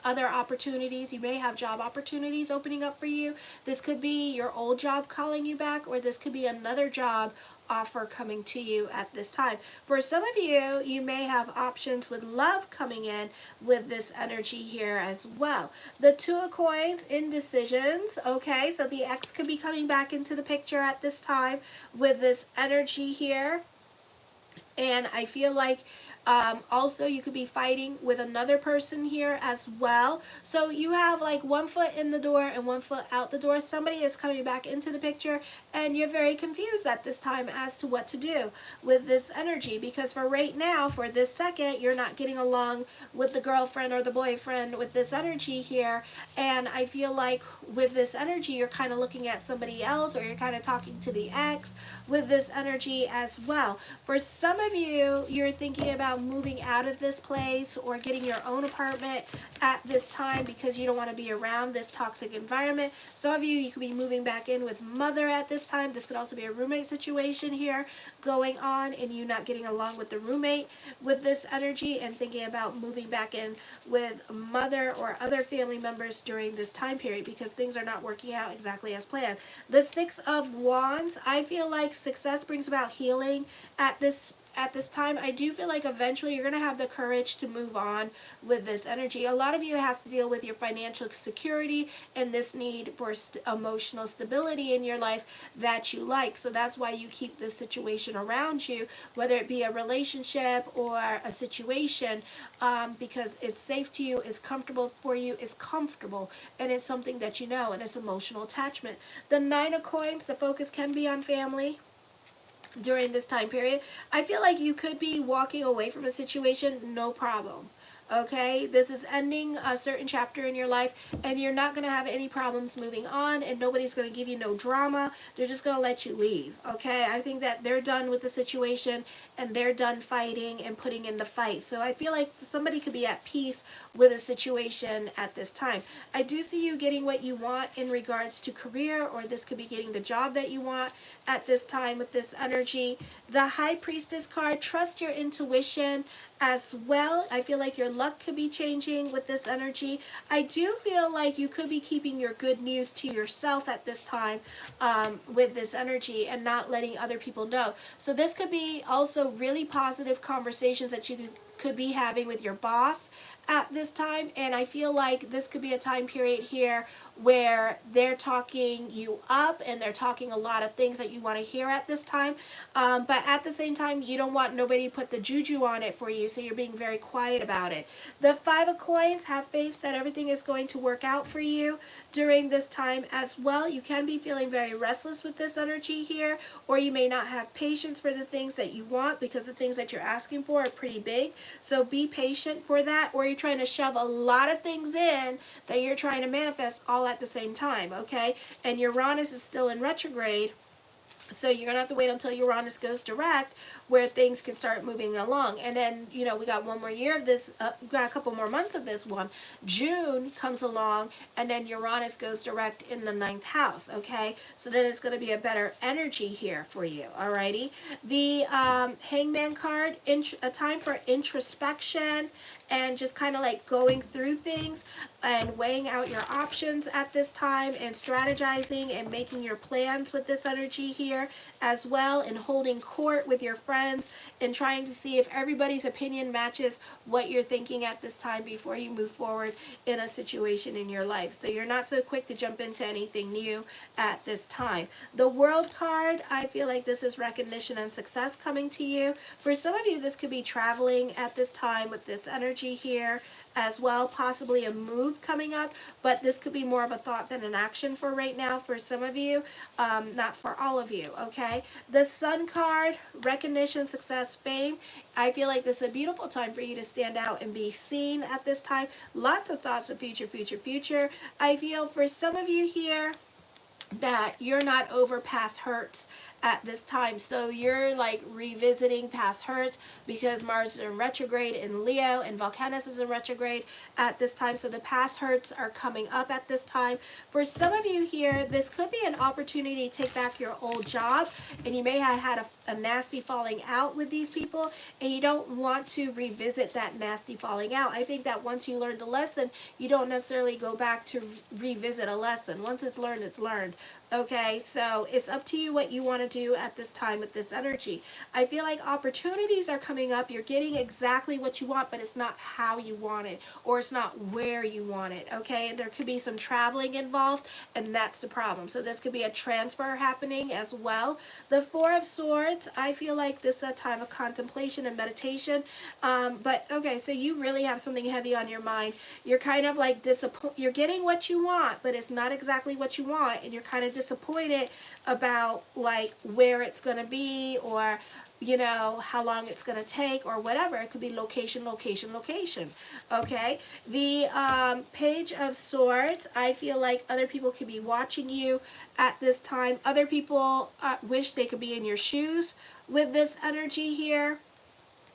other opportunities. You may have job opportunities opening up for you. This could be your old job calling you back, or this could be another job offer coming to you at this time. For some of you, you may have options with love coming in with this energy here as well. The Two of Coins, indecisions, okay? So the ex could be coming back into the picture at this time with this energy here. And I feel like also you could be fighting with another person here as well. So you have like one foot in the door and one foot out the door. Somebody is coming back into the picture and you're very confused at this time as to what to do with this energy, because for right now, for this second, you're not getting along with the girlfriend or the boyfriend with this energy here. And I feel like with this energy, you're kind of looking at somebody else, or you're kind of talking to the ex with this energy as well. For some of you, you're thinking about moving out of this place or getting your own apartment at this time because you don't want to be around this toxic environment. Some of you could be moving back in with mother at this time. This could also be a roommate situation here going on, and you not getting along with the roommate with this energy and thinking about moving back in with mother or other family members during this time period because things are not working out exactly as planned. The Six of Wands, I feel like success brings about healing at this time. I do feel like eventually you're going to have the courage to move on with this energy. A lot of you has to deal with your financial security and this need for emotional stability in your life that you like. So that's why you keep this situation around you, whether it be a relationship or a situation, because it's safe to you, it's comfortable for you, it's comfortable, and it's something that you know, and it's emotional attachment. The Nine of Coins, the focus can be on family during this time period. I feel like you could be walking away from a situation, no problem. Okay, this is ending a certain chapter in your life, and you're not going to have any problems moving on, and nobody's going to give you no drama. They're just going to let you leave. Okay, I think that they're done with the situation, and they're done fighting and putting in the fight. So I feel like somebody could be at peace with a situation at this time. I do see you getting what you want in regards to career, or this could be getting the job that you want at this time with this energy. The High Priestess card, trust your intuition as well. I feel like your luck could be changing with this energy. I do feel like you could be keeping your good news to yourself at this time with this energy and not letting other people know. So this could be also really positive conversations that you could be having with your boss at this time. And I feel like this could be a time period here where they're talking you up and they're talking a lot of things that you want to hear at this time. But at the same time, you don't want nobody to put the juju on it for you, so you're being very quiet about it. The Five of Coins, have faith that everything is going to work out for you during this time as well. You can be feeling very restless with this energy here, or you may not have patience for the things that you want because the things that you're asking for are pretty big. So be patient for that, or you're trying to shove a lot of things in that you're trying to manifest all at the same time, okay? And Uranus is still in retrograde, so you're going to have to wait until Uranus goes direct where things can start moving along. And then, you know, we got one more year of this, we got a couple more months of this one. June comes along, and then Uranus goes direct in the 9th house, okay? So then it's going to be a better energy here for you, alrighty? The Hangman card, a time for introspection and just kind of like going through things and weighing out your options at this time and strategizing and making your plans with this energy here as well, and holding court with your friends and trying to see if everybody's opinion matches what you're thinking at this time before you move forward in a situation in your life. So you're not so quick to jump into anything new at this time. The World card, I feel like this is recognition and success coming to you. For some of you, this could be traveling at this time with this energy here as well, possibly a move coming up, but this could be more of a thought than an action for right now for some of you, not for all of you, okay? The Sun card, recognition, success, fame. I feel like this is a beautiful time for you to stand out and be seen at this time. Lots of thoughts of future, future, future. I feel for some of you here that you're not over past hurts at this time. So you're like revisiting past hurts because Mars is in retrograde in Leo and Volcanus is in retrograde at this time. So the past hurts are coming up at this time. For some of you here, this could be an opportunity to take back your old job, and you may have had a nasty falling out with these people, and you don't want to revisit that nasty falling out. I think that once you learned a lesson, you don't necessarily go back to revisit a lesson. Once it's learned, it's learned. Okay, so it's up to you what you want to do at this time with this energy. I feel like opportunities are coming up. You're getting exactly what you want, but it's not how you want it, or it's not where you want it, okay? And there could be some traveling involved, and that's the problem. So this could be a transfer happening as well. The Four of Swords, I feel like this is a time of contemplation and meditation. But, okay, so you really have something heavy on your mind. You're kind of like you're getting what you want, but it's not exactly what you want, and you're kind of disappointed about like where it's going to be, or you know how long it's going to take, or whatever. It could be location, location, location. Okay, the Page of Swords, I feel like other people could be watching you at this time. Other people wish they could be in your shoes with this energy here,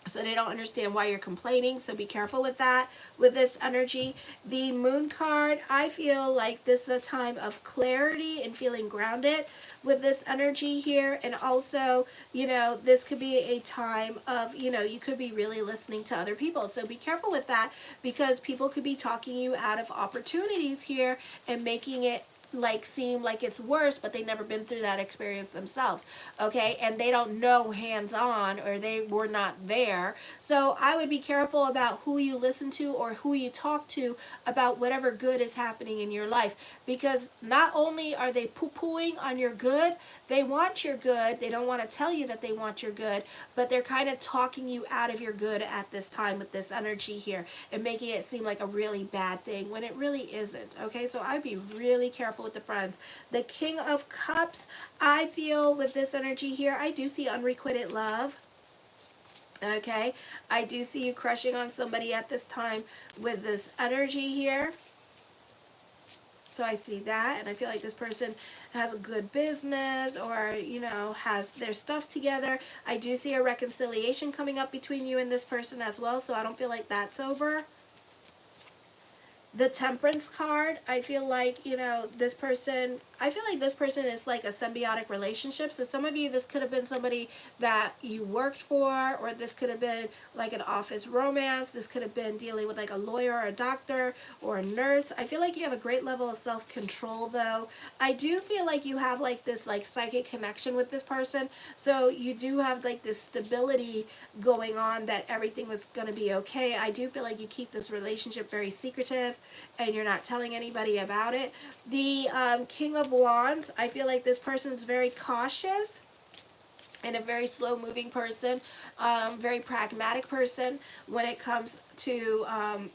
so they don't understand why you're complaining. So be careful with that, with this energy. The Moon card, I feel like this is a time of clarity and feeling grounded with this energy here. And also, you know, this could be a time of, you know, you could be really listening to other people. So be careful with that, because people could be talking you out of opportunities here and making it like seem like it's worse, but they've never been through that experience themselves, okay? And they don't know hands-on, or they were not there. So I would be careful about who you listen to or who you talk to about whatever good is happening in your life, because not only are they poo-pooing on your good, they want your good. They don't want to tell you that they want your good, but they're kind of talking you out of your good at this time with this energy here and making it seem like a really bad thing when it really isn't, okay? So I'd be really careful with the friends. The King of Cups, I feel with this energy here, I do see unrequited love. Okay, I do see you crushing on somebody at this time with this energy here. So I see that, and I feel like this person has a good business, or, you know, has their stuff together. I do see a reconciliation coming up between you and this person as well, so I don't feel like that's over. The Temperance card, I feel like, you know, this person, I feel like this person is like a symbiotic relationship. So some of you, this could have been somebody that you worked for, or this could have been like an office romance. This could have been dealing with like a lawyer or a doctor or a nurse. I feel like you have a great level of self-control though. I do feel like you have like this like psychic connection with this person. So you do have like this stability going on, that everything was going to be okay. I do feel like you keep this relationship very secretive, and you're not telling anybody about it. The King of Wands, I feel like this person's very cautious and a very slow-moving person, very pragmatic person when it comes to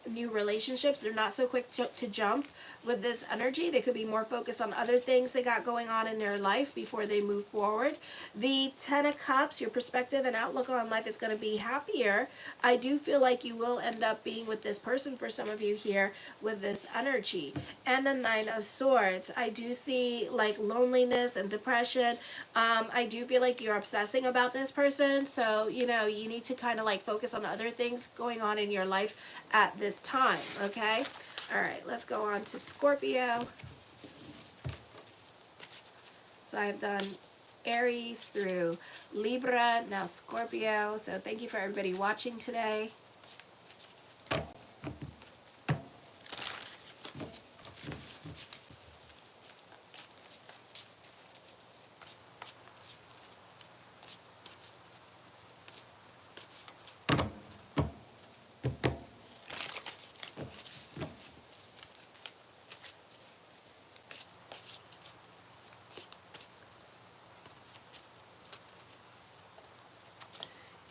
new relationships. They're not so quick to jump with this energy. They could be more focused on other things they got going on in their life before they move forward. The Ten of Cups, your perspective and outlook on life is going to be happier. I do feel like you will end up being with this person for some of you here with this energy. And the Nine of Swords, I do see like loneliness and depression. I do feel like you're obsessing about this person, so you know you need to kind of like focus on other things going on in your life at this time, okay? All right, let's go on to Scorpio. So I have done Aries through Libra, now Scorpio. So thank you for everybody watching today.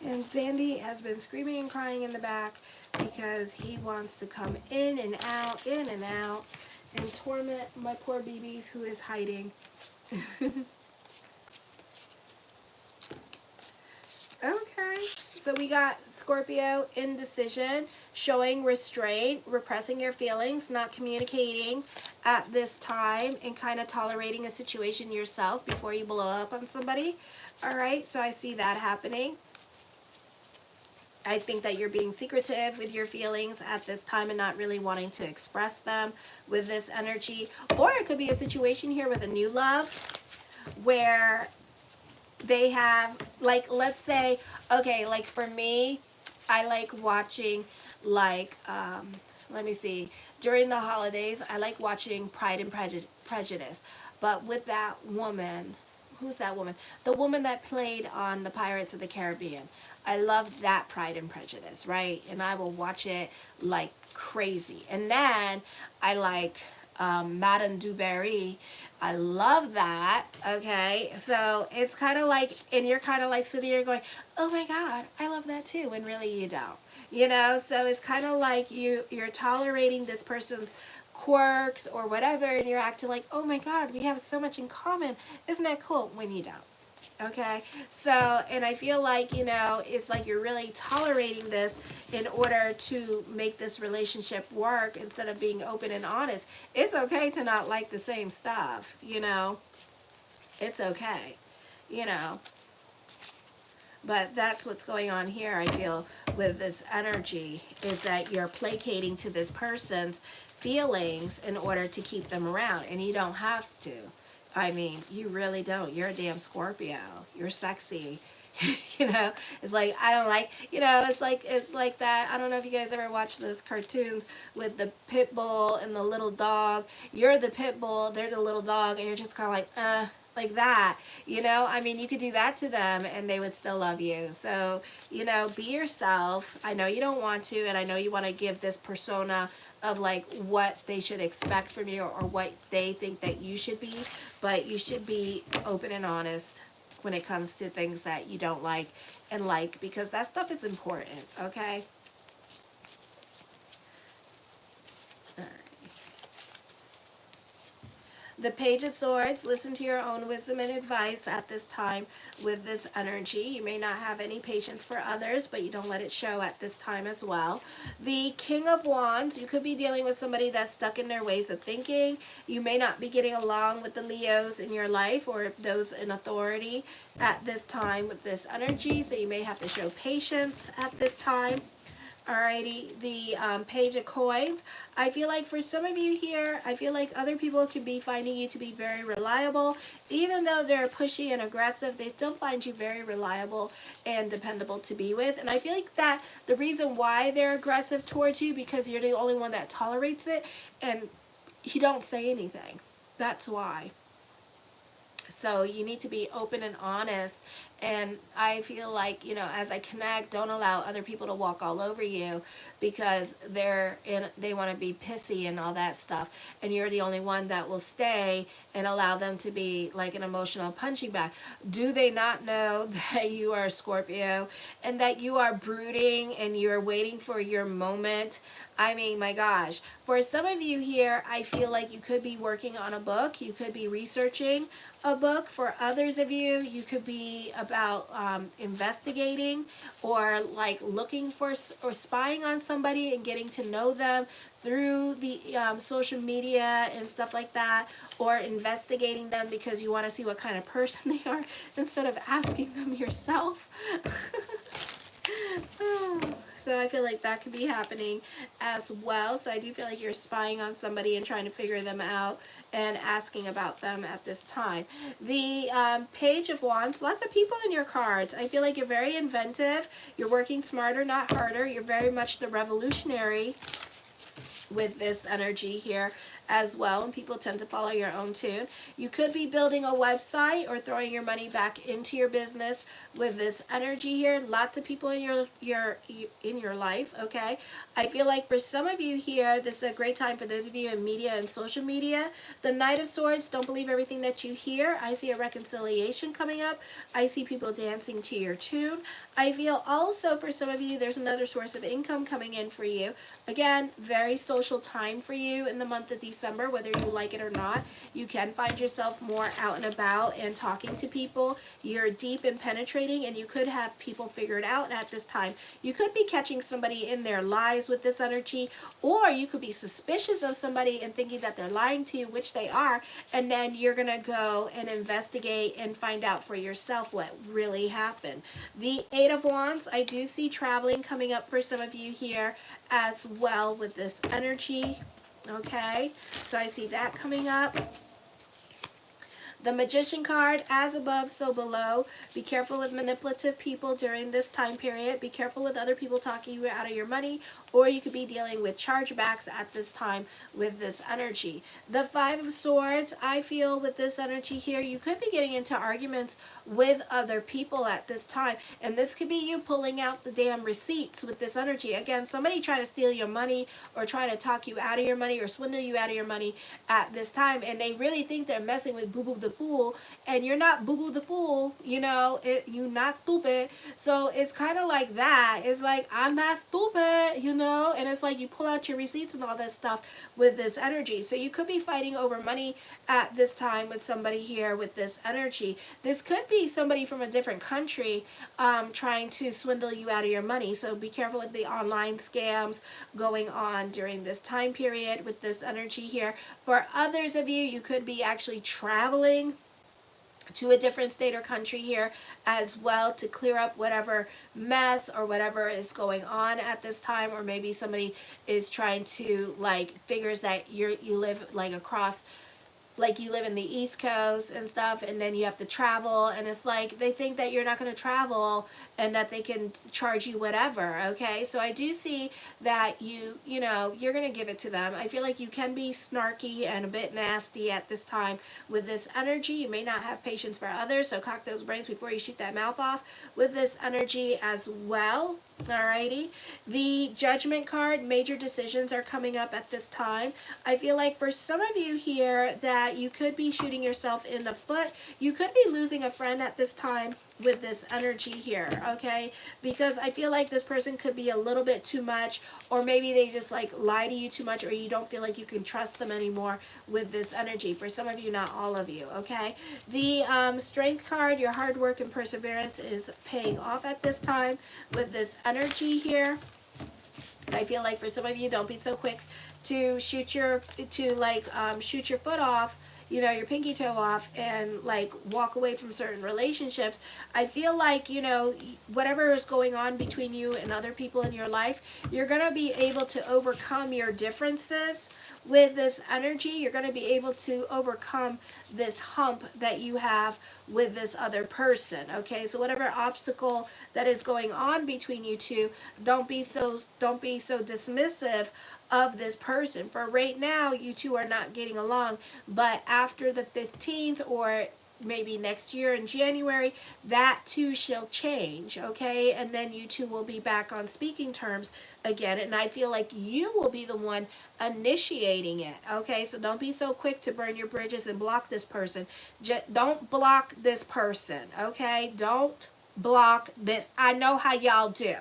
And Sandy has been screaming and crying in the back because he wants to come in and out, and torment my poor BBs who is hiding. Okay, so we got Scorpio, indecision, showing restraint, repressing your feelings, not communicating at this time, and kind of tolerating a situation yourself before you blow up on somebody. All right, so I see that happening. I think that you're being secretive with your feelings at this time and not really wanting to express them with this energy. Or it could be a situation here with a new love where they have, like, let's say, okay, like for me, I like watching, like, let me see, during the holidays, I like watching Pride and Prejudice. But with that woman, who's that woman? The woman that played on the Pirates of the Caribbean. I love that Pride and Prejudice, right? And I will watch it like crazy. And then I like Madame du Barry. I love that. Okay, so it's kind of like, and you're kind of like sitting here going, oh my God, I love that too, when really you don't, you know. So it's kind of like you're tolerating this person's quirks or whatever, and you're acting like, oh my God, we have so much in common, isn't that cool, when you don't. Okay, so, and I feel like, you know, it's like you're really tolerating this in order to make this relationship work instead of being open and honest. It's okay to not like the same stuff, you know. It's okay, you know. But that's what's going on here, I feel, with this energy, is that you're placating to this person's feelings in order to keep them around, and you don't have to. I mean, you really don't. You're a damn Scorpio. You're sexy. You know, it's like, I don't like, you know, it's like that. I don't know if you guys ever watched those cartoons with the pit bull and the little dog. You're the pit bull, they're the little dog, and you're just kind of like that, you know. I mean, you could do that to them and they would still love you. So, you know, be yourself. I know you don't want to, and I know you want to give this persona of like what they should expect from you or what they think that you should be, but you should be open and honest when it comes to things that you don't like and like, because that stuff is important. Okay. The Page of Swords, listen to your own wisdom and advice at this time with this energy. You may not have any patience for others, but you don't let it show at this time as well. The King of Wands, you could be dealing with somebody that's stuck in their ways of thinking. You may not be getting along with the Leos in your life or those in authority at this time with this energy, so you may have to show patience at this time. Alrighty, the Page of Coins. I feel like for some of you here, I feel like other people could be finding you to be very reliable. Even though they're pushy and aggressive, they still find you very reliable and dependable to be with. And I feel like that the reason why they're aggressive towards you, because you're the only one that tolerates it and you don't say anything. That's why. So you need to be open and honest, and I feel like, you know, as I connect, don't allow other people to walk all over you because they want to be pissy and all that stuff, and you're the only one that will stay and allow them to be like an emotional punching bag. Do they not know that you are a Scorpio and that you are brooding and you're waiting for your moment? I mean, my gosh, for some of you here, I feel like you could be working on a book, you could be researching a book. For others of you, you could be about investigating or like looking for or spying on somebody and getting to know them through the social media and stuff like that, or investigating them because you want to see what kind of person they are instead of asking them yourself. So I feel like that could be happening as well. So I do feel like you're spying on somebody and trying to figure them out and asking about them at this time. The Page of Wands, lots of people in your cards. I feel like you're very inventive. You're working smarter, not harder. You're very much the revolutionary. with this energy here as well, and people tend to follow your own tune. You could be building a website or throwing your money back into your business with this energy here. Lots of people in your life, okay? I feel like for some of you here, this is a great time for those of you in media and social media. The Knight of Swords, don't believe everything that you hear. I see a reconciliation coming up. I see people dancing to your tune. I feel also for some of you, there's another source of income coming in for you. Again, very social time for you in the month of December, whether you like it or not. You can find yourself more out and about and talking to people. You're deep and penetrating, and you could have people figured out at this time. You could be catching somebody in their lies with this energy, or you could be suspicious of somebody and thinking that they're lying to you, which they are, and then you're going to go and investigate and find out for yourself what really happened. The Eight of Wands, I do see traveling coming up for some of you here as well with this energy. Okay, so I see that coming up. The Magician card, as above, so below. Be careful with manipulative people during this time period. Be careful with other people talking you out of your money, or you could be dealing with chargebacks at this time with this energy. The Five of Swords, I feel with this energy here, you could be getting into arguments with other people at this time, and this could be you pulling out the damn receipts with this energy. Again, somebody trying to steal your money or trying to talk you out of your money or swindle you out of your money at this time, and they really think they're messing with Boo Boo the Fool, and you're not Boo Boo the Fool, you know, you're not stupid. So it's kind of like that. It's like, I'm not stupid, you know, and it's like you pull out your receipts and all that stuff with this energy. So you could be fighting over money at this time with somebody here with this energy. This could be somebody from a different country trying to swindle you out of your money. So be careful with the online scams going on during this time period with this energy here. For others of you, you could be actually traveling to a different state or country here as well to clear up whatever mess or whatever is going on at this time, or maybe somebody is trying to like figures that you live like across, like you live in the East Coast and stuff, and then you have to travel, and it's like they think that you're not going to travel and that they can charge you whatever, okay? So I do see that you know, you're going to give it to them. I feel like you can be snarky and a bit nasty at this time with this energy. You may not have patience for others, so cock those brains before you shoot that mouth off with this energy as well. Alrighty, the Judgment card, major decisions are coming up at this time. I feel like for some of you here that you could be shooting yourself in the foot. You could be losing a friend at this time with this energy here, okay? Because I feel like this person could be a little bit too much, or maybe they just like lie to you too much, or you don't feel like you can trust them anymore with this energy. For some of you, not all of you, okay? The Strength card, your hard work and perseverance is paying off at this time with this energy here. I feel like for some of you, don't be so quick to shoot your foot off, you know, your pinky toe off, and like walk away from certain relationships. I feel like, you know, whatever is going on between you and other people in your life, you're going to be able to overcome your differences with this energy. You're going to be able to overcome this hump that you have with this other person, okay? So whatever obstacle that is going on between you two, don't be so dismissive of this person. For right now, you two are not getting along, but after the 15th, or maybe next year in January, that too shall change, okay? And then you two will be back on speaking terms again, and I feel like you will be the one initiating it, okay? So don't be so quick to burn your bridges and block this person. Don't block this person, okay? Don't block this. I know how y'all do.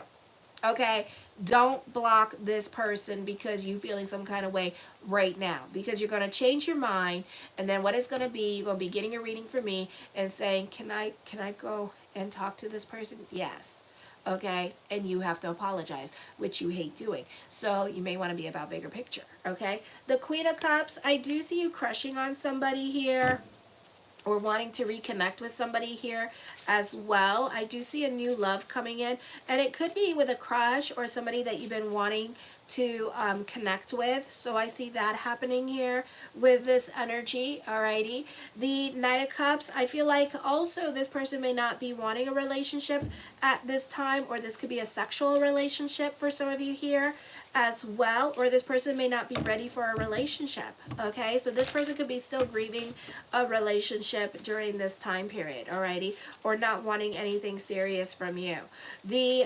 Okay, don't block this person because you're feeling some kind of way right now, because you're going to change your mind, and then what it's going to be, you're going to be getting a reading from me and saying, can I go and talk to this person? Yes. Okay, and you have to apologize, which you hate doing. So you may want to be about bigger picture, okay? The Queen of Cups, I do see you crushing on somebody here. or wanting to reconnect with somebody here as well. I do see a new love coming in, and it could be with a crush or somebody that you've been wanting to connect with. So I see that happening here with this energy. Alrighty, the Knight of Cups, I feel like also this person may not be wanting a relationship at this time, or this could be a sexual relationship for some of you here as well, or this person may not be ready for a relationship. Okay, so this person could be still grieving a relationship during this time period, alrighty, or not wanting anything serious from you. The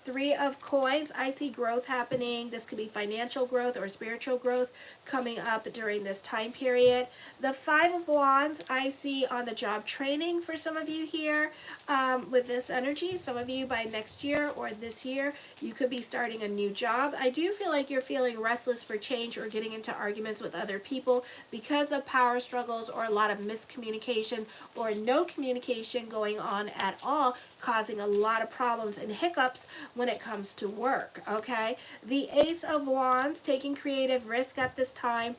Three of Coins, I see growth happening. This could be financial growth or spiritual growth coming up during this time period. The Five of Wands, I see on the job training for some of you here with this energy. Some of you by next year or this year, you could be starting a new job. I do feel like you're feeling restless for change or getting into arguments with other people because of power struggles or a lot of miscommunication or no communication going on at all, causing a lot of problems and hiccups when it comes to work. Okay, the Ace of Wands, taking creative risk at this time.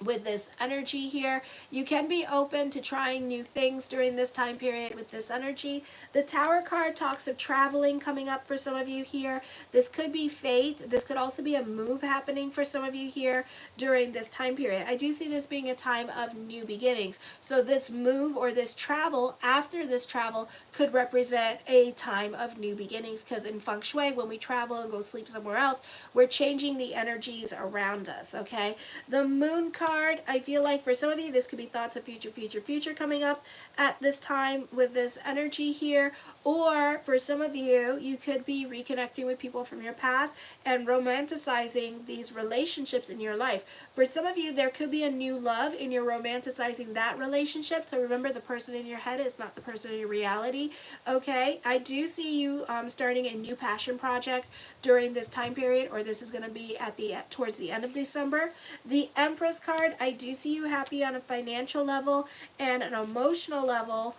With this energy here, you can be open to trying new things during this time period with this energy. The Tower card talks of traveling coming up for some of you here. This could be fate. This could also be a move happening for some of you here during this time period. I do see this being a time of new beginnings. So this move or this travel, after this travel, could represent a time of new beginnings, because in feng shui, when we travel and go sleep somewhere else, we're changing the energies around us. Okay, the Moon card, I feel like for some of you, this could be thoughts of future coming up at this time with this energy here. Or for some of you, you could be reconnecting with people from your past and romanticizing these relationships in your life. For some of you, there could be a new love and you're romanticizing that relationship. So remember, the person in your head is not the person in your reality. Okay, I do see you starting a new passion project during this time period, or this is going to be at towards the end of December. The Empress card, I do see you happy on a financial level and an emotional level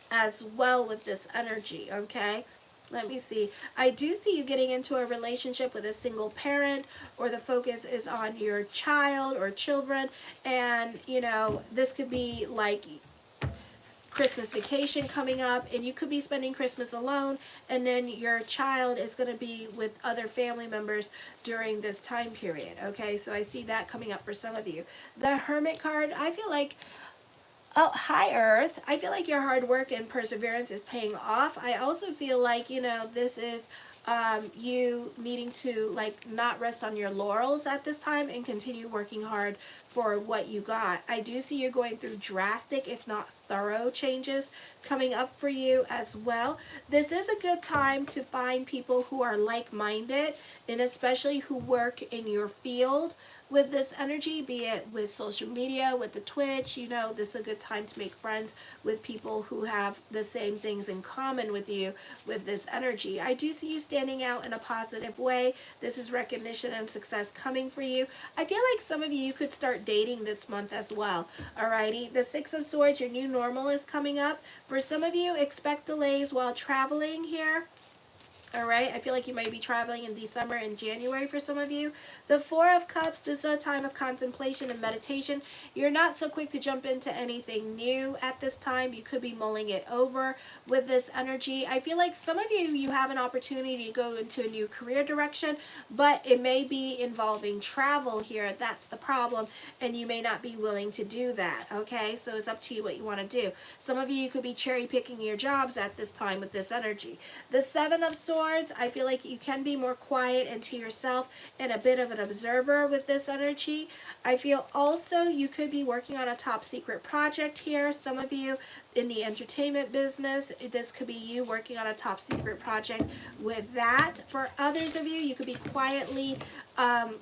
as well with this energy. Okay, let me see. I do see you getting into a relationship with a single parent, or the focus is on your child or children, and you know, this could be like Christmas vacation coming up, and you could be spending Christmas alone, and then your child is going to be with other family members during this time period. Okay, so I see that coming up for some of you. The Hermit card, I feel like, oh, hi Earth, I feel like your hard work and perseverance is paying off. I also feel like, you know, this is you needing to like not rest on your laurels at this time and continue working hard for what you got. I do see you're going through drastic, if not thorough, changes coming up for you as well. This is a good time to find people who are like-minded, and especially who work in your field with this energy, be it with social media, with the Twitch. You know, this is a good time to make friends with people who have the same things in common with you with this energy. I do see you standing out in a positive way. This is recognition and success coming for you. I feel like some of you could start dating this month as well. Alrighty, the Six of Swords, your new normal is coming up. For some of you, expect delays while traveling here. All right, I feel like you might be traveling in December and January for some of you. The Four of Cups, this is a time of contemplation and meditation. You're not so quick to jump into anything new at this time. You could be mulling it over with this energy. I feel like some of you have an opportunity to go into a new career direction, but it may be involving travel here. That's the problem, and you may not be willing to do that, okay? So it's up to you what you want to do. Some of you could be cherry picking your jobs at this time with this energy. The Seven of Swords, I feel like you can be more quiet and to yourself and a bit of an observer with this energy. I feel also you could be working on a top secret project here. Some of you in the entertainment business, this could be you working on a top secret project with that. For others of you, you could be quietly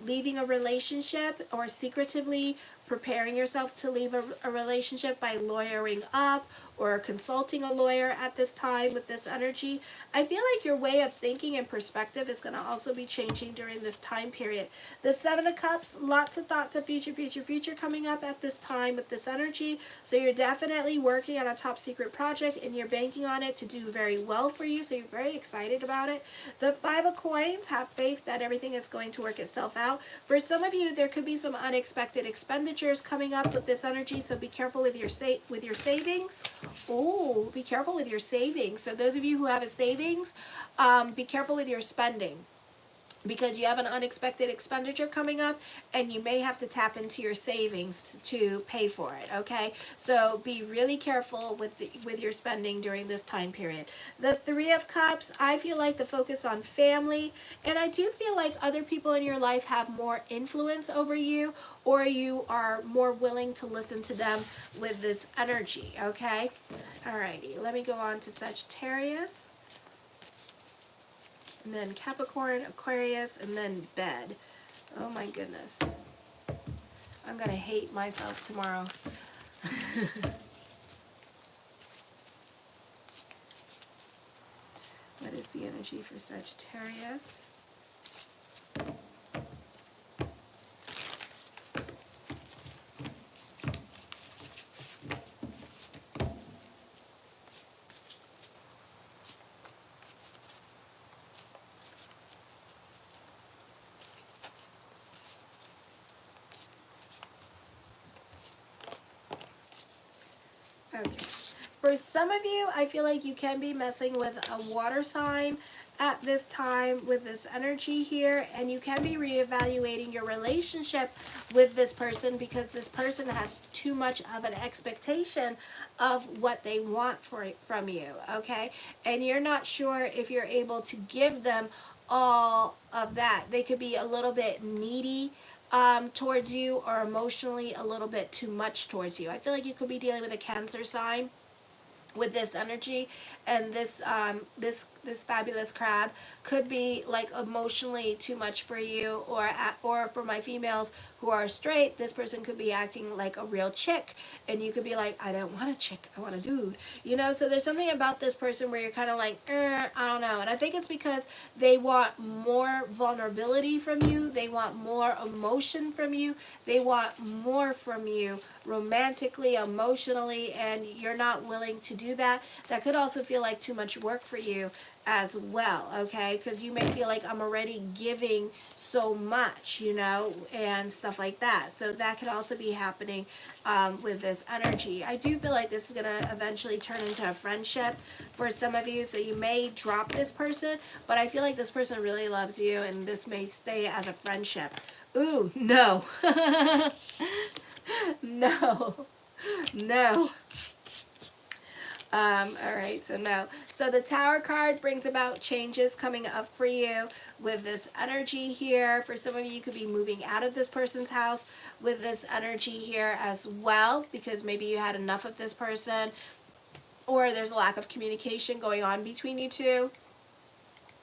leaving a relationship, or secretively preparing yourself to leave a relationship by lawyering up or consulting a lawyer at this time with this energy. I feel like your way of thinking and perspective is going to also be changing during this time period. The Seven of Cups, lots of thoughts of future coming up at this time with this energy. So you're definitely working on a top secret project and you're banking on it to do very well for you. So you're very excited about it. The Five of Coins, have faith that everything is going to work itself out. For some of you, there could be some unexpected expenditures coming up with this energy, so be careful with your savings. Oh, be careful with your savings. So those of you who have a savings, be careful with your spending, because you have an unexpected expenditure coming up and you may have to tap into your savings to pay for it, okay? So be really careful with your spending during this time period. The Three of Cups, I feel like the focus on family, and I do feel like other people in your life have more influence over you, or you are more willing to listen to them with this energy, okay? Alrighty, let me go on to Sagittarius. And then Capricorn, Aquarius, and then bed. Oh my goodness. I'm going to hate myself tomorrow. What is the energy for Sagittarius? Okay. For some of you, I feel like you can be messing with a water sign at this time with this energy here, and you can be reevaluating your relationship with this person because this person has too much of an expectation of what they want from you, okay? And you're not sure if you're able to give them all of that. They could be a little bit needy towards you, or emotionally a little bit too much towards you. I feel like you could be dealing with a Cancer sign with this energy, and this fabulous crab could be like emotionally too much for you, or for my females who are straight, this person could be acting like a real chick, and you could be like, I don't want a chick, I want a dude, you know? So there's something about this person where you're kind of like, I don't know. And I think it's because they want more vulnerability from you, they want more emotion from you, they want more from you romantically, emotionally, and you're not willing to do that. That could also feel like too much work for you as well, okay? Because you may feel like I'm already giving so much, you know, and stuff like that. So that could also be happening with this energy. I do feel like this is going to eventually turn into a friendship for some of you, so you may drop this person, but I feel like this person really loves you, and this may stay as a friendship. Ooh, no. No. No. All right, so no. So the Tower card brings about changes coming up for you with this energy here. For some of you, you could be moving out of this person's house with this energy here as well, because maybe you had enough of this person, or there's a lack of communication going on between you two.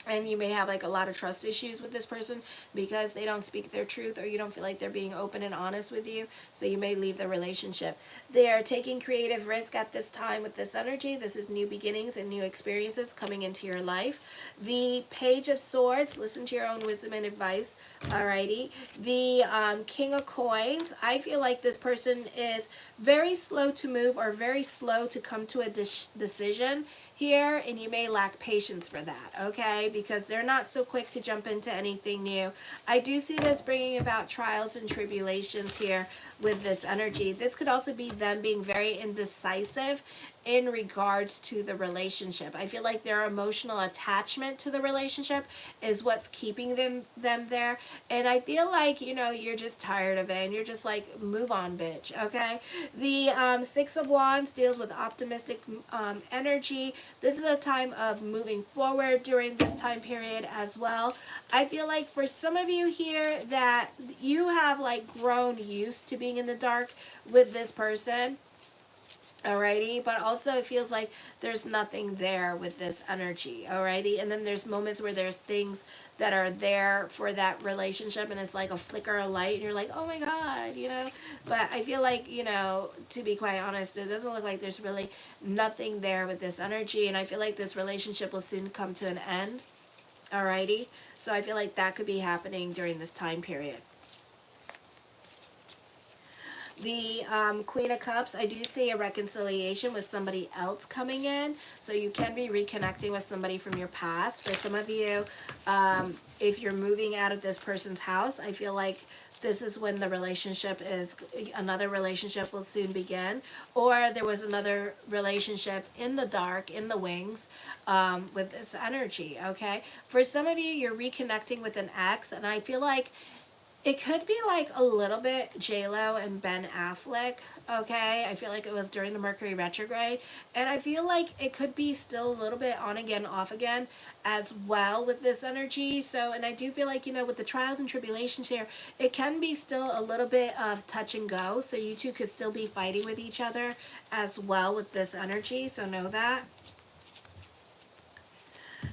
And you may have like a lot of trust issues with this person because they don't speak their truth, or you don't feel like they're being open and honest with you. So you may leave the relationship. They are taking creative risk at this time with this energy. This is new beginnings and new experiences coming into your life. The Page of Swords, listen to your own wisdom and advice. Alrighty. The King of Coins, I feel like this person is very slow to move, or very slow to come to a decision here, and you may lack patience for that, okay? Because they're not so quick to jump into anything new. I do see this bringing about trials and tribulations here with this energy. This could also be them being very indecisive in regards to the relationship. I feel like their emotional attachment to the relationship is what's keeping them there. And I feel like, you know, you're just tired of it, and you're just like, move on, bitch, okay? The Six of Wands deals with optimistic energy. This is a time of moving forward during this time period as well. I feel like for some of you here that you have like grown used to being in the dark with this person. Alrighty, but also it feels like there's nothing there with this energy. Alrighty, and then there's moments where there's things that are there for that relationship, and it's like a flicker of light, and you're like, oh my god, you know. But I feel like, you know, to be quite honest, it doesn't look like there's really nothing there with this energy, and I feel like this relationship will soon come to an end. Alrighty, so I feel like that could be happening during this time period. The Queen of Cups, I do see a reconciliation with somebody else coming in. So you can be reconnecting with somebody from your past. For some of you, if you're moving out of this person's house, I feel like this is when the relationship is, another relationship will soon begin. Or there was another relationship in the dark, in the wings, with this energy, okay? For some of you, you're reconnecting with an ex, and I feel like it could be like a little bit J-Lo and Ben Affleck, okay? I feel like it was during the Mercury retrograde. And I feel like it could be still a little bit on again, off again as well with this energy. So, and I do feel like, you know, with the trials and tribulations here, it can be still a little bit of touch and go. So you two could still be fighting with each other as well with this energy. So know that.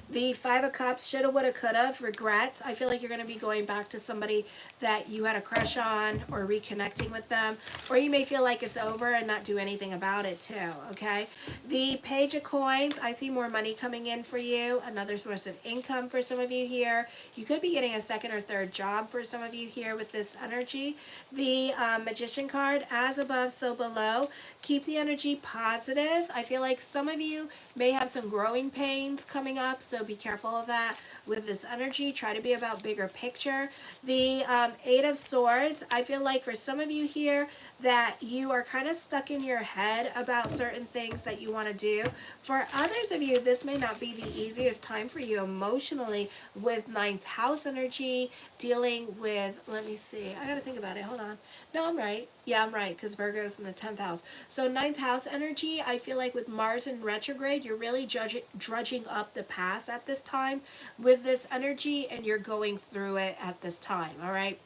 The Five of Cups, shoulda, woulda, coulda, regrets. I feel like you're going to be going back to somebody that you had a crush on or reconnecting with them. Or you may feel like it's over and not do anything about it too, okay? The Page of Coins, I see more money coming in for you. Another source of income for some of you here. You could be getting a second or third job for some of you here with this energy. The Magician card, as above, so below. Keep the energy positive. I feel like some of you may have some growing pains coming up, so be careful of that with this energy. Try to be about bigger picture. The Eight of Swords, I feel like for some of you here that you are kind of stuck in your head about certain things that you want to do. For others of you, this may not be the easiest time for you emotionally with ninth house energy, dealing with, let me see, I gotta think about it, hold on. No, I'm right. Yeah, I'm right, because Virgo's in the 10th house. So ninth house energy, I feel like with Mars in retrograde, you're really drudging up the past at this time with this energy, and you're going through it at this time, all right?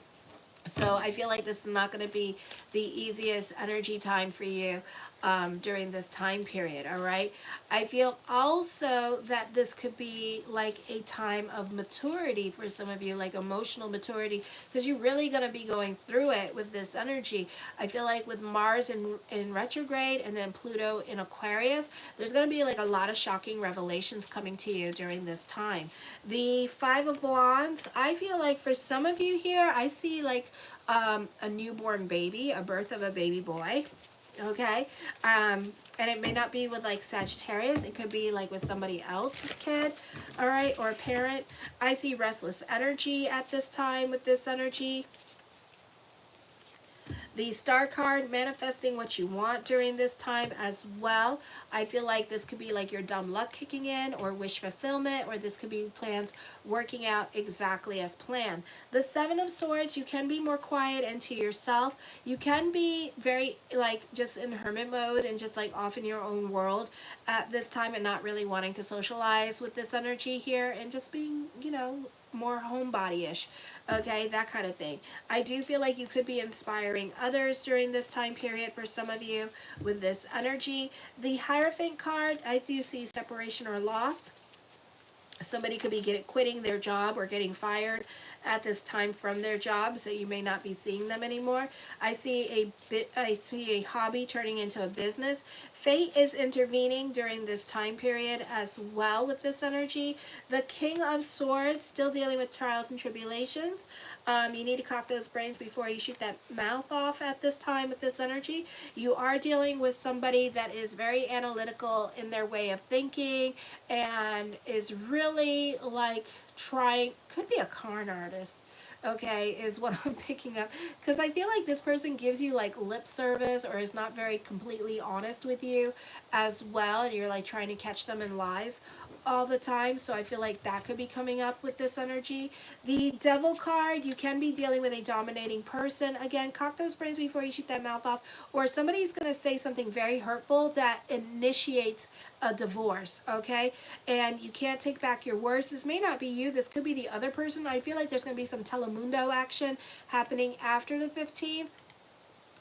So I feel like this is not going to be the easiest energy time for you during this time period, all right? I feel also that this could be like a time of maturity for some of you, like emotional maturity, because you're really going to be going through it with this energy. I feel like with Mars in retrograde and then Pluto in Aquarius, there's going to be like a lot of shocking revelations coming to you during this time. The Five of Wands, I feel like for some of you here, I see like a newborn baby, a birth of a baby boy, okay? And it may not be with like Sagittarius, it could be like with somebody else's kid, all right, or a parent. I see restless energy at this time with this energy. The Star card, manifesting what you want during this time as well. I feel like this could be like your dumb luck kicking in, or wish fulfillment, or this could be plans working out exactly as planned. The Seven of Swords, you can be more quiet and to yourself. You can be very like just in hermit mode and just like off in your own world at this time and not really wanting to socialize with this energy here, and just being, you know, more homebody-ish, okay, that kind of thing. I do feel like you could be inspiring others during this time period for some of you with this energy. The Hierophant card, I do see separation or loss. Somebody could be quitting their job or getting fired at this time from their job, so you may not be seeing them anymore. I see a hobby turning into a business. Fate is intervening during this time period as well with this energy. The King of Swords, still dealing with trials and tribulations. You need to cock those brains before you shoot that mouth off at this time with this energy. You are dealing with somebody that is very analytical in their way of thinking and is really like trying, could be a con artist, okay, is what I'm picking up, because I feel like this person gives you like lip service or is not very completely honest with you as well, and you're like trying to catch them in lies all the time. So I feel like that could be coming up with this energy. The Devil card, you can be dealing with a dominating person. Again, cock those brains before you shoot that mouth off, or somebody's going to say something very hurtful that initiates a divorce, okay? And you can't take back your words. This may not be you. This could be the other person. I feel like there's going to be some Telemundo action happening after the 15th.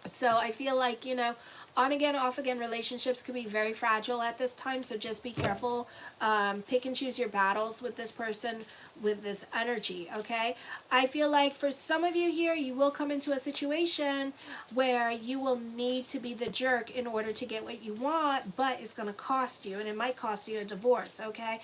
So I feel like, you know, on again, off again relationships could be very fragile at this time. So just be careful. Pick and choose your battles with this person, with this energy, okay? I feel like for some of you here, you will come into a situation where you will need to be the jerk in order to get what you want, but it's going to cost you, and it might cost you a divorce, okay?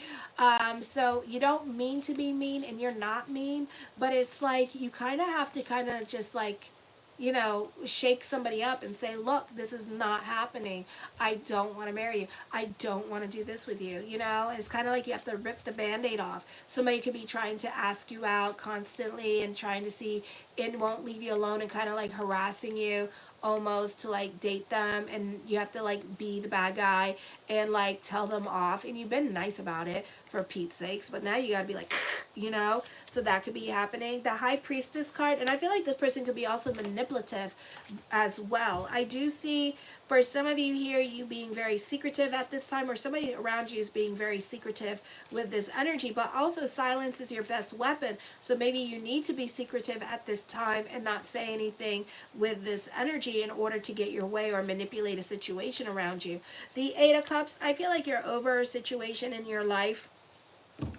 So you don't mean to be mean, and you're not mean, but it's like you kind of have to kind of just like you know, shake somebody up and say, look, this is not happening. I don't want to marry you. I don't want to do this with you. You know, it's kind of like you have to rip the Band-Aid off. Somebody could be trying to ask you out constantly and trying to see, and won't leave you alone, and kind of like harassing you almost to like date them, and you have to like be the bad guy and like tell them off, and you've been nice about it for Pete's sakes, but now you gotta be like, you know, so that could be happening. The High Priestess card, and I feel like this person could be also manipulative as well. I do see for some of you here, you being very secretive at this time, or somebody around you is being very secretive with this energy, but also silence is your best weapon. So maybe you need to be secretive at this time and not say anything with this energy in order to get your way or manipulate a situation around you. The Eight of Cups, I feel like you're over a situation in your life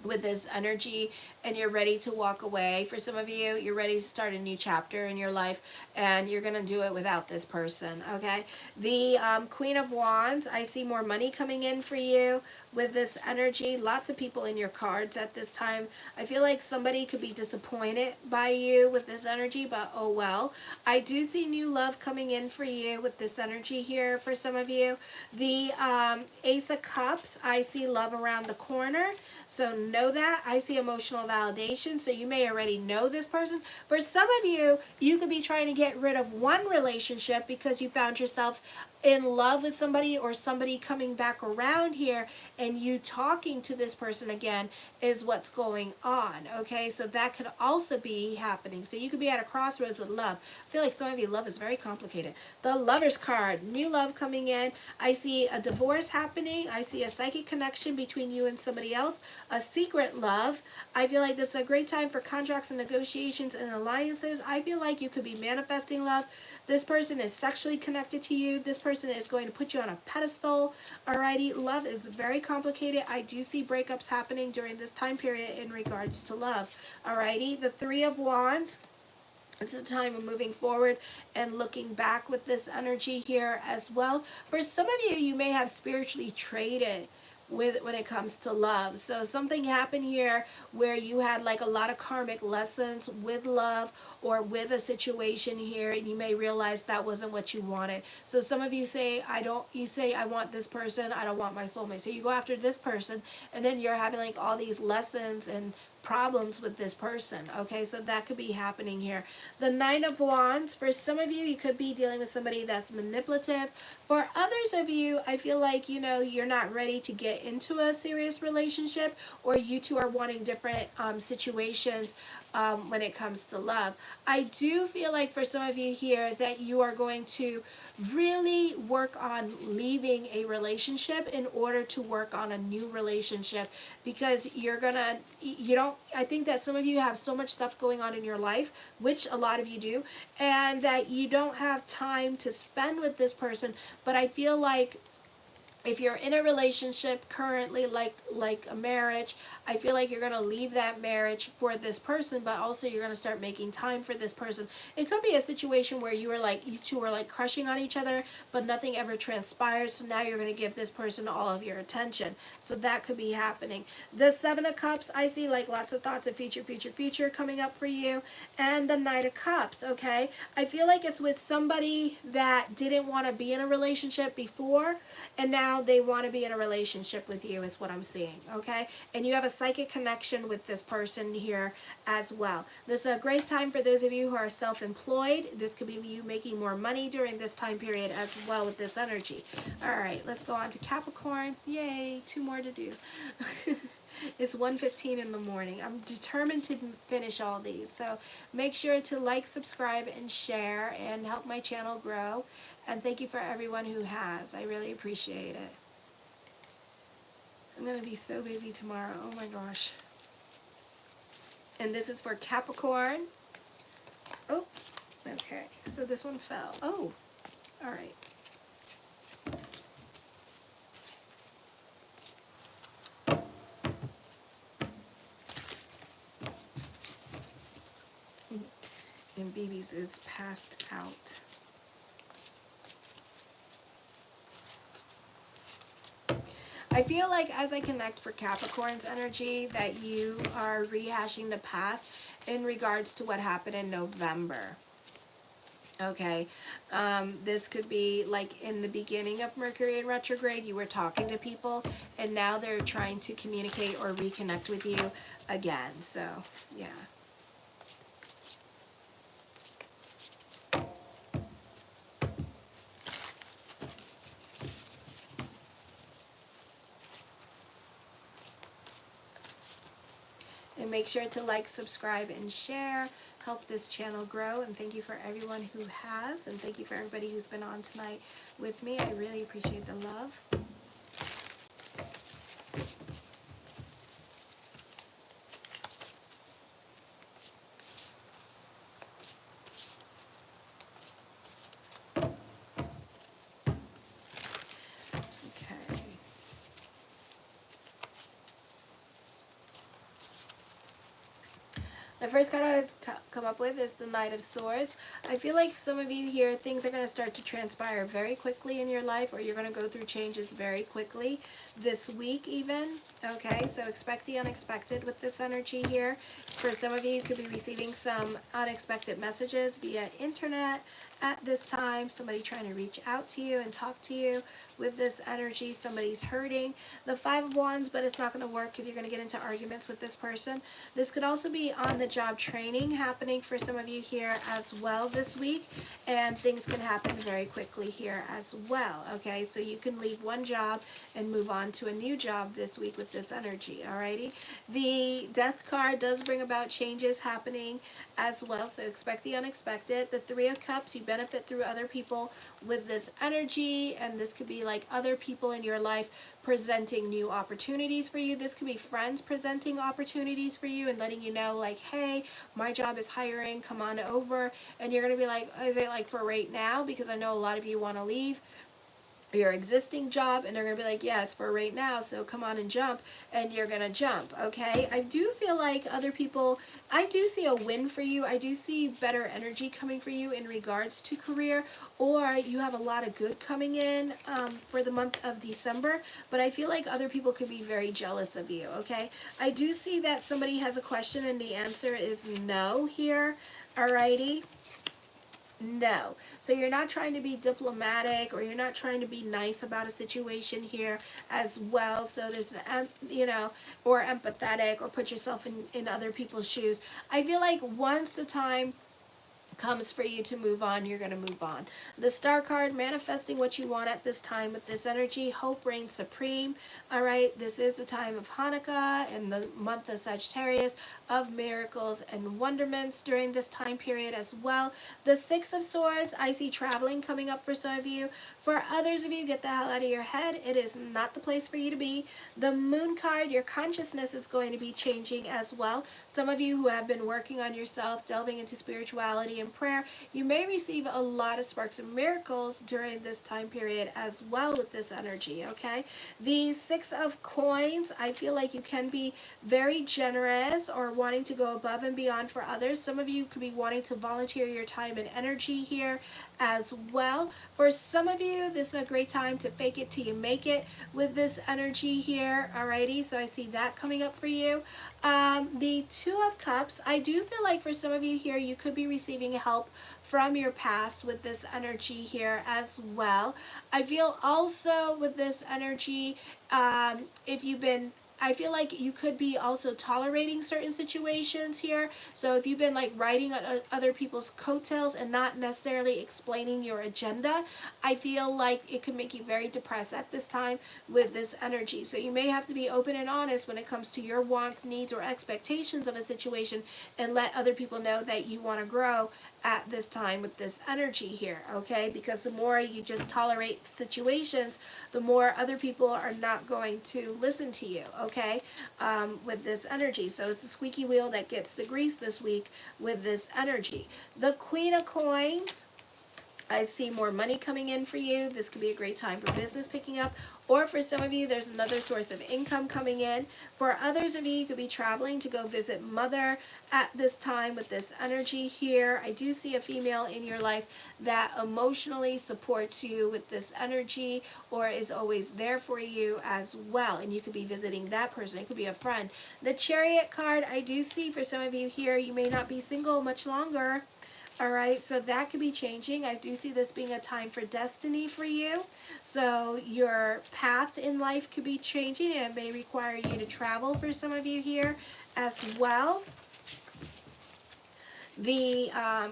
with this energy and you're ready to walk away. For some of you, you're ready to start a new chapter in your life, and you're going to do it without this person, okay? The Queen of Wands, I see more money coming in for you with this energy. Lots of people in your cards at this time. I feel like somebody could be disappointed by you with this energy, but oh well. I do see new love coming in for you with this energy here for some of you. The Ace of Cups, I see love around the corner. So know that. I see emotional validation. So you may already know this person. For some of you, you could be trying to get rid of one relationship because you found yourself in love with somebody, or somebody coming back around here and you talking to this person again is what's going on, okay? So that could also be happening. So you could be at a crossroads with love. I feel like some of you, love is very complicated. The Lover's card, new love coming in. I see a divorce happening. I see a psychic connection between you and somebody else, a secret love. I feel like this is a great time for contracts and negotiations and alliances. I feel like you could be manifesting love. This person is sexually connected to you. This person is going to put you on a pedestal. Alrighty, love is very complicated. I do see breakups happening during this time period in regards to love. Alrighty, the Three of Wands. It's a time of moving forward and looking back with this energy here as well. For some of you, you may have spiritually traded when it comes to love. So something happened here where you had like a lot of karmic lessons with love or with a situation here, and you may realize that wasn't what you wanted. So some of you say, you say, I want this person, I don't want my soulmate. So you go after this person, and then you're having like all these lessons and problems with this person, okay? So that could be happening here. The Nine of Wands, for some of you, you could be dealing with somebody that's manipulative. For others of you, I feel like, you know, you're not ready to get into a serious relationship, or you two are wanting different situations when it comes to love. I do feel like for some of you here that you are going to really work on leaving a relationship in order to work on a new relationship, because I think that some of you have so much stuff going on in your life, which a lot of you do, and that you don't have time to spend with this person. But I feel like if you're in a relationship currently, like a marriage, I feel like you're going to leave that marriage for this person, but also you're going to start making time for this person. It could be a situation where you two are like crushing on each other, but nothing ever transpires. So now you're going to give this person all of your attention. So that could be happening. The Seven of Cups, I see like lots of thoughts of future coming up for you. And the Knight of Cups, okay? I feel like it's with somebody that didn't want to be in a relationship before, and now they want to be in a relationship with you, is what I'm seeing, okay? And you have a psychic connection with this person here as well. This is a great time for those of you who are self-employed. This could be you making more money during this time period as well with this energy. All right, let's go on to Capricorn. Yay, 2 more to do. It's 1:15 in the morning. I'm determined to finish all these. So make sure to like, subscribe, and share, and help my channel grow. And thank you for everyone who has. I really appreciate it. I'm going to be so busy tomorrow. Oh my gosh. And this is for Capricorn. Oh, okay. So this one fell. Oh, all right. And BB's is passed out. I feel like as I connect for Capricorn's energy that you are rehashing the past in regards to what happened in November. Okay, this could be like in the beginning of Mercury in retrograde, you were talking to people and now they're trying to communicate or reconnect with you again. So, yeah. And make sure to like, subscribe, and share. Help this channel grow. And thank you for everyone who has. And thank you for everybody who's been on tonight with me. I really appreciate the love. Okay. The first card I've come up with is the Knight of Swords. I feel like some of you here, things are going to start to transpire very quickly in your life, or you're going to go through changes very quickly this week even. Okay, so expect the unexpected with this energy here. For some of you, you could be receiving some unexpected messages via internet at this time. Somebody trying to reach out to you and talk to you with this energy. Somebody's hurting. The Five of Wands, but it's not going to work because you're going to get into arguments with this person. This could also be on the job training happening for some of you here as well this week, and things can happen very quickly here as well. Okay, so you can leave one job and move on to a new job this week with this energy. Alrighty, the Death card does bring about changes happening as well, so expect the unexpected. The Three of Cups, you benefit through other people with this energy, and this could be like other people in your life presenting new opportunities for you. This could be friends presenting opportunities for you and letting you know, like, hey, my job is hiring, come on over. And you're going to be like, is it like for right now? Because I know a lot of you want to leave your existing job, and they're going to be like, yes, for right now, so come on and jump, and you're going to jump. Okay, I do feel like other people, I do see a win for you. I do see better energy coming for you in regards to career, or you have a lot of good coming in for the month of December, but I feel like other people could be very jealous of you. Okay, I do see that somebody has a question and the answer is no here. Alrighty. No. So you're not trying to be diplomatic, or you're not trying to be nice about a situation here as well. So there's an, you know, or empathetic, or put yourself in other people's shoes. I feel like once the time comes for you to move on, you're going to move on. The Star card, manifesting what you want at this time with this energy. Hope reigns supreme. All right, this is the time of Hanukkah and the month of Sagittarius, of miracles and wonderments during this time period as well. The Six of Swords, I see traveling coming up for some of you. For others of you, get the hell out of your head. It is not the place for you to be. The Moon card, your consciousness is going to be changing as well. Some of you who have been working on yourself, delving into spirituality and prayer, you may receive a lot of sparks and miracles during this time period as well with this energy. Okay, the Six of Coins, I feel like you can be very generous or wanting to go above and beyond for others. Some of you could be wanting to volunteer your time and energy here as well. For some of you, this is a great time to fake it till you make it with this energy here. Alrighty, so I see that coming up for you. The Two of Cups, I do feel like for some of you here, you could be receiving help from your past with this energy here as well. I feel also with this energy, if you've been, I feel like you could be also tolerating certain situations here. So if you've been like riding on other people's coattails and not necessarily explaining your agenda, I feel like it could make you very depressed at this time with this energy. So you may have to be open and honest when it comes to your wants, needs, or expectations of a situation, and let other people know that you want to grow at this time with this energy here, okay? Because the more you just tolerate situations, the more other people are not going to listen to you, okay, with this energy. So it's the squeaky wheel that gets the grease this week with this energy. The Queen of Coins, I see more money coming in for you. This could be a great time for business picking up, or for some of you, there's another source of income coming in. For others of you, you could be traveling to go visit mother at this time with this energy here. I do see a female in your life that emotionally supports you with this energy, or is always there for you as well. And you could be visiting that person. It could be a friend. The Chariot card, I do see for some of you here, you may not be single much longer. All right, so that could be changing. I do see this being a time for destiny for you. So your path in life could be changing, and it may require you to travel for some of you here as well. The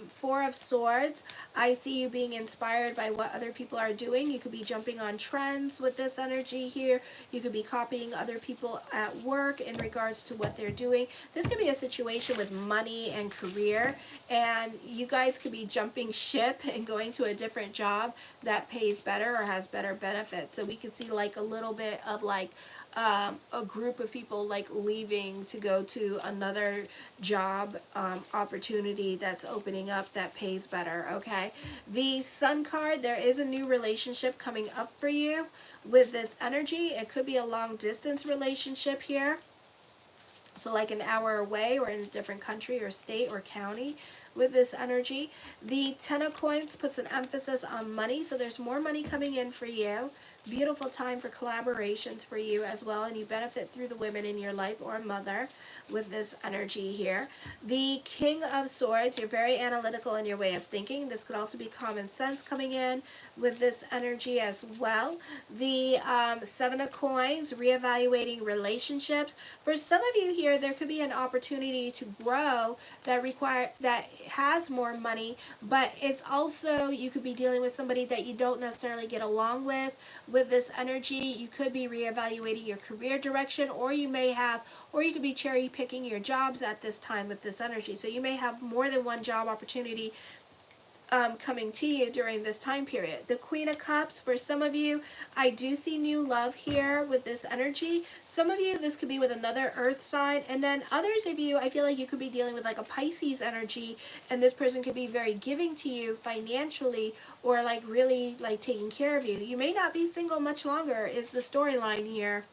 Four of Swords, I see you being inspired by what other people are doing. You could be jumping on trends with this energy here. You could be copying other people at work in regards to what they're doing. This could be a situation with money and career, and you guys could be jumping ship and going to a different job that pays better or has better benefits. So we could see like a little bit of like a group of people like leaving to go to another job opportunity that's opening up that pays better. Okay, the Sun card, there is a new relationship coming up for you with this energy. It could be a long distance relationship here, so like an hour away or in a different country or state or county with this energy. The Ten of Coins puts an emphasis on money, so there's more money coming in for you. Beautiful time for collaborations for you as well, and you benefit through the women in your life or mother with this energy here. The King of Swords, you're very analytical in your way of thinking. This could also be common sense coming in with this energy as well. The Seven of Coins, reevaluating relationships. For some of you here, there could be an opportunity to grow that has more money, but it's also, you could be dealing with somebody that you don't necessarily get along with this energy. You could be reevaluating your career direction, or you could be cherry picking your jobs at this time with this energy. So you may have more than one job opportunity coming to you during this time period. The Queen of Cups, for some of you, I do see new love here with this energy. Some of you, this could be with another earth sign, and then others of you, I feel like you could be dealing with like a Pisces energy, and this person could be very giving to you financially, or like really like taking care of you. You may not be single much longer is the storyline here.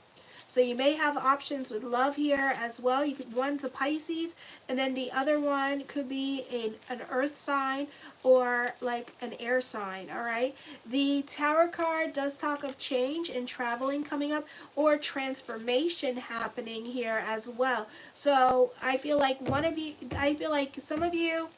So you may have options with love here as well. One's a Pisces, and then the other one could be an earth sign or like an air sign, all right? The Tower card does talk of change and traveling coming up, or transformation happening here as well. So I feel like some of you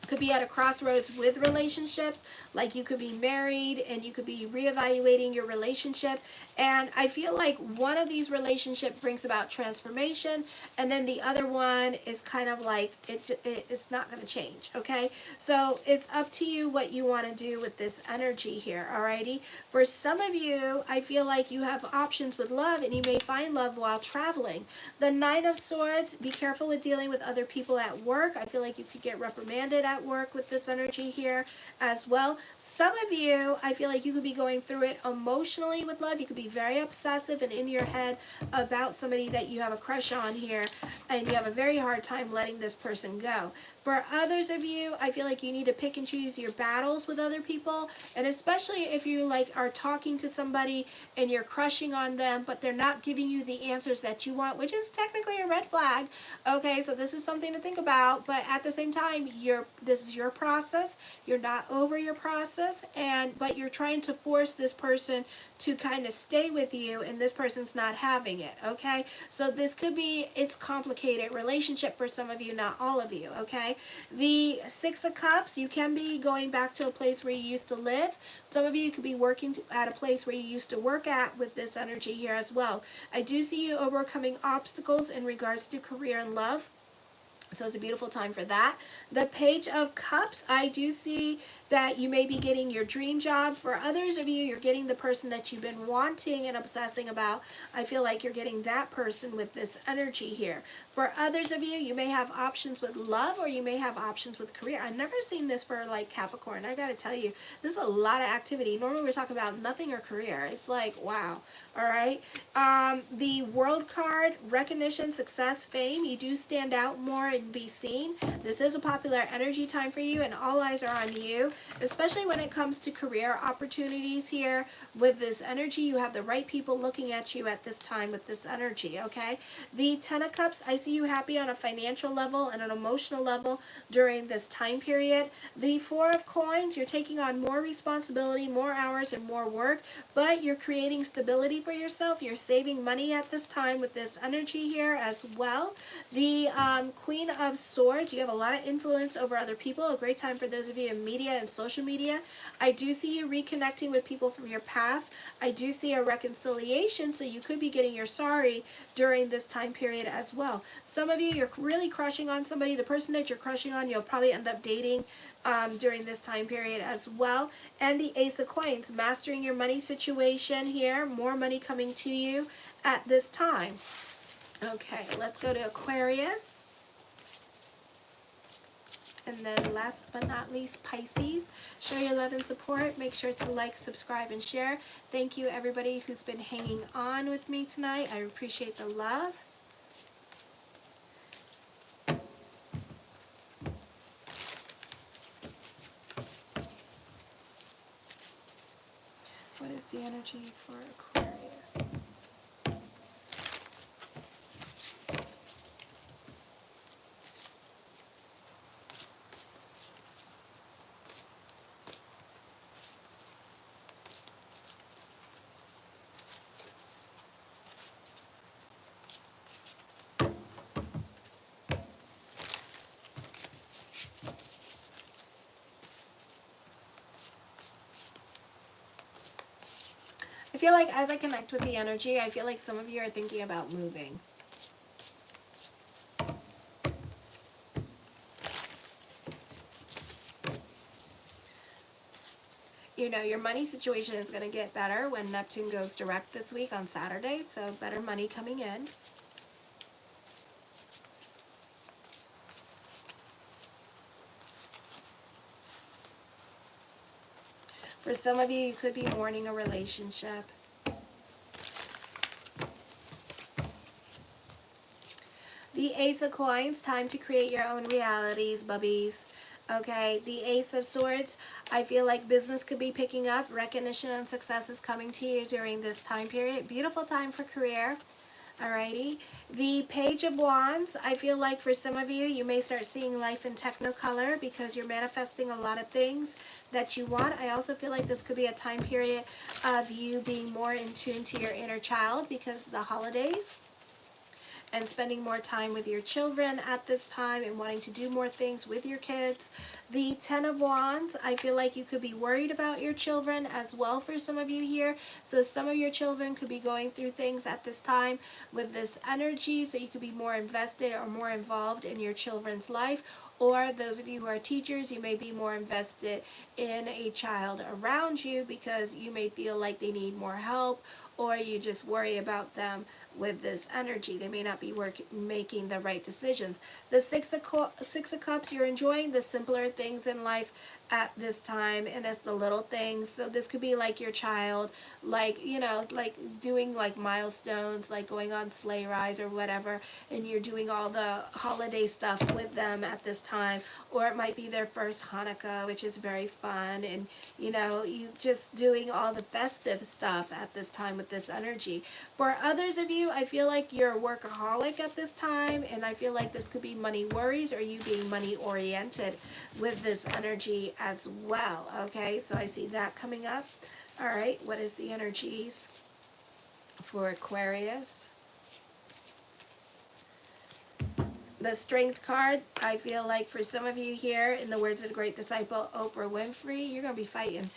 could be at a crossroads with relationships, like you could be married and you could be reevaluating your relationship, and I feel like one of these relationships brings about transformation, and then the other one is kind of like it's not going to change. Okay, so it's up to you what you want to do with this energy here. Alrighty, for some of you, I feel like you have options with love, and you may find love while traveling. The Nine of Swords, be careful with dealing with other people at work. I feel like you could get reprimanded at work with this energy here as well. Some of you, I feel like you could be going through it emotionally with love. You could be very obsessive and in your head about somebody that you have a crush on here, and you have a very hard time letting this person go. For others of you, I feel like you need to pick and choose your battles with other people, and especially if you like are talking to somebody and you're crushing on them, but they're not giving you the answers that you want, which is technically a red flag. Okay, so this is something to think about, but at the same time, this is your process. You're not over your process, but you're trying to force this person to kind of stay with you, and this person's not having it. Okay, so this could be, it's complicated relationship for some of you, not all of you. Okay, the Six of Cups, you can be going back to a place where you used to live. Some of you could be working at a place where you used to work at with this energy here as well. I do see you overcoming obstacles in regards to career and love. So it's a beautiful time for that. The Page of Cups, I do see that you may be getting your dream job. For others of you, you're getting the person that you've been wanting and obsessing about. I feel like you're getting that person with this energy here. For others of you, you may have options with love, or you may have options with career. I've never seen this for like Capricorn. I gotta tell you, this is a lot of activity. Normally we're talking about nothing or career. It's like, wow. All right. The World card, recognition, success, fame. You do stand out more and be seen. This is a popular energy time for you, and all eyes are on you, especially when it comes to career opportunities here. With this energy, you have the right people looking at you at this time with this energy. Okay. The Ten of Cups, I see see you happy on a financial level and an emotional level during this time period. The Four of Coins, you're taking on more responsibility, more hours, and more work, but you're creating stability for yourself. You're saving money at this time with this energy here as well. The Queen of Swords, you have a lot of influence over other people. A great time for those of you in media and social media. I do see you reconnecting with people from your past. I do see a reconciliation, so you could be getting your sorry during this time period as well. Some of you, you're really crushing on somebody. The person that you're crushing on, you'll probably end up dating during this time period as well. And the Ace of Coins, mastering your money situation here. More money coming to you at this time. Okay, let's go to Aquarius. And then last but not least, Pisces. Show your love and support. Make sure to like, subscribe, and share. Thank you, everybody who's been hanging on with me tonight. I appreciate the love. What is the energy for Aquarius? I feel like as I connect with the energy, I feel like some of you are thinking about moving. You know, your money situation is going to get better when Neptune goes direct this week on Saturday, so better money coming in. For some of you, you could be mourning a relationship. The Ace of Coins, time to create your own realities, bubbies. Okay, the Ace of Swords, I feel like business could be picking up. Recognition and success is coming to you during this time period. Beautiful time for career. Alrighty. The Page of Wands, I feel like for some of you, you may start seeing life in technicolor because you're manifesting a lot of things that you want. I also feel like this could be a time period of you being more in tune to your inner child because of the holidays, and spending more time with your children at this time and wanting to do more things with your kids. The Ten of Wands, I feel like you could be worried about your children as well for some of you here. So some of your children could be going through things at this time with this energy, so you could be more invested or more involved in your children's life. Or those of you who are teachers, you may be more invested in a child around you because you may feel like they need more help, or you just worry about them with this energy. They may not be making the right decisions. The Six of Cups, you're enjoying the simpler things in life at this time, and it's the little things. So this could be like your child, like, you know, like doing like milestones, like going on sleigh rides or whatever, and you're doing all the holiday stuff with them at this time. Or it might be their first Hanukkah, which is very fun, and you know, you just doing all the festive stuff at this time with this energy. For others of you, I feel like you're a workaholic at this time, and I feel like this could be money worries or you being money oriented with this energy as well. Okay, so I see that coming up. All right, what is the energies for Aquarius? The Strength card, I feel like for some of you here, in the words of the great disciple Oprah Winfrey, you're going to be fighting.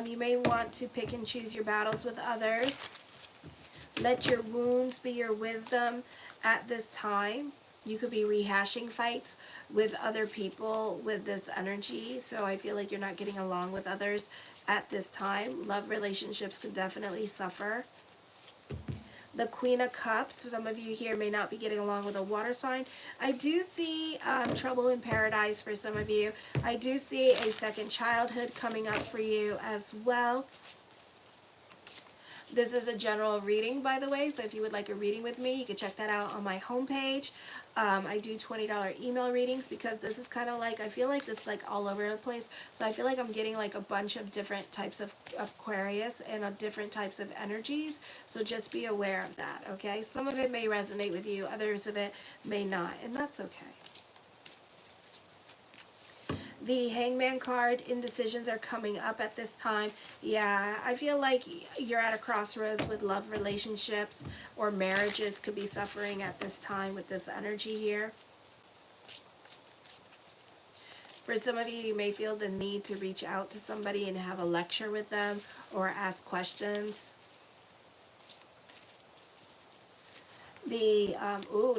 You may want to pick and choose your battles with others. Let your wounds be your wisdom at this time. You could be rehashing fights with other people with this energy. So I feel like you're not getting along with others at this time. Love relationships could definitely suffer. The Queen of Cups, some of you here may not be getting along with a water sign. I do see trouble in paradise for some of you. I do see a second childhood coming up for you as well. This is a general reading, by the way, so if you would like a reading with me, you can check that out on my homepage. I do $20 email readings because this is kind of like, I feel like this is like all over the place. So I feel like I'm getting like a bunch of different types of Aquarius and different types of energies. So just be aware of that, okay? Some of it may resonate with you, others of it may not, and that's okay. The Hangman card, indecisions are coming up at this time. Yeah, I feel like you're at a crossroads with love relationships, or marriages could be suffering at this time with this energy here. For some of you, you may feel the need to reach out to somebody and have a lecture with them or ask questions. The,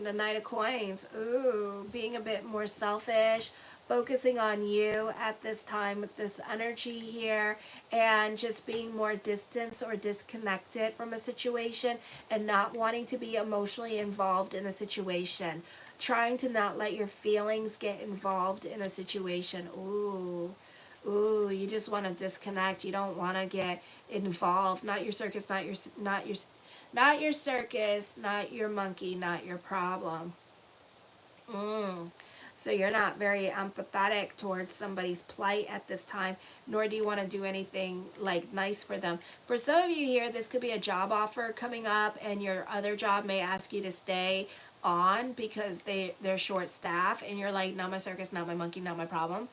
the Knight of Coins. Ooh, being a bit more selfish, focusing on you at this time with this energy here, and just being more distant or disconnected from a situation and not wanting to be emotionally involved in a situation. Trying to not let your feelings get involved in a situation. Ooh. Ooh, you just want to disconnect. You don't want to get involved. Not your circus, not your circus, not your monkey, not your problem. So you're not very empathetic towards somebody's plight at this time, nor do you want to do anything like nice for them. For some of you here, this could be a job offer coming up, and your other job may ask you to stay on because they're short staff, and you're like, not my circus, not my monkey, not my problem.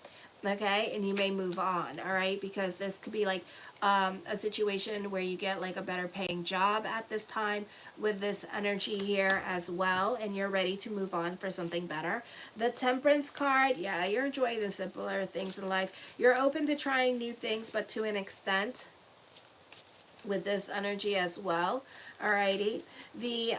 Okay, and you may move on, all right, because this could be like a situation where you get like a better paying job at this time with this energy here as well, and you're ready to move on for something better. The Temperance card, yeah, you're enjoying the simpler things in life. You're open to trying new things, but to an extent with this energy as well. Alrighty. The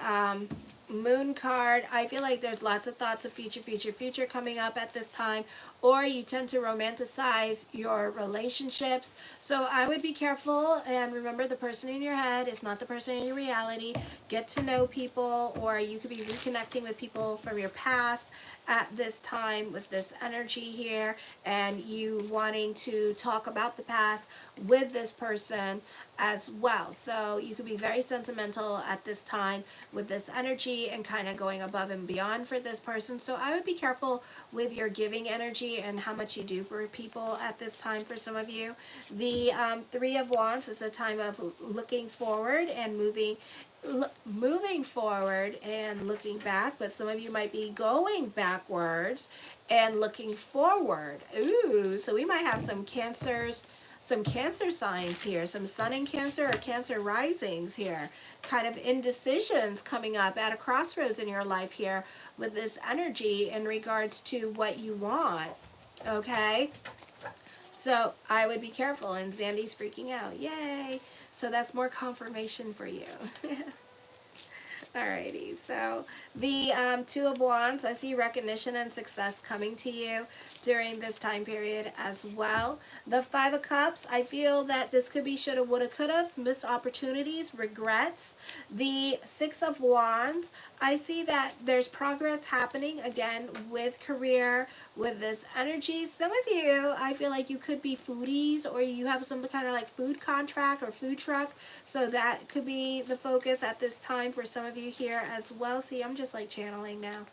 Moon card, I feel like there's lots of thoughts of future coming up at this time, or you tend to romanticize your relationships. So I would be careful, and remember, the person in your head is not the person in your reality. Get to know people, or you could be reconnecting with people from your past at this time with this energy here, and you wanting to talk about the past with this person as well. So you could be very sentimental at this time with this energy and kind of going above and beyond for this person. So I would be careful with your giving energy and how much you do for people at this time for some of you. The Three of Wands is a time of looking forward and moving forward and looking back, but some of you might be going backwards and looking forward. Ooh, so we might have some Cancer signs here, some Sun in Cancer or Cancer risings here, kind of indecisions coming up at a crossroads in your life here with this energy in regards to what you want, okay? So I would be careful, and Zandy's freaking out. Yay! So that's more confirmation for you. Alrighty, so the Two of Wands, I see recognition and success coming to you during this time period as well. The Five of Cups, I feel that this could be shoulda, woulda, coulda, missed opportunities, regrets. The Six of Wands, I see that there's progress happening again with career, with this energy. Some of you, I feel like you could be foodies, or you have some kind of like food contract or food truck. So that could be the focus at this time for some of you here as well. See, I'm just like channeling now.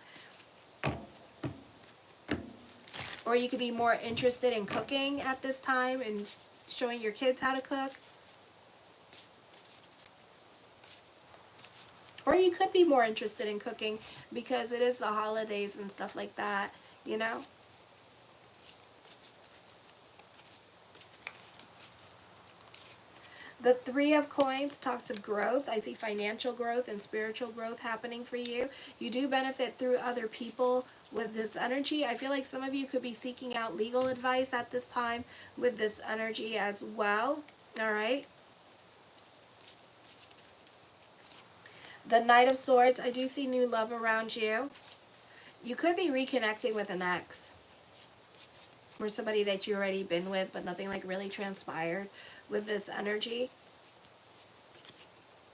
Or you could be more interested in cooking at this time and showing your kids how to cook. Or you could be more interested in cooking because it is the holidays and stuff like that, you know? The Three of Coins talks of growth. I see financial growth and spiritual growth happening for you. You do benefit through other people with this energy. I feel like some of you could be seeking out legal advice at this time with this energy as well. All right. The Knight of Swords, I do see new love around you. You could be reconnecting with an ex or somebody that you already been with, but nothing like really transpired with this energy.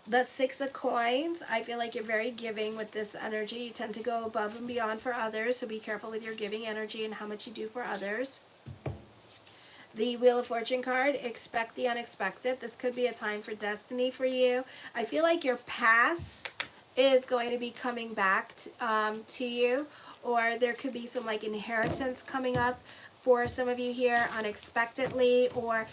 The Six of Coins, I feel like you're very giving with this energy. You tend to go above and beyond for others, so be careful with your giving energy and how much you do for others. The Wheel of Fortune card, expect the unexpected. This could be a time for destiny for you. I feel like your past is going to be coming back to you, or there could be some like inheritance coming up for some of you here unexpectedly, or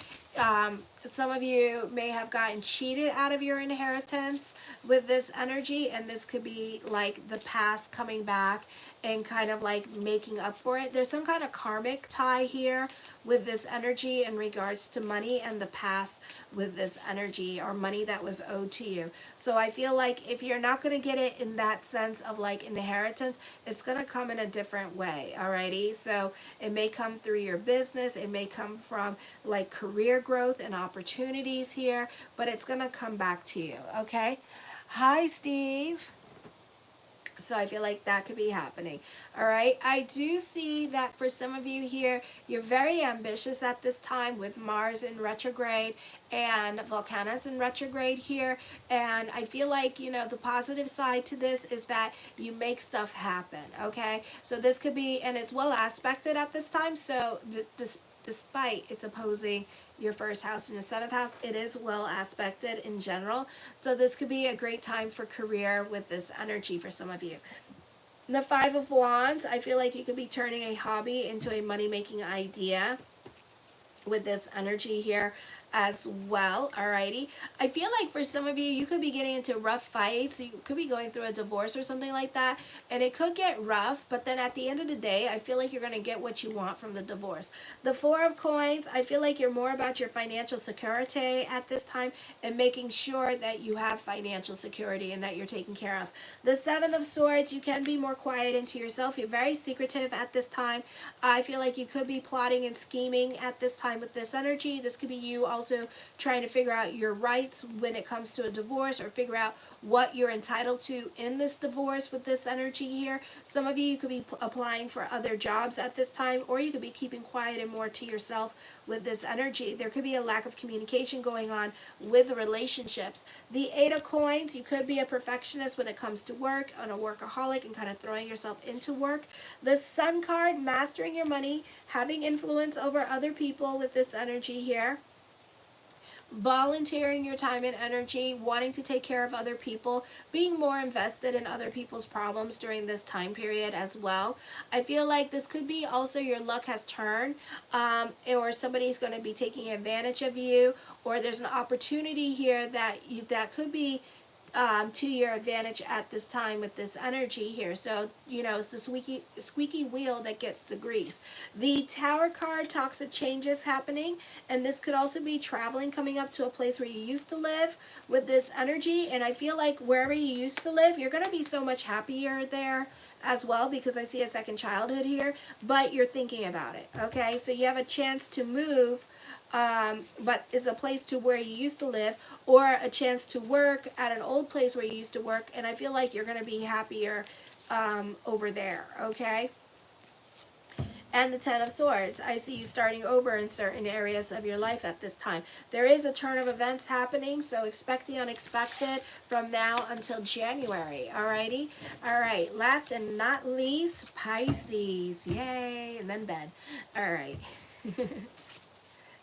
some of you may have gotten cheated out of your inheritance with this energy, and this could be like the past coming back and kind of like making up for it. There's some kind of karmic tie here with this energy in regards to money and the past with this energy, or money that was owed to you. So I feel like if you're not going to get it in that sense of like inheritance, it's going to come in a different way. Alrighty, so it may come through your business, it may come from like career growth and opportunities here, but it's going to come back to you. Okay. Hi, Steve. So I feel like that could be happening. All right. I do see that for some of you here, you're very ambitious at this time with Mars in retrograde and Volcanus in retrograde here. And I feel like, you know, the positive side to this is that you make stuff happen. Okay. So this could be, and it's well aspected at this time. So despite it's opposing your first house and your seventh house, it is well aspected in general. So this could be a great time for career with this energy for some of you. The Five of Wands, I feel like you could be turning a hobby into a money-making idea with this energy here as well. Alrighty, I feel like for some of you, you could be getting into rough fights. You could be going through a divorce or something like that, and it could get rough, but then at the end of the day, I feel like you're going to get what you want from the divorce. The Four of Coins, I feel like you're more about your financial security at this time and making sure that you have financial security and that you're taken care of. The Seven of Swords, you can be more quiet into yourself. You're very secretive at this time. I feel like you could be plotting and scheming at this time with this energy. This could be you also trying to figure out your rights when it comes to a divorce, or figure out what you're entitled to in this divorce with this energy here. Some of you could be applying for other jobs at this time, or you could be keeping quiet and more to yourself with this energy. There could be a lack of communication going on with the relationships. The Eight of Coins, you could be a perfectionist when it comes to work, and a workaholic, and kind of throwing yourself into work. The Sun card, mastering your money, having influence over other people with this energy here. Volunteering your time and energy, wanting to take care of other people, being more invested in other people's problems during this time period as well. I feel like this could be also your luck has turned, or somebody's going to be taking advantage of you, or there's an opportunity here that could be to your advantage at this time with this energy here. So, you know, it's the squeaky wheel that gets the grease. The Tower card talks of changes happening, and this could also be traveling, coming up to a place where you used to live with this energy. And I feel like wherever you used to live, you're going to be so much happier there as well, because I see a second childhood here, but you're thinking about it. Okay, so you have a chance to move, but it's a place to where you used to live, or a chance to work at an old place where you used to work, and I feel like you're going to be happier over there. Okay. And the Ten of Swords, I see you starting over in certain areas of your life at this time. There is a turn of events happening, so expect the unexpected from now until January. Alrighty? Alright, last and not least, Pisces. Yay! And then bed. Alright.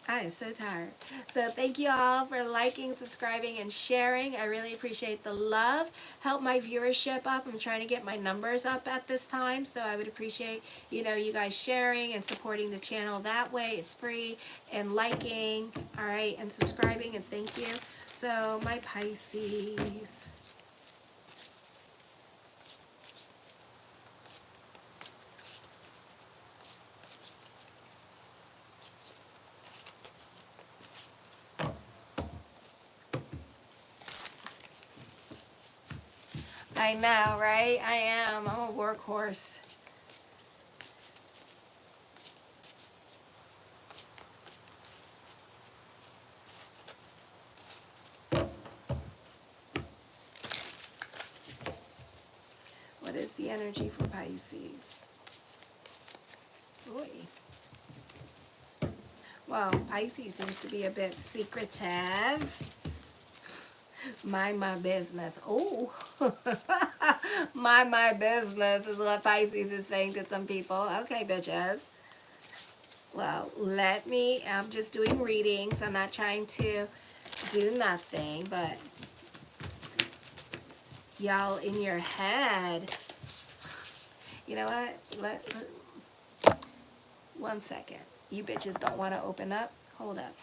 I am so tired. So thank you all for liking, subscribing, and sharing. I really appreciate the love. Help my viewership up. I'm trying to get my numbers up at this time, so I would appreciate, you know, you guys sharing and supporting the channel that way. It's free. And liking, all right, and subscribing, and thank you. So my Pisces. I know, right? I am. I'm a workhorse. What is the energy for Pisces? Boy. Well, Pisces seems to be a bit secretive. Mind my business. Oh, mind my business is what Pisces is saying to some people. Okay, bitches. Well, I'm just doing readings. I'm not trying to do nothing, but y'all in your head, you know what? One second. You bitches don't want to open up? Hold up.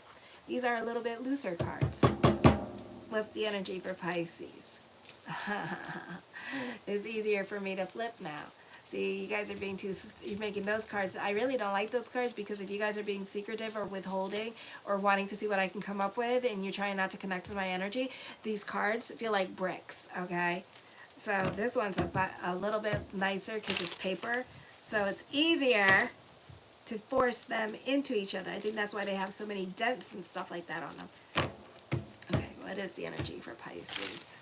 These are a little bit looser cards. What's the energy for Pisces? It's easier for me to flip now. See, you guys are you're making those cards. I really don't like those cards because if you guys are being secretive or withholding or wanting to see what I can come up with and you're trying not to connect with my energy, these cards feel like bricks, okay? So this one's a little bit nicer because it's paper. So it's easier to force them into each other. I think that's why they have so many dents and stuff like that on them. Okay, what is the energy for Pisces?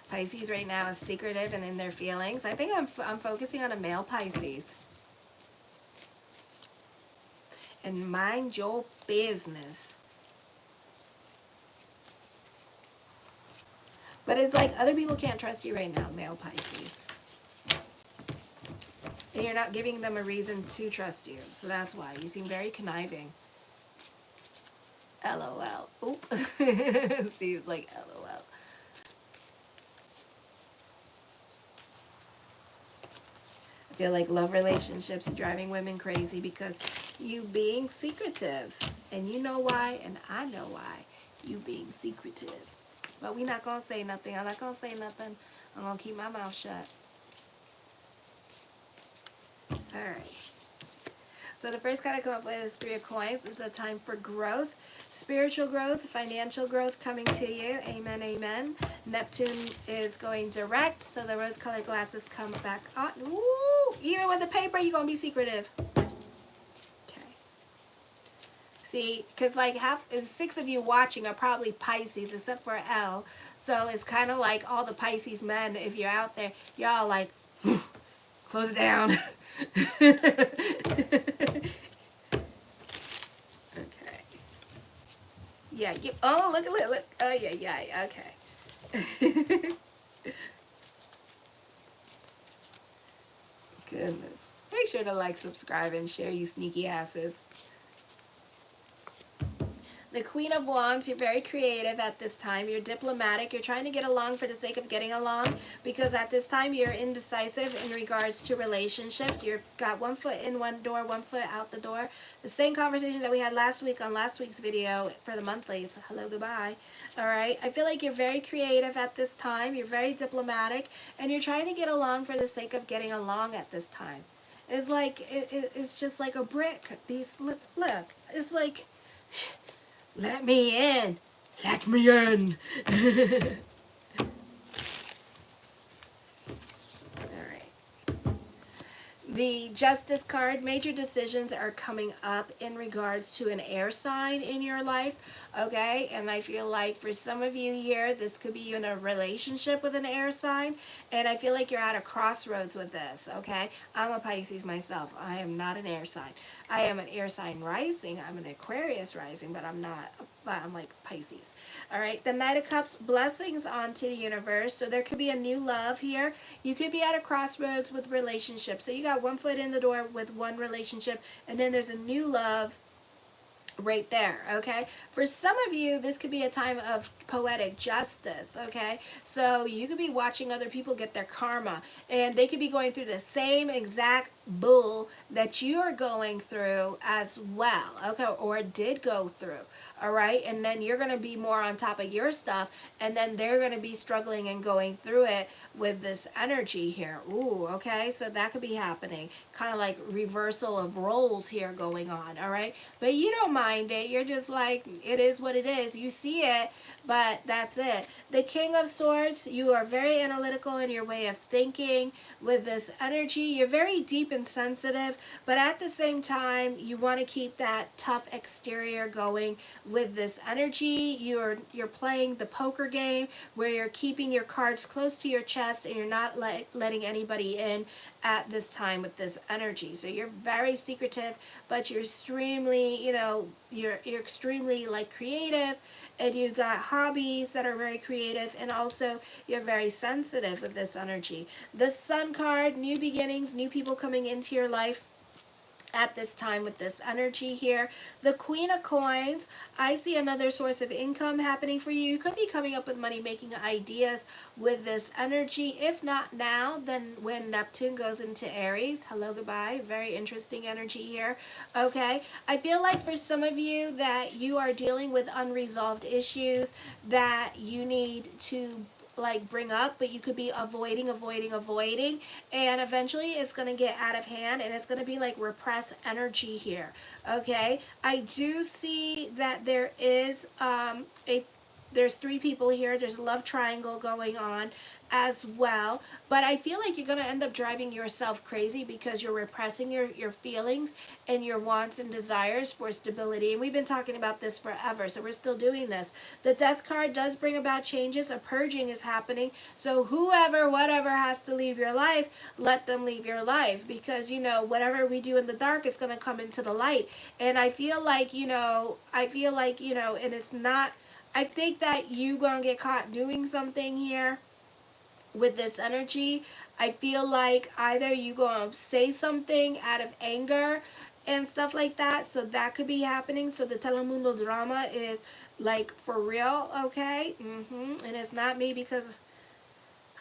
Pisces right now is secretive and in their feelings. I think I'm focusing on a male Pisces. And mind your business. But it's like other people can't trust you right now, male Pisces. And you're not giving them a reason to trust you. So that's why. You seem very conniving. LOL. Oop. Steve's like, LOL. I feel like love relationships are driving women crazy because you being secretive. And you know why, and I know why. You being secretive. But we're not going to say nothing. I'm not going to say nothing. I'm going to keep my mouth shut. Alright. So the first card I come up with is 3 of Coins. It's a time for growth, spiritual growth, financial growth coming to you. Amen, amen. Neptune is going direct, so the rose-colored glasses come back on. Woo! Even with the paper, you're going to be secretive. Okay. See, because like 6 of you watching are probably Pisces, except for L. So it's kind of like all the Pisces men, if you're out there, y'all like, close it down. Okay. Yeah. Oh, look. Oh, yeah. Okay. Goodness. Make sure to like, subscribe, and share, you sneaky asses. The Queen of Wands, you're very creative at this time. You're diplomatic. You're trying to get along for the sake of getting along because at this time you're indecisive in regards to relationships. You've got one foot in one door, one foot out the door. The same conversation that we had last week on last week's video for the monthlies. Hello, goodbye. All right. I feel like you're very creative at this time. You're very diplomatic and you're trying to get along for the sake of getting along at this time. It's like, it's just like a brick. Look, it's like... Let me in. Let me in. All right. The Justice card, major decisions are coming up in regards to an air sign in your life, okay? And I feel like for some of you here, this could be in a relationship with an air sign, and I feel like you're at a crossroads with this, okay? I'm a Pisces myself. I am not an air sign. I am an air sign rising. I'm an Aquarius rising, but I'm like Pisces. All right, the Knight of Cups, blessings onto the universe. So there could be a new love here. You could be at a crossroads with relationships. So you got one foot in the door with one relationship, and then there's a new love right there, okay? For some of you, this could be a time of poetic justice, okay? So you could be watching other people get their karma, and they could be going through the same exact bull that you're going through as well, okay? Or did go through, all right? And then you're going to be more on top of your stuff, and then they're going to be struggling and going through it with this energy here. Ooh, okay? So that could be happening. Kind of like reversal of roles here going on, all right? But you don't mind it. You're just like, it is what it is. You see it, but that's it. The King of Swords, you are very analytical in your way of thinking with this energy. You're very deep and sensitive, but at the same time, you want to keep that tough exterior going with this energy. You're playing the poker game where you're keeping your cards close to your chest and you're not letting anybody in at this time with this energy. So you're very secretive, but you're extremely, you're extremely like creative, and you got hobbies that are very creative, and also you're very sensitive with this energy. The Sun card, new beginnings, new people coming into your life. at this time with this energy here. The Queen of Coins, I see another source of income happening for you. You could be coming up with money making ideas with this energy. If not now, then when Neptune goes into Aries. Hello, goodbye. Very interesting energy here. Okay. I feel like for some of you that you are dealing with unresolved issues that you need to like bring up, but you could be avoiding, and eventually it's going to get out of hand, and it's going to be like repressed energy here. Okay, I do see that there is there's three people here. There's a love triangle going on as well. But I feel like you're going to end up driving yourself crazy because you're repressing your feelings and your wants and desires for stability. And we've been talking about this forever, so we're still doing this. The Death card does bring about changes. A purging is happening. So whoever, whatever has to leave your life, let them leave your life. Because, you know, whatever we do in the dark is going to come into the light. And I feel like, and it's not... I think that you're going to get caught doing something here with this energy. I feel like either you're going to say something out of anger and stuff like that. So that could be happening. So the Telemundo drama is like for real, okay? And it's not me because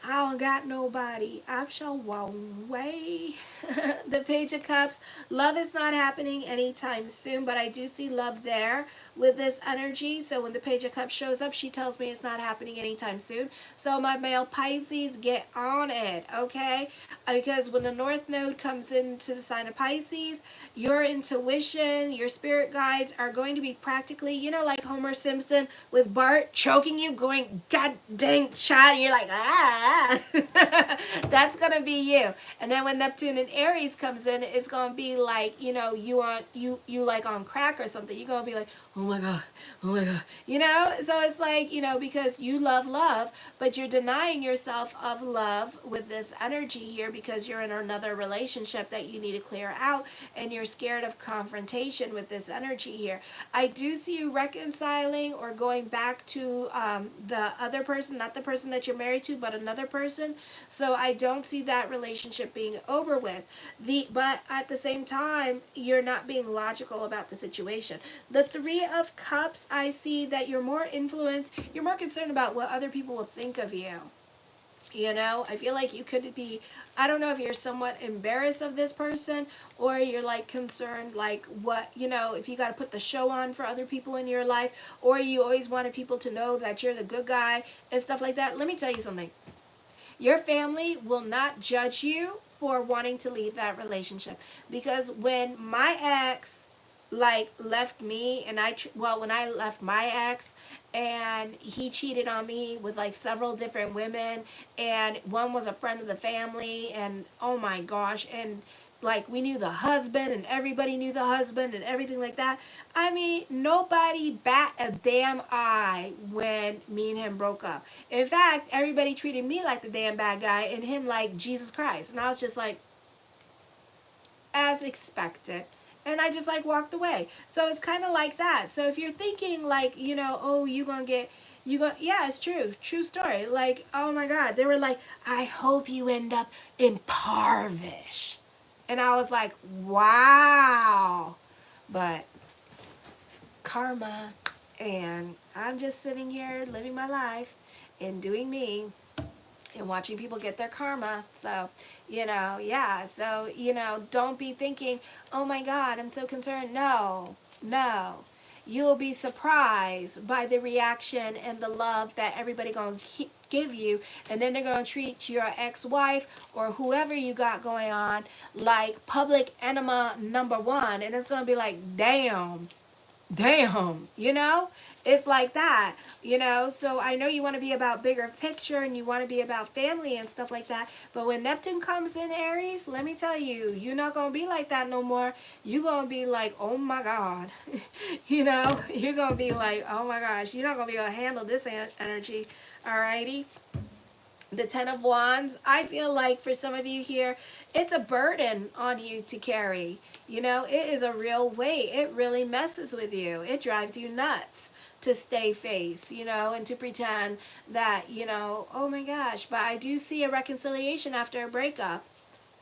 I don't got nobody. I shall walk away. The Page of Cups. Love is not happening anytime soon, but I do see love there with this energy. So when the Page of Cups shows up, she tells me it's not happening anytime soon. So my male Pisces, get on it, okay? Because when the North Node comes into the sign of Pisces, your intuition, your spirit guides are going to be practically, you know, like Homer Simpson with Bart choking you, going, God dang, child, and you're like, ah. That's gonna be you. And then when Neptune and Aries comes in, it's gonna be like, you know, you like on crack or something. You're gonna be like, oh my god, you know. So it's like, you know, because you love, but you're denying yourself of love with this energy here because you're in another relationship that you need to clear out, and you're scared of confrontation with this energy here. I do see you reconciling or going back to the other person, not the person that you're married to, but another person. So I don't see that relationship being over with. But at the same time, you're not being logical about the situation. The Three of Cups, I see that you're more influenced, you're more concerned about what other people will think of you. You know, I feel like you could be, I don't know if you're somewhat embarrassed of this person, or you're like concerned like what, you know, if you got to put the show on for other people in your life, or you always wanted people to know that you're the good guy and stuff like that. Let me tell you something. Your family will not judge you for wanting to leave that relationship. Because when my ex like left me, and when I left my ex and he cheated on me with like several different women, and one was a friend of the family, and oh my gosh, and like we knew the husband and everybody knew the husband and everything like that. I mean, nobody bat a damn eye when me and him broke up. In fact, everybody treated me like the damn bad guy and him like Jesus Christ. And I was just like, as expected. And I just like walked away. So it's kind of like that. So if you're thinking like, you know, oh, yeah, it's true. True story. Like, oh my God. They were like, I hope you end up in Parvish. And I was like, wow. But karma. And I'm just sitting here living my life and doing me and watching people get their karma. So, you know, yeah. So, you know, don't be thinking, oh my God, I'm so concerned. No. You'll be surprised by the reaction and the love that everybody going to give you, and then they're going to treat your ex-wife or whoever you got going on like public enema number one, and it's going to be like, damn, you know, it's like that, you know. So I know you want to be about bigger picture and you want to be about family and stuff like that, but when Neptune comes in Aries, let me tell you, you're not going to be like that no more. You're going to be like, oh my God. You know, you're going to be like, oh my gosh, you're not going to be able to handle this energy. Alrighty. The Ten of Wands, I feel like for some of you here, it's a burden on you to carry. You know, it is a real weight. It really messes with you. It drives you nuts to stay face, you know, and to pretend that, you know, oh my gosh. But I do see a reconciliation after a breakup.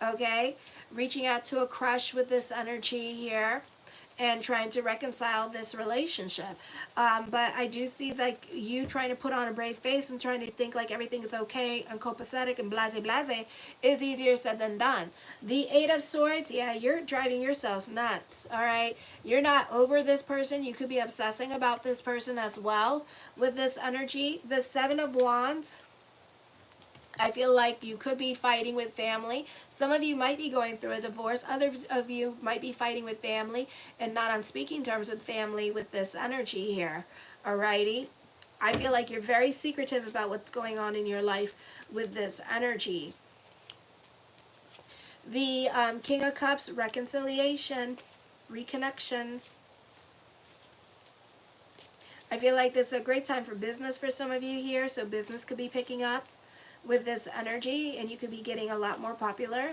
okay? Reaching out to a crush with this energy here and trying to reconcile this relationship. But I do see like you trying to put on a brave face and trying to think like everything is okay and copacetic and blase blase is easier said than done. The Eight of Swords, yeah, you're driving yourself nuts, all right? You're not over this person. You could be obsessing about this person as well with this energy. The Seven of Wands, I feel like you could be fighting with family. Some of you might be going through a divorce. Others of you might be fighting with family and not on speaking terms with family with this energy here. Alrighty? I feel like you're very secretive about what's going on in your life with this energy. The King of Cups, reconciliation, reconnection. I feel like this is a great time for business for some of you here. So business could be picking up with this energy and you could be getting a lot more popular.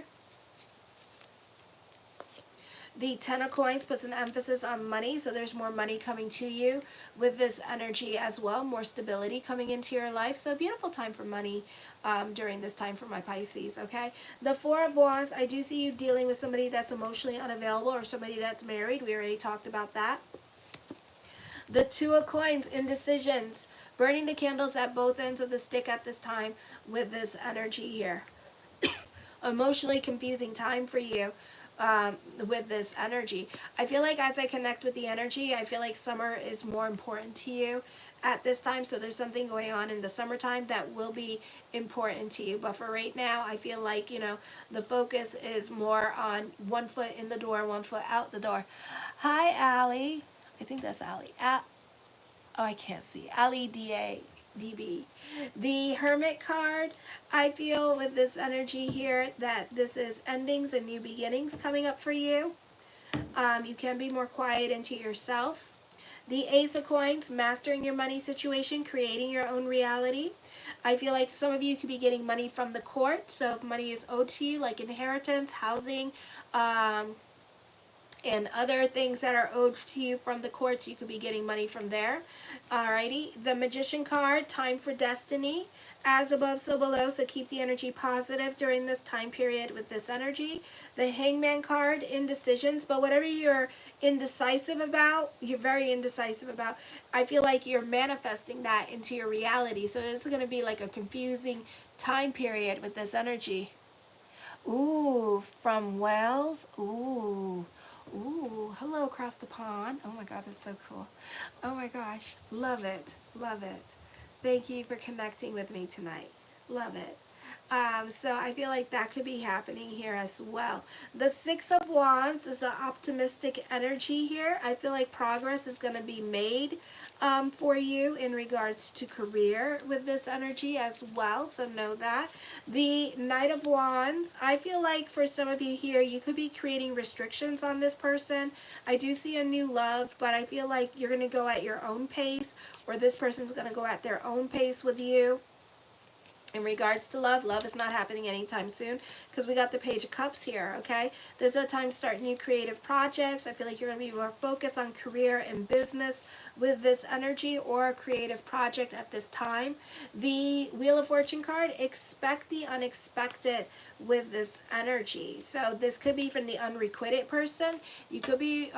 The Ten of Coins puts an emphasis on money, so there's more money coming to you with this energy as well, more stability coming into your life. So a beautiful time for money during this time for my Pisces, okay? The Four of Wands, I do see you dealing with somebody that's emotionally unavailable or somebody that's married. We already talked about that. The Two of Coins, indecisions, burning the candles at both ends of the stick at this time with this energy here. Emotionally confusing time for you with this energy. I feel like as I connect with the energy, I feel like summer is more important to you at this time. So there's something going on in the summertime that will be important to you. But for right now, I feel like, you know, the focus is more on one foot in the door, one foot out the door. Hi, Allie. I think that's Allie. Oh, I can't see. Allie DB. The Hermit card, I feel with this energy here that this is endings and new beginnings coming up for you. You can be more quiet into yourself. The Ace of Coins, mastering your money situation, creating your own reality. I feel like some of you could be getting money from the court. So if money is owed to you, like inheritance, housing, and other things that are owed to you from the courts, you could be getting money from there. Alrighty, the Magician card, time for destiny. As above, so below, so keep the energy positive during this time period with this energy. The Hangman card, indecisions, but whatever you're indecisive about, you're very indecisive about, I feel like you're manifesting that into your reality. So this is going to be like a confusing time period with this energy. Ooh, from Wales. Ooh. Ooh, hello across the pond. Oh my God, that's so cool. Oh my gosh, love it, love it. Thank you for connecting with me tonight. Love it. So I feel like that could be happening here as well. The Six of Wands is an optimistic energy here. I feel like progress is going to be made for you in regards to career with this energy as well. So know that. The Knight of Wands, I feel like for some of you here, you could be creating restrictions on this person. I do see a new love, but I feel like you're going to go at your own pace, or this person's going to go at their own pace with you. In regards to love, love is not happening anytime soon because we got the Page of Cups here, okay? This is a time to start new creative projects. I feel like you're going to be more focused on career and business with this energy or a creative project at this time. The Wheel of Fortune card, expect the unexpected with this energy. So this could be from the unrequited person. You could be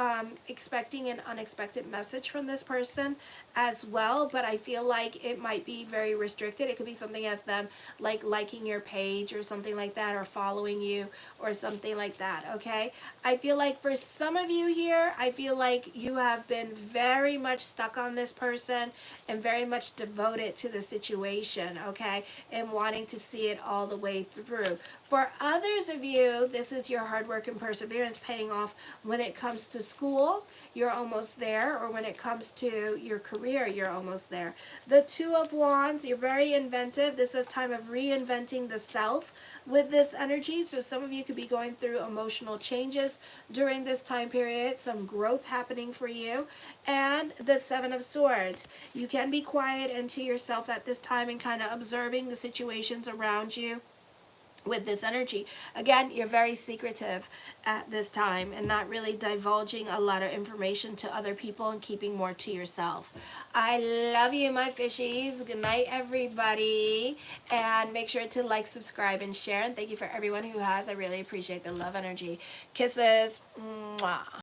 expecting an unexpected message from this person as well, but I feel like it might be very restricted. It could be something as them like liking your page or something like that, or following you or something like that, okay? I feel like for some of you here, I feel like you have been very much stuck on this person and very much devoted to the situation, okay? And wanting to see it all the way through. For others of you, this is your hard work and perseverance paying off when it comes to school. You're almost there, or when it comes to your career, you're almost there. The Two of Wands, you're very inventive. This is a time of reinventing the self with this energy. So some of you could be going through emotional changes during this time period, some growth happening for you. And the Seven of Swords, you can be quiet into yourself at this time and kind of observing the situations around you with this energy. Again, you're very secretive at this time and not really divulging a lot of information to other people and keeping more to yourself. I love you, my fishies. Good night, everybody. And make sure to like, subscribe, and share. And thank you for everyone who has. I really appreciate the love energy. Kisses. Mwah.